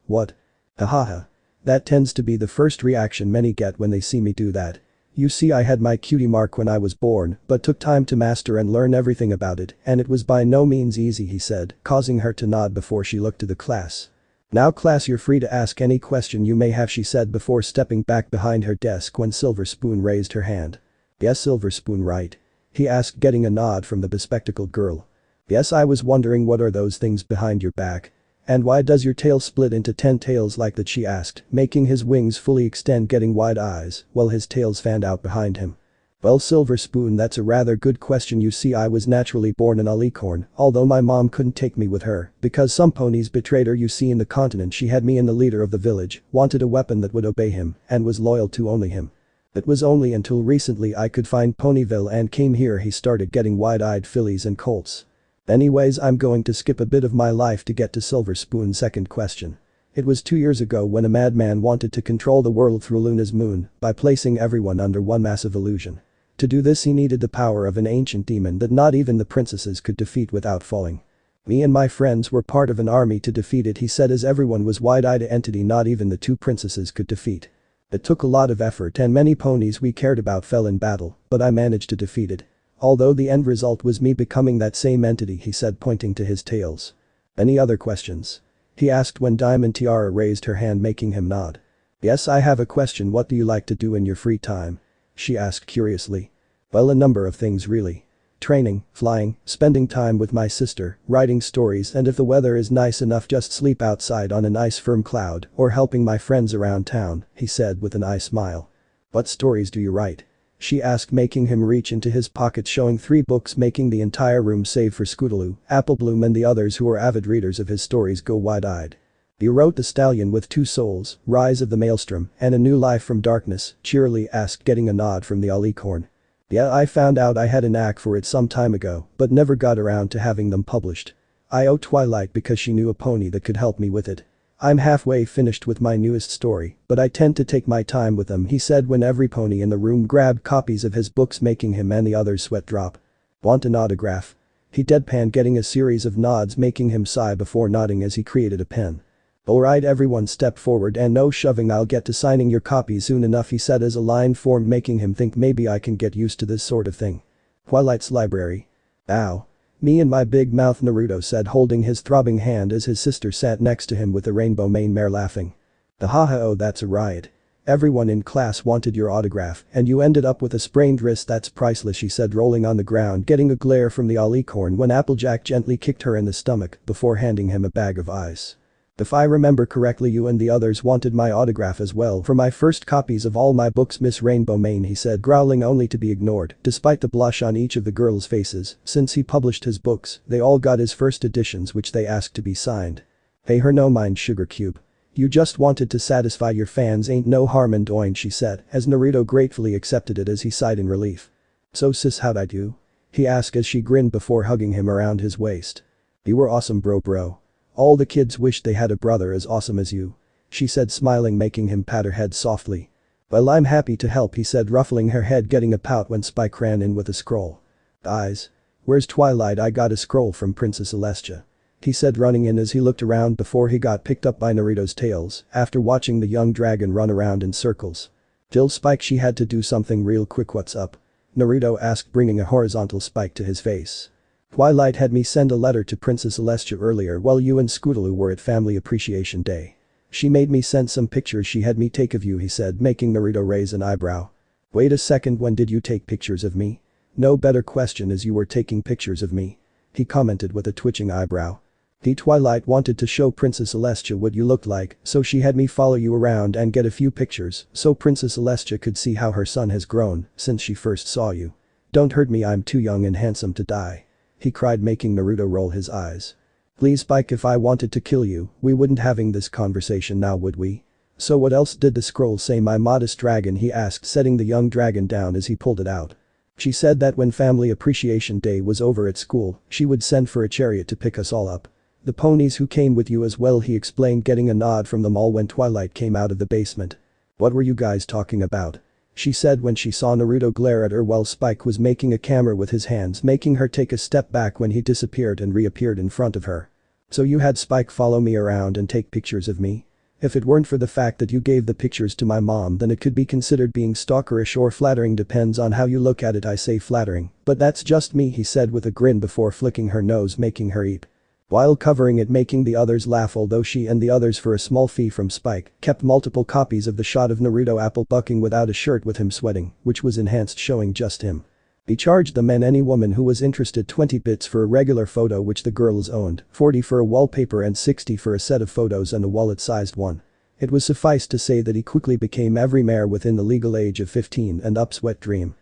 S1: What? Hahaha. That tends to be the first reaction many get when they see me do that. You see, I had my cutie mark when I was born, but took time to master and learn everything about it, and it was by no means easy," he said, causing her to nod before she looked to the class. "Now class, you're free to ask any question you may have," she said before stepping back behind her desk when Silver Spoon raised her hand. "Yes, Silver Spoon, right?" he asked, getting a nod from the bespectacled girl. "Yes, I was wondering, what are those things behind your back? And why does your tail split into 10 tails like that?" she asked, making his wings fully extend, getting wide eyes while his tails fanned out behind him. "Well, Silver Spoon, that's a rather good question. You see, I was naturally born an alicorn, although my mom couldn't take me with her because some ponies betrayed her. You see, in the continent she had me, and the leader of the village wanted a weapon that would obey him and was loyal to only him. It was only until recently I could find Ponyville and came here." He started, getting wide-eyed fillies and colts. "Anyways, I'm going to skip a bit of my life to get to Silver Spoon's second question. It was 2 years ago when a madman wanted to control the world through Luna's moon by placing everyone under one massive illusion. To do this, he needed the power of an ancient demon that not even the princesses could defeat without falling. Me and my friends were part of an army to defeat it," he said, as everyone was wide-eyed. "Entity not even the 2 princesses could defeat. It took a lot of effort and many ponies we cared about fell in battle, but I managed to defeat it. Although the end result was me becoming that same entity," he said, pointing to his tails. "Any other questions?" he asked when Diamond Tiara raised her hand, making him nod. "Yes, I have a question. What do you like to do in your free time?" she asked curiously. "Well, a number of things, really. training, flying, spending time with my sister, writing stories, and if the weather is nice enough just sleep outside on a nice firm cloud or helping my friends around town," he said with an eye smile. "What stories do you write?" she asked, making him reach into his pocket, showing 3 books, making the entire room save for Scootaloo, Applebloom and the others who were avid readers of his stories go wide-eyed. "You wrote The Stallion with Two Souls, Rise of the Maelstrom, and A New Life from Darkness," cheerily asked, getting a nod from the alicorn. "Yeah, I found out I had a knack for it some time ago, but never got around to having them published. I owe Twilight because she knew a pony that could help me with it. I'm halfway finished with my newest story, but I tend to take my time with them," he said when every pony in the room grabbed copies of his books, making him and the others sweat drop. "Want an autograph?" he deadpanned, getting a series of nods, making him sigh before nodding as he created a pen. "Alright, everyone step forward and no shoving, I'll get to signing your copy soon enough," he said as a line formed, making him think maybe I can get used to this sort of thing. "Twilight's library." "Ow. Me and my big mouth," Naruto said, holding his throbbing hand as his sister sat next to him with a rainbow mane mare, laughing. "Haha, oh, that's a riot. Everyone in class wanted your autograph and you ended up with a sprained wrist, that's priceless," she said, rolling on the ground, getting a glare from the alicorn when Applejack gently kicked her in the stomach before handing him a bag of ice. "If I remember correctly, you and the others wanted my autograph as well for my first copies of all my books, Miss Rainbow Mane," he said, growling only to be ignored despite the blush on each of the girls' faces. Since he published his books, they all got his first editions which they asked to be signed. "Hey her, no mind, Sugar Cube. You just wanted to satisfy your fans, ain't no harm in doing," she said as Naruto gratefully accepted it as he sighed in relief. "So sis, how'd I do?" he asked as she grinned before hugging him around his waist. "You were awesome, bro. All the kids wished they had a brother as awesome as you," she said, smiling, making him pat her head softly. "Well, I'm happy to help," he said, ruffling her head, getting a pout when Spike ran in with a scroll. "Eyes. Where's Twilight? I got a scroll from Princess Celestia," he said, running in as he looked around before he got picked up by Naruto's tails after watching the young dragon run around in circles. "Tell Spike she had to do something real quick, what's up?" Naruto asked, bringing a horizontal spike to his face. "Twilight had me send a letter to Princess Celestia earlier while you and Scootaloo were at Family Appreciation Day. She made me send some pictures she had me take of you," he said, making Naruto raise an eyebrow. "Wait a second, when did you take pictures of me?" "No better question, as you were taking pictures of me," he commented with a twitching eyebrow. "Twilight wanted to show Princess Celestia what you looked like, so she had me follow you around and get a few pictures so Princess Celestia could see how her son has grown since she first saw you. Don't hurt me, I'm too young and handsome to die," he cried, making Naruto roll his eyes. "Please Spike, if I wanted to kill you, we wouldn't having this conversation now, would we?" "So what else did the scroll say, my modest dragon?" he asked, setting the young dragon down as he pulled it out. "She said that when Family Appreciation Day was over at school, she would send for a chariot to pick us all up. The ponies who came with you as well," he explained, getting a nod from them all when Twilight came out of the basement. "What were you guys talking about?" she said when she saw Naruto glare at her while Spike was making a camera with his hands, making her take a step back when he disappeared and reappeared in front of her. "So you had Spike follow me around and take pictures of me? If it weren't for the fact that you gave the pictures to my mom, then it could be considered being stalkerish or flattering, depends on how you look at it. I say flattering, but that's just me," he said with a grin before flicking her nose, making her eat. While covering it, making the others laugh, although she and the others, for a small fee from Spike, kept multiple copies of the shot of Naruto apple bucking without a shirt with him sweating, which was enhanced showing just him. He charged them and any woman who was interested 20 bits for a regular photo which the girls owned, 40 for a wallpaper and 60 for a set of photos and a wallet-sized one. It was suffice to say that he quickly became every mare within the legal age of 15 and up's wet dream.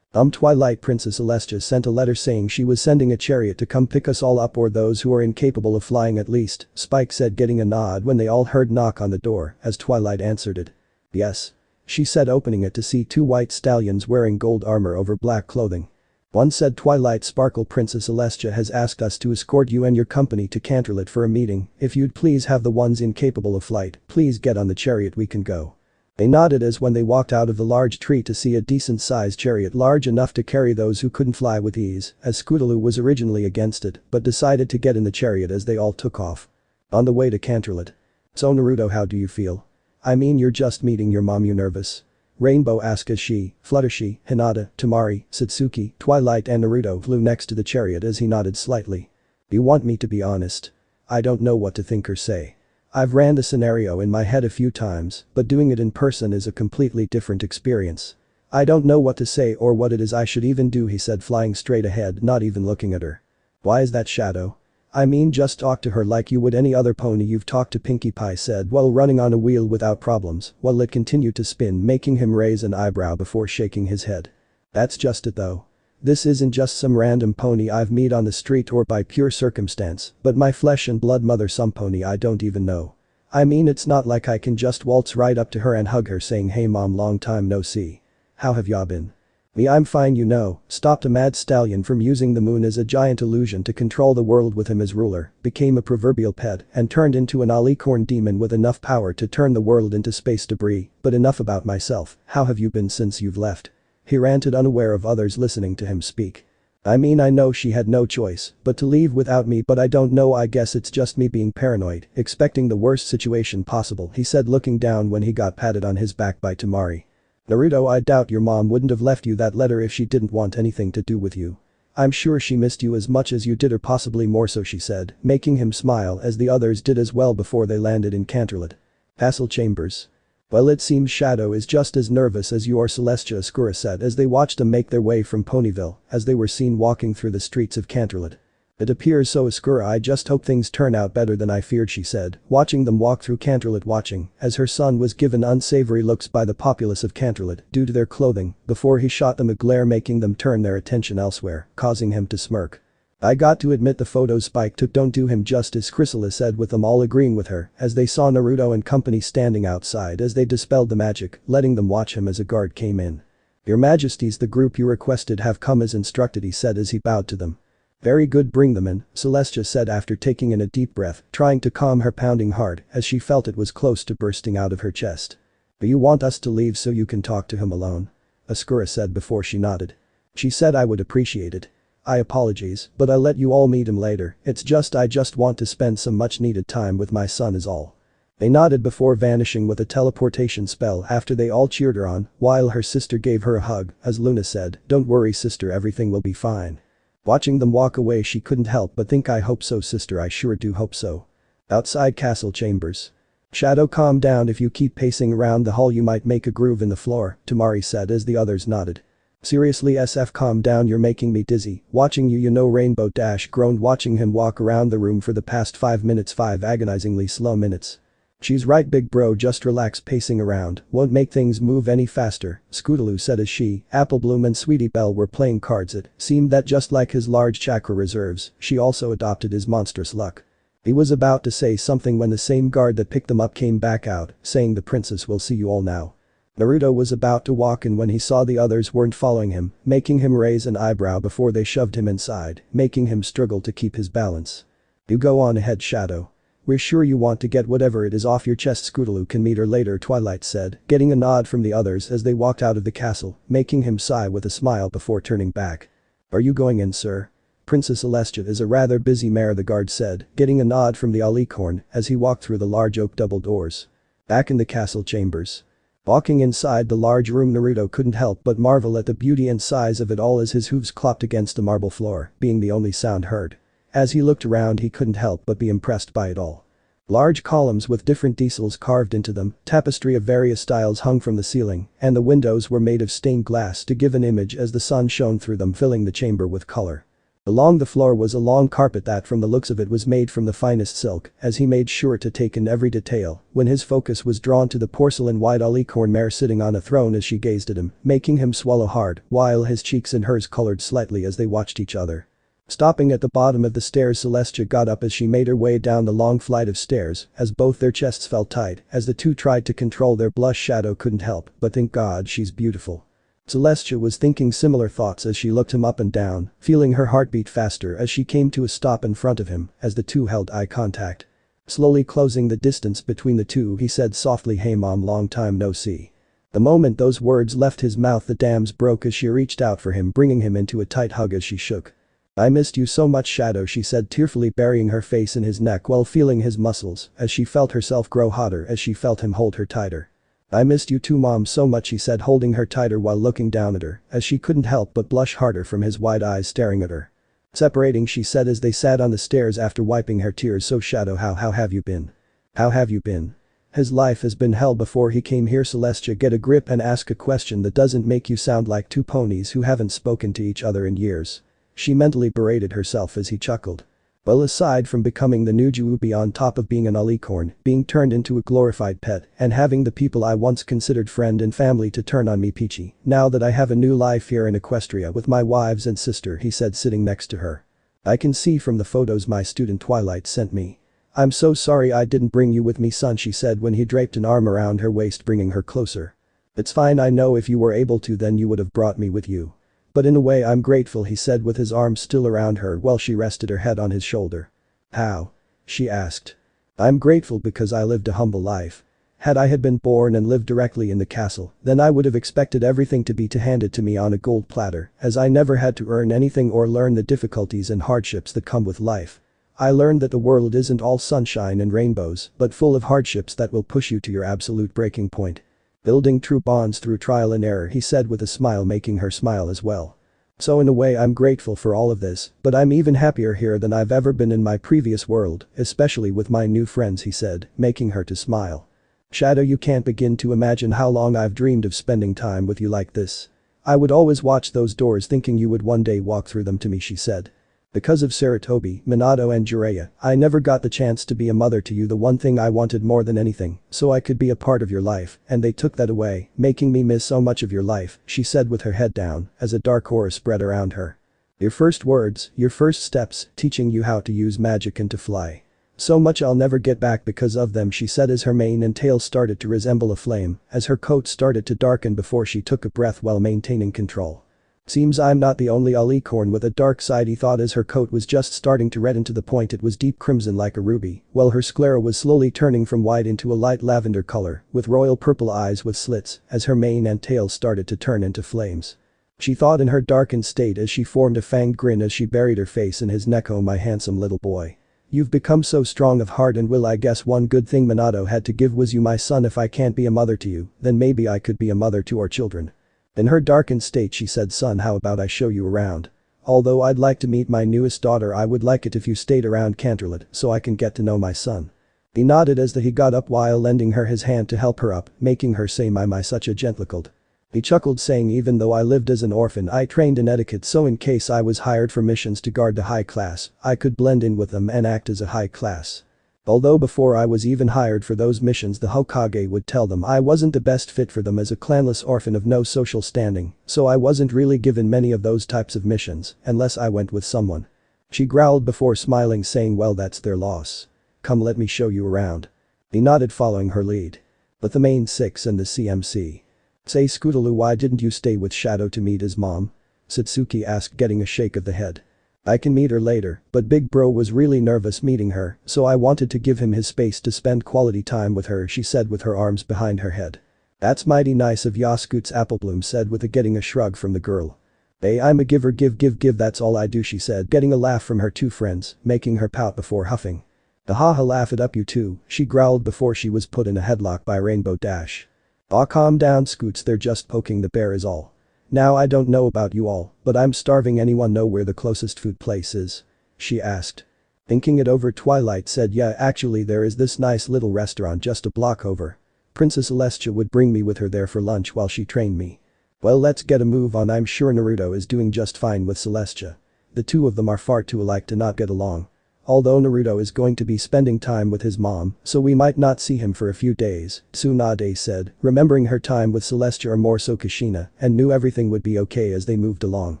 S1: Twilight, Princess Celestia sent a letter saying she was sending a chariot to come pick us all up, or those who are incapable of flying at least," Spike said, getting a nod when they all heard knock on the door as Twilight answered it. "Yes," she said, opening it to see 2 white stallions wearing gold armor over black clothing. "One," said Twilight, "Sparkle, Princess Celestia has asked us to escort you and your company to Canterlot for a meeting. If you'd please have the ones incapable of flight please get on the chariot, we can go." They nodded as when they walked out of the large tree to see a decent-sized chariot large enough to carry those who couldn't fly with ease, as Scootaloo was originally against it but decided to get in the chariot as they all took off. On the way to Canterlot. "So Naruto, how do you feel? I mean, you're just meeting your mom, you nervous?" Rainbow asked as she, Fluttershy, Hinata, Temari, Satsuki, Twilight and Naruto flew next to the chariot as he nodded slightly. "You want me to be honest? I don't know what to think or say. I've ran the scenario in my head a few times, but doing it in person is a completely different experience. I don't know what to say or what it is I should even do, he said, flying straight ahead, not even looking at her. Why is that, Shadow? I mean, just talk to her like you would any other pony you've talked to, Pinkie Pie said while running on a wheel without problems, while it continued to spin, making him raise an eyebrow before shaking his head. That's just it though. This isn't just some random pony I've met on the street or by pure circumstance, but my flesh and blood mother, some pony I don't even know. I mean, it's not like I can just waltz right up to her and hug her saying, hey mom, long time no see. How have ya been? Me, I'm fine, you know, stopped a mad stallion from using the moon as a giant illusion to control the world with him as ruler, became a proverbial pet, and turned into an alicorn demon with enough power to turn the world into space debris. But enough about myself, how have you been since you've left? He ranted, unaware of others listening to him speak. I mean, I know she had no choice but to leave without me, but I don't know, I guess it's just me being paranoid, expecting the worst situation possible, he said, looking down when he got patted on his back by Temari. Naruto, I doubt your mom wouldn't have left you that letter if she didn't want anything to do with you. I'm sure she missed you as much as you did, or possibly more so, she said, making him smile as the others did as well before they landed in Canterlot. Castle chambers. Well, it seems Shadow is just as nervous as you are, Celestia, Ascura said as they watched them make their way from Ponyville as they were seen walking through the streets of Canterlot. It appears so, Ascura, I just hope things turn out better than I feared, she said, watching them walk through Canterlot, watching as her son was given unsavory looks by the populace of Canterlot due to their clothing before he shot them a glare, making them turn their attention elsewhere, causing him to smirk. I got to admit the photos Spike took don't do him justice, Chrysalis said, with them all agreeing with her as they saw Naruto and company standing outside as they dispelled the magic, letting them watch him as a guard came in. Your Majesties, the group you requested have come as instructed, he said as he bowed to them. Very good, bring them in, Celestia said after taking in a deep breath, trying to calm her pounding heart as she felt it was close to bursting out of her chest. Do you want us to leave so you can talk to him alone? Ascura said before she nodded. She said, I would appreciate it. I apologize, but I'll let you all meet him later, it's just I just want to spend some much needed time with my son is all. They nodded before vanishing with a teleportation spell after they all cheered her on, while her sister gave her a hug as Luna said, don't worry sister, everything will be fine. Watching them walk away, she couldn't help but think, I hope so sister, I sure do hope so. Outside castle chambers. Shadow, calm down, if you keep pacing around the hall you might make a groove in the floor, Temari said as the others nodded. Seriously SF, calm down, you're making me dizzy, watching you know, Rainbow Dash groaned watching him walk around the room for the past 5 minutes, 5 agonizingly slow minutes. She's right big bro, just relax, pacing around won't make things move any faster, Scootaloo said as she, Applebloom and Sweetie Belle were playing cards. It seemed that just like his large chakra reserves, she also adopted his monstrous luck. He was about to say something when the same guard that picked them up came back out, saying the princess will see you all now. Naruto was about to walk in when he saw the others weren't following him, making him raise an eyebrow before they shoved him inside, making him struggle to keep his balance. You go on ahead, Shadow. We're sure you want to get whatever it is off your chest, Scootaloo can meet her later, Twilight said, getting a nod from the others as they walked out of the castle, making him sigh with a smile before turning back. Are you going in, sir? Princess Celestia is a rather busy mare, the guard said, getting a nod from the alicorn as he walked through the large oak double doors. Back in the castle chambers. Walking inside the large room, Naruto couldn't help but marvel at the beauty and size of it all as his hooves clopped against the marble floor, being the only sound heard. As he looked around, he couldn't help but be impressed by it all. Large columns with different diesels carved into them, tapestry of various styles hung from the ceiling, and the windows were made of stained glass to give an image as the sun shone through them, filling the chamber with color. Along the floor was a long carpet that from the looks of it was made from the finest silk, as he made sure to take in every detail when his focus was drawn to the porcelain white alicorn mare sitting on a throne as she gazed at him, making him swallow hard, while his cheeks and hers colored slightly as they watched each other. Stopping at the bottom of the stairs, Celestia got up as she made her way down the long flight of stairs as both their chests felt tight as the two tried to control their blush. Shadow couldn't help but thank God she's beautiful. Celestia was thinking similar thoughts as she looked him up and down, feeling her heartbeat faster as she came to a stop in front of him as the two held eye contact. Slowly closing the distance between the two, he said softly, hey mom, long time no see. The moment those words left his mouth, the dams broke as she reached out for him, bringing him into a tight hug as she shook. I missed you so much, Shadow, she said, tearfully burying her face in his neck while feeling his muscles as she felt herself grow hotter as she felt him hold her tighter. I missed you too, mom, so much, he said, holding her tighter while looking down at her as she couldn't help but blush harder from his wide eyes staring at her. Separating, she said as they sat on the stairs after wiping her tears. So Shadow, how have you been? How have you been? His life has been hell before he came here. Celestia, get a grip and ask a question that doesn't make you sound like two ponies who haven't spoken to each other in years. She mentally berated herself as he chuckled. Well, aside from becoming the new Juubi on top of being an alicorn, being turned into a glorified pet, and having the people I once considered friend and family to turn on me peachy, now that I have a new life here in Equestria with my wives and sister, he said sitting next to her. I can see from the photos my student Twilight sent me. I'm so sorry I didn't bring you with me, son, she said when he draped an arm around her waist, bringing her closer. It's fine, I know if you were able to then you would have brought me with you. But in a way I'm grateful, he said with his arms still around her while she rested her head on his shoulder. How? She asked. I'm grateful because I lived a humble life. Had I been born and lived directly in the castle, then I would have expected everything to be handed to me on a gold platter, as I never had to earn anything or learn the difficulties and hardships that come with life. I learned that the world isn't all sunshine and rainbows, but full of hardships that will push you to your absolute breaking point. Building true bonds through trial and error, he said with a smile, making her smile as well. So in a way I'm grateful for all of this, but I'm even happier here than I've ever been in my previous world, especially with my new friends, he said, making her to smile. Shadow, you can't begin to imagine how long I've dreamed of spending time with you like this. I would always watch those doors thinking you would one day walk through them to me, she said. Because of Sarutobi, Minato and Jiraiya, I never got the chance to be a mother to you, the one thing I wanted more than anything, so I could be a part of your life, and they took that away, making me miss so much of your life, she said with her head down, as a dark aura spread around her. Your first words, your first steps, teaching you how to use magic and to fly. So much I'll never get back because of them, she said as her mane and tail started to resemble a flame, as her coat started to darken before she took a breath while maintaining control. Seems I'm not the only alicorn with a dark side, he thought as her coat was just starting to redden to the point it was deep crimson like a ruby, while her sclera was slowly turning from white into a light lavender color, with royal purple eyes with slits, as her mane and tail started to turn into flames. She thought in her darkened state as she formed a fanged grin as she buried her face in his neck. Oh my handsome little boy. You've become so strong of heart and will. I guess one good thing Minato had to give was you, my son. If I can't be a mother to you, then maybe I could be a mother to our children. In her darkened state she said, son, how about I show you around? Although I'd like to meet my newest daughter, I would like it if you stayed around Canterlot so I can get to know my son. He nodded as he got up while lending her his hand to help her up, making her say my such a gentlecold. He chuckled saying, even though I lived as an orphan I trained in etiquette, so in case I was hired for missions to guard the high class, I could blend in with them and act as a high class. Although before I was even hired for those missions the Hokage would tell them I wasn't the best fit for them as a clanless orphan of no social standing, so I wasn't really given many of those types of missions, unless I went with someone. She growled before smiling, saying, well, that's their loss. Come, let me show you around. He nodded, following her lead. But the main six and the CMC. Say, Scootaloo, why didn't you stay with Shadow to meet his mom? Satsuki asked, getting a shake of the head. I can meet her later, but Big Bro was really nervous meeting her, so I wanted to give him his space to spend quality time with her, she said with her arms behind her head. That's mighty nice of ya, Scoots, Applebloom said with getting a shrug from the girl. Hey, I'm a giver, give, that's all I do, she said, getting a laugh from her two friends, making her pout before huffing. Haha, laugh it up you two, she growled before she was put in a headlock by Rainbow Dash. Aw, calm down, Scoots, they're just poking the bear is all. Now I don't know about you all, but I'm starving. Anyone know where the closest food place is? She asked. Thinking it over, Twilight said, yeah, actually there is this nice little restaurant just a block over. Princess Celestia would bring me with her there for lunch while she trained me. Well, let's get a move on. I'm sure Naruto is doing just fine with Celestia. The two of them are far too alike to not get along. Although Naruto is going to be spending time with his mom, so we might not see him for a few days, Tsunade said, remembering her time with Celestia or more so Kushina, and knew everything would be okay as they moved along.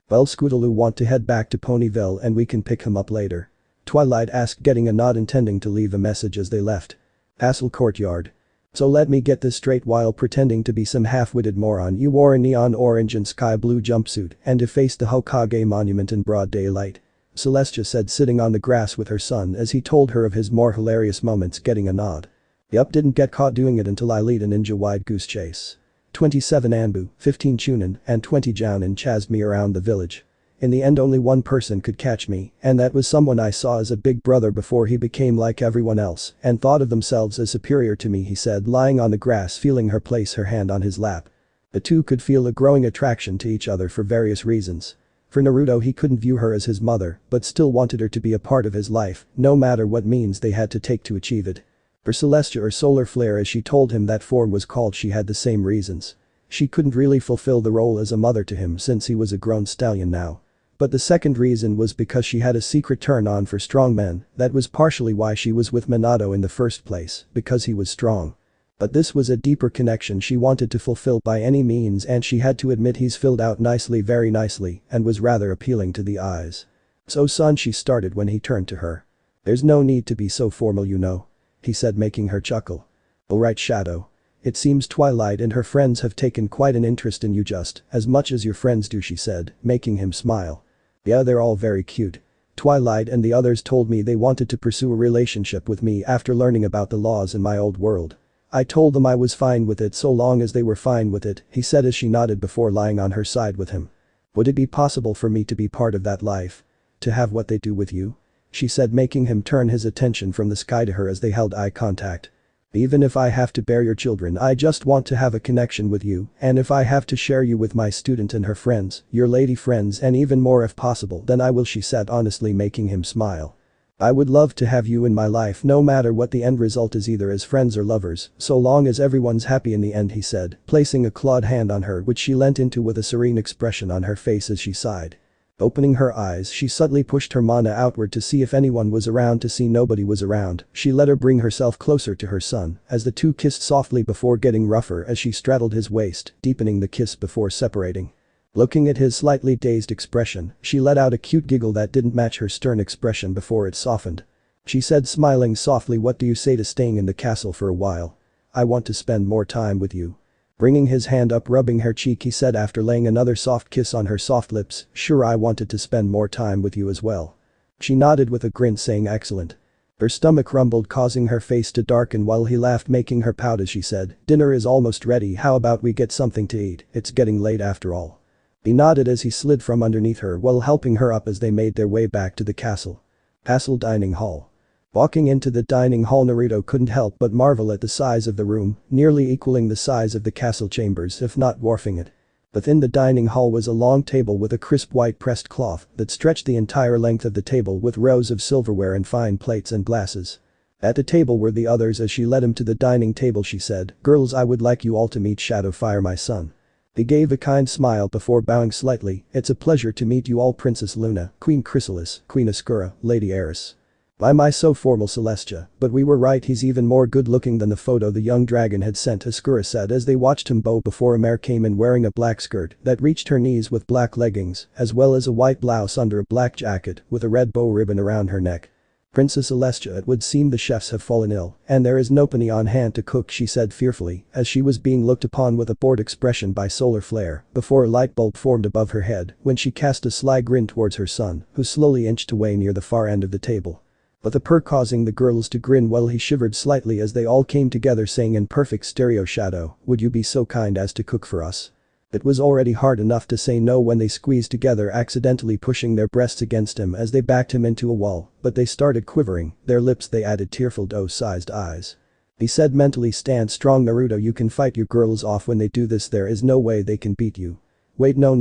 S1: Well, Scootaloo want to head back to Ponyville and we can pick him up later. Twilight asked, getting a nod, intending to leave a message as they left. Castle courtyard. So let me get this straight, while pretending to be some half-witted moron you wore a neon orange and sky blue jumpsuit and defaced the Hokage monument in broad daylight. Celestia said, sitting on the grass with her son as he told her of his more hilarious moments, getting a nod. Yup, didn't get caught doing it until I lead a ninja wide goose chase. 27 Anbu, 15 Chunin, and 20 Jounin chased me around the village. In the end only one person could catch me, and that was someone I saw as a big brother before he became like everyone else and thought of themselves as superior to me, he said, lying on the grass, feeling her place her hand on his lap. The two could feel a growing attraction to each other for various reasons. For Naruto, he couldn't view her as his mother, but still wanted her to be a part of his life, no matter what means they had to take to achieve it. For Celestia or Solar Flare as she told him that form was called, she had the same reasons. She couldn't really fulfill the role as a mother to him since he was a grown stallion now. But the second reason was because she had a secret turn on for strong men. That was partially why she was with Minato in the first place, because he was strong. But this was a deeper connection she wanted to fulfill by any means, and she had to admit he's filled out nicely, very nicely, and was rather appealing to the eyes. "So son," she started when he turned to her. "There's no need to be so formal, you know," he said, making her chuckle. "Alright, Shadow. It seems Twilight and her friends have taken quite an interest in you, just as much as your friends do," she said, making him smile. "Yeah, they're all very cute. Twilight and the others told me they wanted to pursue a relationship with me after learning about the laws in my old world. I told them I was fine with it so long as they were fine with it," he said as she nodded before lying on her side with him. "Would it be possible for me to be part of that life? To have what they do with you?" she said, making him turn his attention from the sky to her as they held eye contact. "Even if I have to bear your children, I just want to have a connection with you, and if I have to share you with my student and her friends, your lady friends, and even more if possible, then I will," she said honestly, making him smile. "I would love to have you in my life no matter what the end result is, either as friends or lovers, so long as everyone's happy in the end," he said, placing a clawed hand on her which she leant into with a serene expression on her face as she sighed. Opening her eyes, she subtly pushed her mana outward to see if anyone was around. To see nobody was around, she let her bring herself closer to her son as the two kissed softly before getting rougher as she straddled his waist, deepening the kiss before separating. Looking at his slightly dazed expression, she let out a cute giggle that didn't match her stern expression before it softened. She said, smiling softly, "What do you say to staying in the castle for a while? I want to spend more time with you." Bringing his hand up, rubbing her cheek, he said after laying another soft kiss on her soft lips, "Sure, I wanted to spend more time with you as well." She nodded with a grin, saying excellent. Her stomach rumbled, causing her face to darken while he laughed, making her pout as she said, "Dinner is almost ready, how about we get something to eat, it's getting late after all." He nodded as he slid from underneath her while helping her up as they made their way back to the castle. Castle dining hall. Walking into the dining hall, Naruto couldn't help but marvel at the size of the room, nearly equaling the size of the castle chambers if not dwarfing it. Within the dining hall was a long table with a crisp white pressed cloth that stretched the entire length of the table with rows of silverware and fine plates and glasses. At the table were the others. As she led him to the dining table, she said, "Girls, I would like you all to meet Shadowfire, my son." He gave a kind smile before bowing slightly. "It's a pleasure to meet you all, Princess Luna, Queen Chrysalis, Queen Ascura, Lady Eris." "Why am I so formal, Celestia? But we were right, he's even more good looking than the photo the young dragon had sent," Ascura said as they watched him bow before a mare came in wearing a black skirt that reached her knees with black leggings, as well as a white blouse under a black jacket with a red bow ribbon around her neck. "Princess Celestia, it would seem the chefs have fallen ill, and there is no penny on hand to cook," she said fearfully as she was being looked upon with a bored expression by Solar Flare before a light bulb formed above her head when she cast a sly grin towards her son, who slowly inched away near the far end of the table. But the purr causing the girls to grin while he shivered slightly as they all came together, saying in perfect stereo, "Shadow, would you be so kind as to cook for us?" It was already hard enough to say no when they squeezed together, accidentally pushing their breasts against him as they backed him into a wall, but they started quivering, their lips they added tearful doe-sized eyes. He said mentally, "Stand strong, Naruto, you can fight your girls off when they do this, there is no way they can beat you." "Wait, no,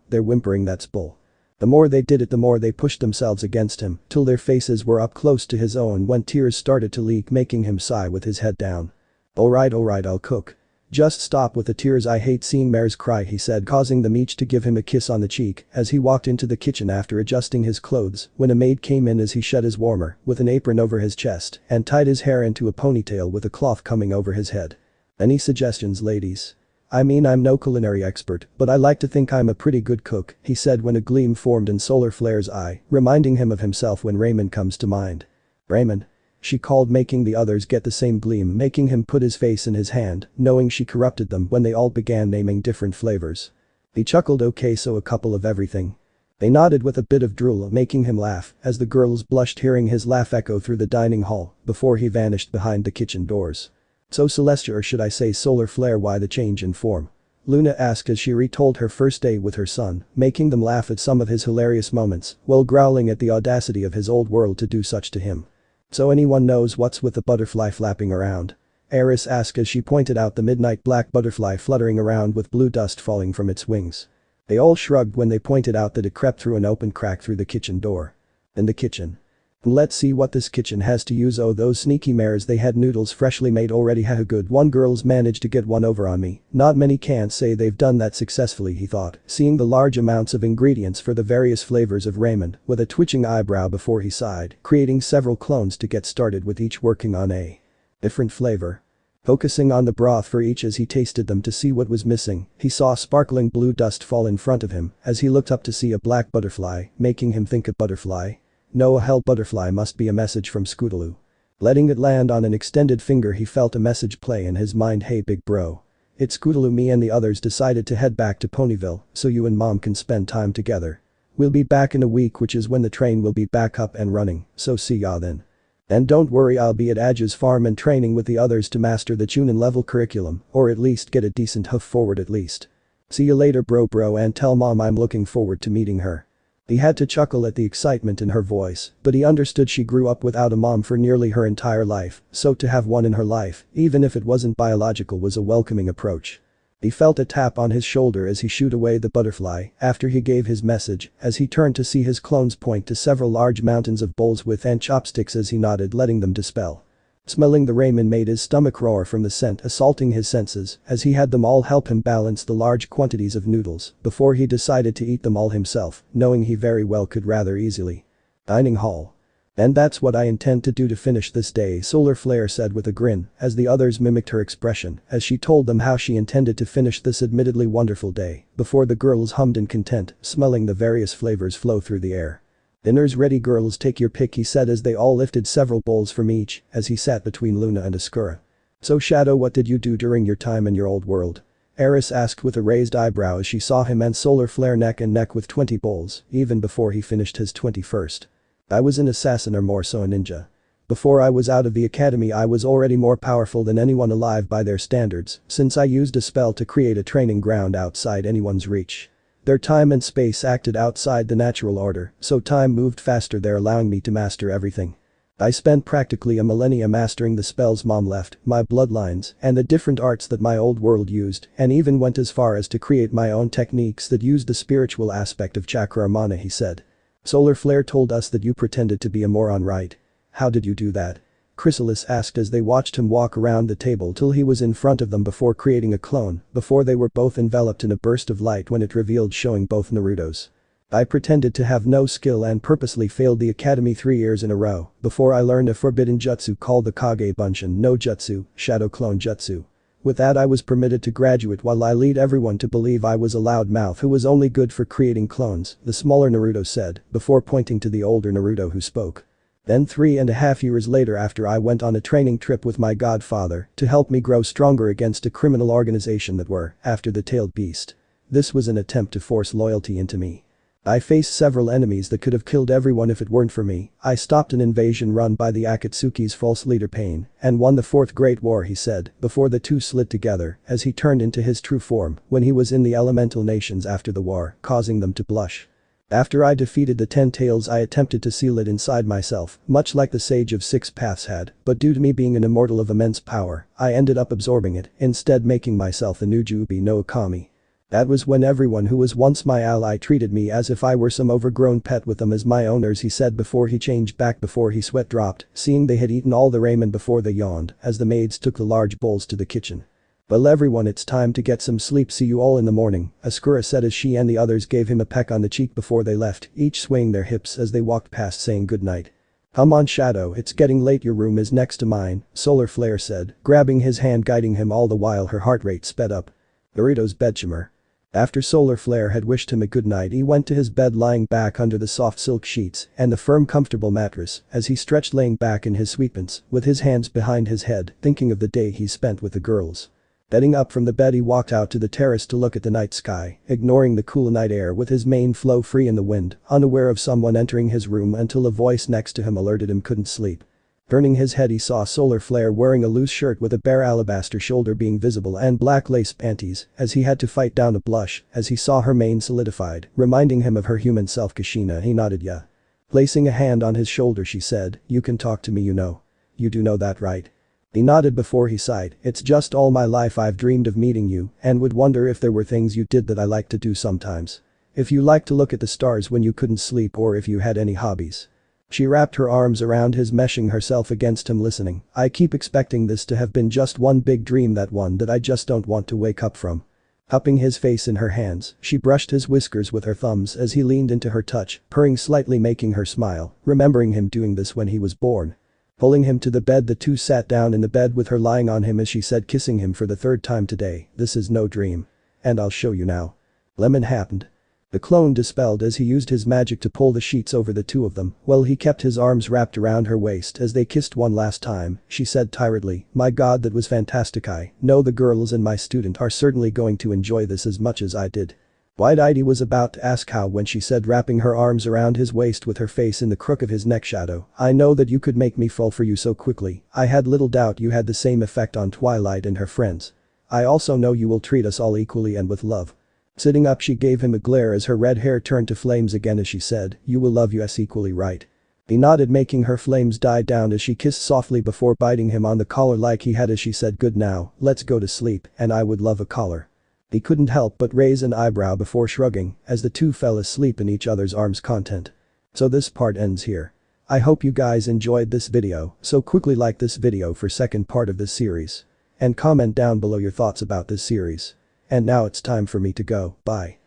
S1: they're whimpering, that's bull." The more they did it, the more they pushed themselves against him till their faces were up close to his own when tears started to leak, making him sigh with his head down. Alright, I'll cook." "Just stop with the tears, I hate seeing mares cry," he said, causing them each to give him a kiss on the cheek as he walked into the kitchen after adjusting his clothes when a maid came in as he shut his warmer with an apron over his chest and tied his hair into a ponytail with a cloth coming over his head. "Any suggestions, ladies? I mean, I'm no culinary expert, but I like to think I'm a pretty good cook," he said when a gleam formed in Solar Flare's eye, reminding him of himself when ramen comes to mind. "Ramen?" she called, making the others get the same gleam, making him put his face in his hand, knowing she corrupted them when they all began naming different flavors. He chuckled, "Okay, so a couple of everything." They nodded with a bit of drool, making him laugh as the girls blushed hearing his laugh echo through the dining hall before he vanished behind the kitchen doors. "So Celestia, or should I say Solar Flare, why the change in form?" Luna asked as she retold her first day with her son, making them laugh at some of his hilarious moments while growling at the audacity of his old world to do such to him. "So anyone knows what's with the butterfly flapping around?" Eris asked as she pointed out the midnight black butterfly fluttering around with blue dust falling from its wings. They all shrugged when they pointed out that it crept through an open crack through the kitchen door. "In the kitchen?" Let's see what this kitchen has to use. Oh, those sneaky mares, they had noodles freshly made already. Haha, good one, girls managed to get one over on me. Not many can say they've done that successfully, he thought, seeing the large amounts of ingredients for the various flavors of ramen with a twitching eyebrow before he sighed, creating several clones to get started with each working on a different flavor. Focusing on the broth for each as he tasted them to see what was missing, he saw sparkling blue dust fall in front of him as he looked up to see a black butterfly, making him think of butterfly. No, a hell, butterfly must be a message from Scootaloo. Letting it land on an extended finger, he felt a message play in his mind. Hey big bro. It's Scootaloo. Me and the others decided to head back to Ponyville so you and mom can spend time together. We'll be back in a week, which is when the train will be back up and running, so see ya then. And don't worry, I'll be at Aj's farm and training with the others to master the Chunin level curriculum, or at least get a decent hoof forward at least. See you later bro, and tell mom I'm looking forward to meeting her. He had to chuckle at the excitement in her voice, but he understood she grew up without a mom for nearly her entire life, so to have one in her life, even if it wasn't biological, was a welcoming approach. He felt a tap on his shoulder as he shooed away the butterfly after he gave his message, as he turned to see his clones point to several large mountains of bowls with and chopsticks as he nodded, letting them dispel. Smelling the ramen made his stomach roar from the scent assaulting his senses as he had them all help him balance the large quantities of noodles before he decided to eat them all himself, knowing he very well could rather easily. Dining hall. And that's what I intend to do to finish this day, Solar Flare said with a grin as the others mimicked her expression as she told them how she intended to finish this admittedly wonderful day before the girls hummed in content, smelling the various flavors flow through the air. Dinner's ready girls, take your pick, he said as they all lifted several bowls from each as he sat between Luna and Ascura. So Shadow, what did you do during your time in your old world? Eris asked with a raised eyebrow as she saw him and Solar Flare neck and neck with 20 bowls even before he finished his 21st. I was an assassin, or more so a ninja. Before I was out of the academy I was already more powerful than anyone alive by their standards since I used a spell to create a training ground outside anyone's reach. Their time and space acted outside the natural order, so time moved faster there, allowing me to master everything. I spent practically a millennia mastering the spells mom left, my bloodlines, and the different arts that my old world used, and even went as far as to create my own techniques that used the spiritual aspect of chakra or mana, he said. Solar Flare told us that you pretended to be a moron, right? How did you do that? Chrysalis asked as they watched him walk around the table till he was in front of them before creating a clone, before they were both enveloped in a burst of light when it revealed, showing both Narutos. I pretended to have no skill and purposely failed the academy 3 years in a row before I learned a forbidden jutsu called the Kage Bunshin no Jutsu, Shadow Clone Jutsu. With that I was permitted to graduate while I lead everyone to believe I was a loudmouth who was only good for creating clones, the smaller Naruto said, before pointing to the older Naruto who spoke. Then 3.5 years later, after I went on a training trip with my godfather to help me grow stronger against a criminal organization that were after the tailed beast. This was an attempt to force loyalty into me. I faced several enemies that could have killed everyone if it weren't for me. I stopped an invasion run by the Akatsuki's false leader Pain and won the Fourth Great War, he said, before the two slid together as he turned into his true form when he was in the elemental nations after the war, causing them to blush. After I defeated the 10 tails I attempted to seal it inside myself, much like the Sage of Six Paths had, but due to me being an immortal of immense power, I ended up absorbing it, instead making myself the new Juubi no Kami. That was when everyone who was once my ally treated me as if I were some overgrown pet with them as my owners, he said before he changed back before he sweat dropped, seeing they had eaten all the ramen before they yawned as the maids took the large bowls to the kitchen. Well everyone, it's time to get some sleep, see you all in the morning, Ascura said as she and the others gave him a peck on the cheek before they left, each swaying their hips as they walked past saying goodnight. Come on Shadow, it's getting late, your room is next to mine, Solar Flare said, grabbing his hand guiding him all the while her heart rate sped up. Naruto's bedchamber. After Solar Flare had wished him a good night, he went to his bed lying back under the soft silk sheets and the firm comfortable mattress as he stretched laying back in his sweetpants with his hands behind his head thinking of the day he spent with the girls. Getting up from the bed he walked out to the terrace to look at the night sky, ignoring the cool night air with his mane flow free in the wind, unaware of someone entering his room until a voice next to him alerted him couldn't sleep. Turning his head he saw Solar Flare wearing a loose shirt with a bare alabaster shoulder being visible and black lace panties as he had to fight down a blush as he saw her mane solidified, reminding him of her human self. Kushina, he nodded. Yeah. Placing a hand on his shoulder she said, you can talk to me, you know. You do know that, right? He nodded before he sighed, it's just all my life I've dreamed of meeting you and would wonder if there were things you did that I like to do sometimes. If you like to look at the stars when you couldn't sleep or if you had any hobbies. She wrapped her arms around his, meshing herself against him, listening. I keep expecting this to have been just one big dream, that one that I just don't want to wake up from. Cupping his face in her hands, she brushed his whiskers with her thumbs as he leaned into her touch, purring slightly, making her smile, remembering him doing this when he was born. Pulling him to the bed, the two sat down in the bed with her lying on him as she said, kissing him for the third time today, this is no dream. And I'll show you now. Lemon happened. The clone dispelled as he used his magic to pull the sheets over the two of them, while he kept his arms wrapped around her waist as they kissed one last time. She said tiredly, my god, that was fantastic. I know the girls and my student are certainly going to enjoy this as much as I did. Wide-eyed he was about to ask how when she said, wrapping her arms around his waist with her face in the crook of his neck, shadow, I know that you could make me fall for you so quickly. I had little doubt you had the same effect on Twilight and her friends. I also know you will treat us all equally and with love. Sitting up, she gave him a glare as her red hair turned to flames again as she said, you will love us equally, right? He nodded, making her flames die down as she kissed softly before biting him on the collar like he had as she said, good, now, let's go to sleep, and I would love a collar. He couldn't help but raise an eyebrow before shrugging as the two fell asleep in each other's arms. Content. So this part ends here. I hope you guys enjoyed this video, so quickly like this video for second part of this series. And comment down below your thoughts about this series. And now it's time for me to go, bye.